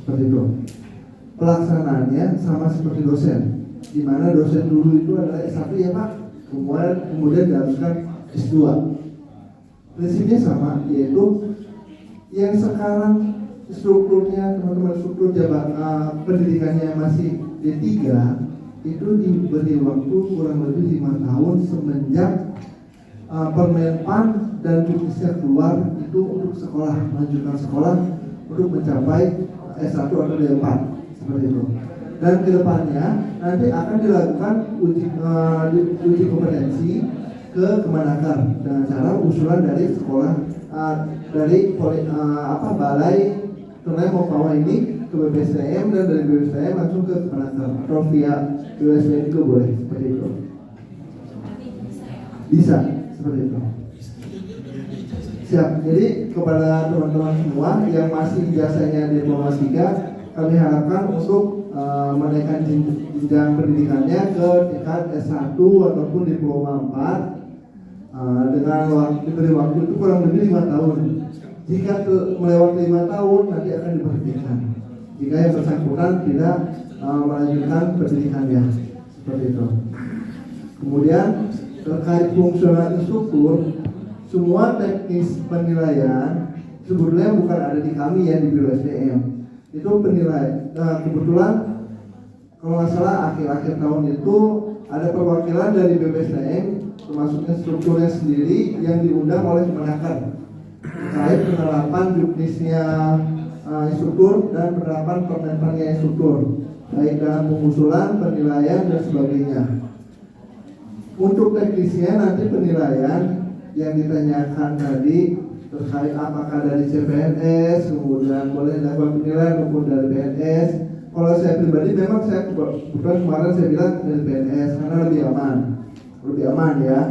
seperti itu. Pelaksanaannya sama seperti dosen, di mana dosen dulu itu adalah S1 ya Pak, kemudian dihapuskan S2. Prinsipnya sama, yaitu yang sekarang strukturnya teman-teman struktur jabatan pendidikannya masih D3 itu diberi waktu kurang lebih 5 tahun semenjak Permenpan dan Judisnya keluar itu untuk sekolah, melanjutkan sekolah untuk mencapai S1 atau D4 seperti itu. Dan kedepannya nanti akan dilakukan uji kompetensi ke Kemenaker dengan cara usulan dari sekolah dari Balai Tunai Mempawah ini ke BPSDM dan dari BPSDM langsung ke Kemenaker atau via BPSDM juga boleh seperti itu. Bisa seperti itu. Siap. Jadi kepada teman-teman semua yang masih jasanya Diploma 3, kami harapkan untuk menaikkan jenjang pendidikannya ke tingkat S1 ataupun Diploma 4 dengan diberi waktu itu kurang lebih 5 tahun. Jika melewati 5 tahun nanti akan diberhentikan jika yang bersangkutan tidak melanjutkan pendidikannya, seperti itu. Kemudian terkait fungsional instruktur, semua teknis penilaian sebetulnya bukan ada di kami ya, di Biro SDM. Itu penilaian. Nah, kebetulan kalau nggak salah akhir-akhir tahun itu ada perwakilan dari BPSDM termasuk instrukturnya sendiri yang diundang oleh Kemenaker terkait penerapan juknisnya instruktur dan penerapan permenpannya instruktur, baik dalam pengusulan, penilaian dan sebagainya. Untuk teknisnya nanti penilaian yang ditanyakan tadi terkait apakah dari CPNS, kemudian boleh dapat penilaian maupun dari PNS. Kalau saya pribadi memang saya bukan kemarin saya bilang dari PNS karena lebih aman ya.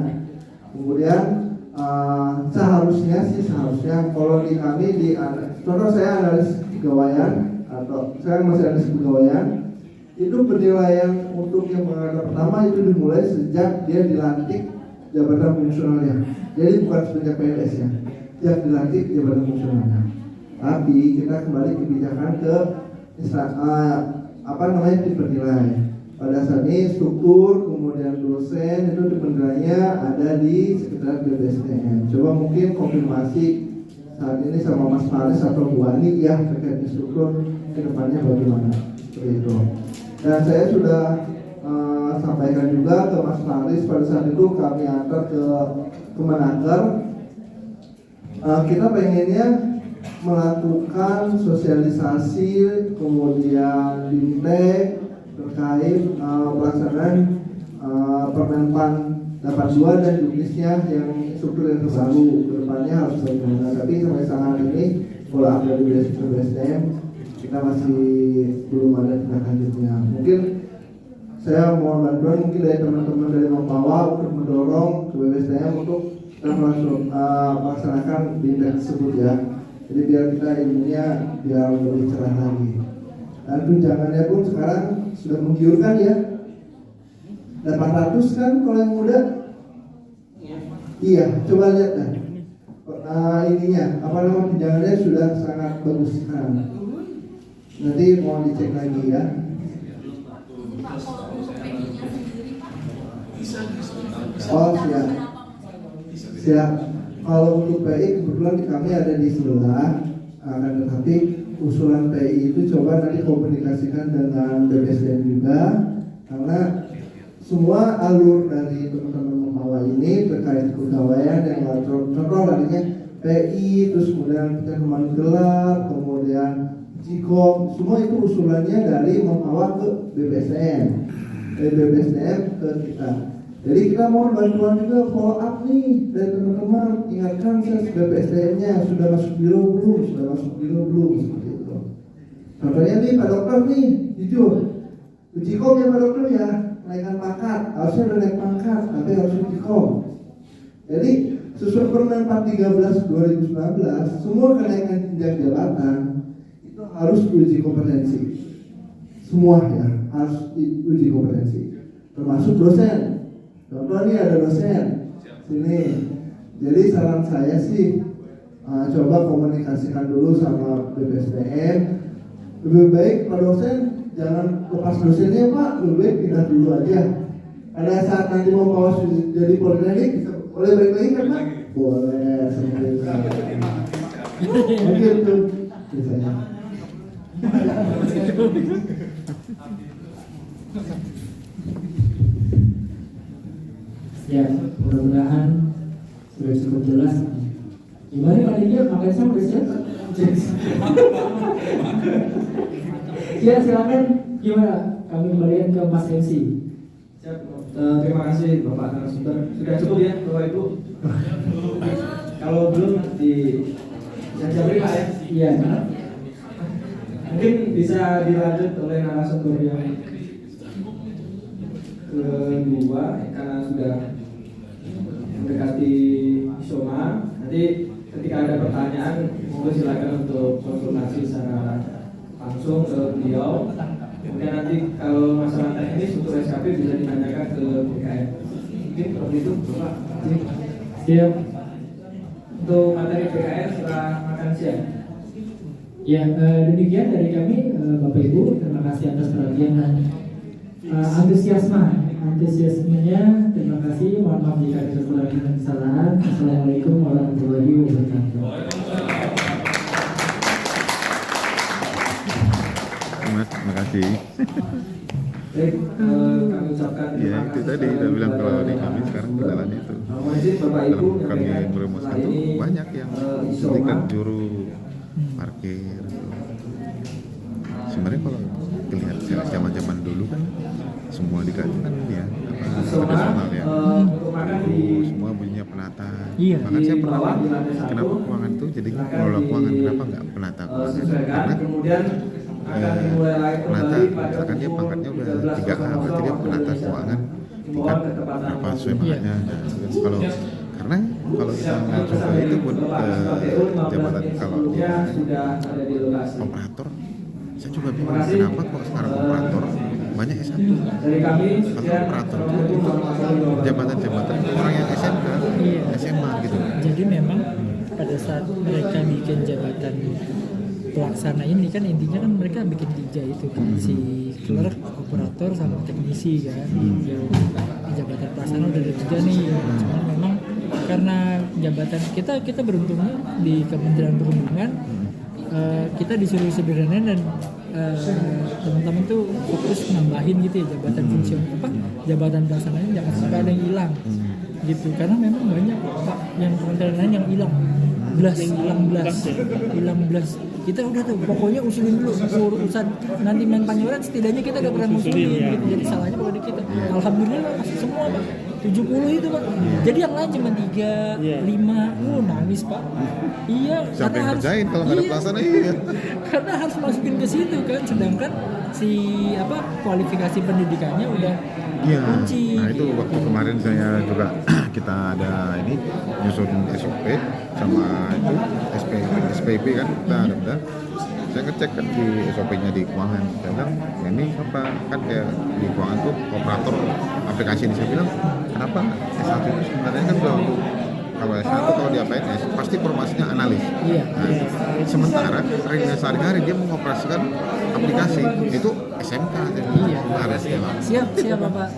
Kemudian seharusnya kalau di kami di contoh saya analis kepegawaian atau saya masih analis kepegawaian, itu penilaian untuk yang pengangkatan pertama itu dimulai sejak dia dilantik jabatan fungsionalnya. Jadi bukan sejak PNS ya, sejak dilantik jabatan fungsionalnya. Tapi kita kembali kebijakan ke tim penilai. Pada saat ini struktur kemudian dosen itu penilaiannya ada di sekitar BPSDM. Coba mungkin konfirmasi saat ini sama Mas Faris atau Bu Ani ya terkait struktur kedepannya bagaimana, seperti itu. Dan saya sudah sampaikan juga ke Mas Faris pada saat itu kami antar ke Kemenaker. Kita pengennya melakukan sosialisasi kemudian bimtek terkait pelaksanaan Permenpan 82 dan juknisnya yang struktur yang terbaru kedepannya harus bagaimana. Tapi sampai saat ini kalau ada di BSDM kita masih belum ada tindak lanjutnya. Mungkin saya mohon bantuan mungkin dari teman-teman dari Mempawah untuk mendorong ke BPSDM untuk kita melaksanakan bimtek tersebut ya. Jadi biar kita ilmunya biar lebih cerah lagi. Dan tunjangannya pun sekarang sudah menggiurkan ya. 800 kan kalau yang muda? Iya, coba lihat kan. Ininya, tunjangannya sudah sangat bagus sekarang. Nanti mau dicek lagi ya. Oh siap. Siap. Kalau untuk PI kebetulan kami ada di sebelah, akan tetapi usulan PI itu coba nanti komunikasikan dengan BPSDM juga, karena semua alur dari teman-teman Mempawah ini terkait kepegawaian yang contoh tadinya PI, terus kemudian penerimaan gelar, kemudian Jikom, semua itu usulannya dari Mempawah ke BPSDM, dari BPSDM ke kita. Jadi kita mohon bantuan juga follow up nih dari teman-teman, ingatkan saya BPSDM-nya sudah masuk biro belum, seperti itu. Contohnya nih Pak Dokter nih, jujur, Ujikom ya Pak Dokter ya, naikkan pangkat, harusnya udah naik pangkat, tapi harus Ujikom. Jadi sesuai Permen 413 2019, semua kenaikan jenjang jabatan itu harus uji kompetensi, semua ya harus uji kompetensi, termasuk dosen. Contoh nih ada dosen sini. Jadi saran saya sih coba komunikasikan dulu sama BPSDM. Lebih baik Pak dosen jangan lepas dosennya Pak, lebih baik pindah dulu aja. Pada saat nanti mau bawa jadi politeknik boleh balik lagi kan Pak? Boleh. Mungkin tuh biasanya. Ya, mudah-mudahan sudah cukup jelas. Gimana Pak Didi? Makan saya udah siap? Ya, silakan. Gimana? Kami kembalikan ke Mas MC. Siap. Terima kasih Bapak narasumber. Sudah cukup ya Bapak Ibu? Kalau belum di saya jawab ya. Iya. Mungkin bisa dilanjut oleh narasumber yang kedua karena sudah mendekati Isoma. Nanti ketika ada pertanyaan, monggo silakan untuk konsultasi secara langsung ke beliau. Kemudian nanti kalau masalah teknis untuk SKP bisa ditanyakan ke BKN. Mungkin seperti itu, Bapak. Siap. Untuk materi BKN setelah makan siang. Ya, demikian dari kami, Bapak Ibu. Terima kasih atas perhatian dan antusiasmenya. Terima kasih. Mohon maaf jika ada kekurangan dan kesalahan. Assalamualaikum warahmatullahi wabarakatuh. Mas, terima kasih. Baik, kami ucapkan Ya, itu tadi udah bilang kalau di kami sekarang jalan itu. Bapak Ibu, Dalam kami merumuskan itu banyak yang suntikan juru parkir. Sebenarnya kalau lihat zaman dulu kan semua dikaji kan ya tradisional ya. Semua punya penata. Bahkan saya pernah kenapa keuangan tuh jadi pengelola keuangan, kenapa nggak penata keuangan? Karena penata, misalkan dia pangkatnya udah 3A, berarti dia penata keuangan tingkat berapa sesuai pangkatnya. Karena kalau kita coba itu pun jabatan kalau operator, saya juga bingung kenapa kok sekarang operator banyak S1. Kalau operator itu jabatan-jabatan orang yang SMK, SMA gitu. Jadi memang pada saat mereka bikin jabatan pelaksana ini kan intinya kan mereka bikin 3 itu kan, si clerk, operator sama teknisi kan. Jabatan pelaksana udah ada 3 nih. Cuman memang karena jabatan kita beruntungnya di Kementerian Perhubungan kita disuruh sederhana dan teman-teman tuh fokus nambahin gitu ya jabatan fungsional jabatan pelaksananya jangan sampai ada yang hilang gitu, karena memang banyak Pak yang kementerian lain yang hilang belas kita udah tuh pokoknya usulin dulu urusan nanti main panyoran setidaknya kita udah pernah usulin gitu. Jadi salahnya kalau di kita alhamdulillah semua Pak 70 itu Pak, jadi yang lain cuma 3, 5, nangis Pak. Iya, siapa yang kerjain kalau nggak ada pelaksana karena harus masukin ke situ kan, sedangkan si kualifikasi pendidikannya udah kunci. Nah itu waktu kemarin saya juga kita ada ini nyusun SOP sama itu SPP kan kita ada. Saya ngecek kan di SOP-nya di keuangan, saya bilang ini apa kan kayak di keuangan tuh operator aplikasi ini, saya bilang kenapa S1 itu sebenarnya kan kalau S1 kalau di APNS pasti formasinya analis. Nah, sementara sehari-hari dia mengoperasikan aplikasi itu SMK jadi harus siap Bapak.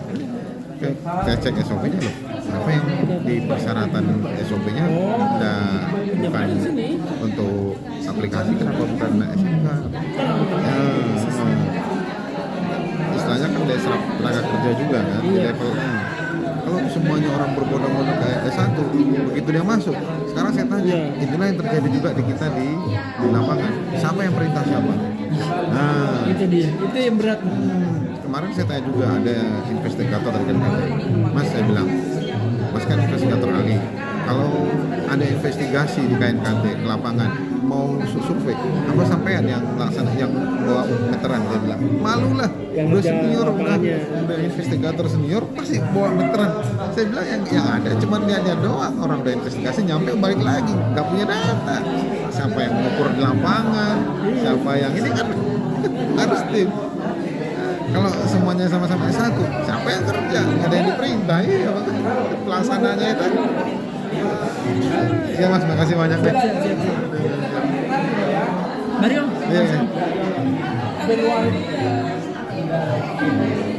Oke, saya cek SOP-nya loh. Apa yang di persyaratan SOP-nya bukan untuk aplikasi, kenapa bukan SMK? Istilahnya kan dia serap tenaga kerja juga kan di levelnya. Kalau semuanya orang berbondong-bondong kayak S1, begitu dia masuk, sekarang saya tanya, itulah yang terjadi juga di kita di lapangan. Siapa yang perintah siapa? Nah, itu dia, itu yang berat. Kemarin saya tanya juga ada investigator dari KNKT. Mas, saya bilang, Mas kan investigator ahli. Kalau ada investigasi di KNKT ke lapangan, mau survei, apa sampean yang melaksanakan yang bawa veteran? Dia bilang, malulah, udah senior, udah investigator senior, pasti bawa veteran. Saya bilang yang ada cuma dia doang, orang udah investigasi nyampe balik lagi, nggak punya data. Siapa yang mengukur di lapangan, siapa yang ini kan harus tim. Kalau semuanya sama-sama S1, siapa yang kerja? Nggak ada yang diperintah, iya pelaksananya itu. Ya Mas, makasih banyak deh. Mari Om. Iya.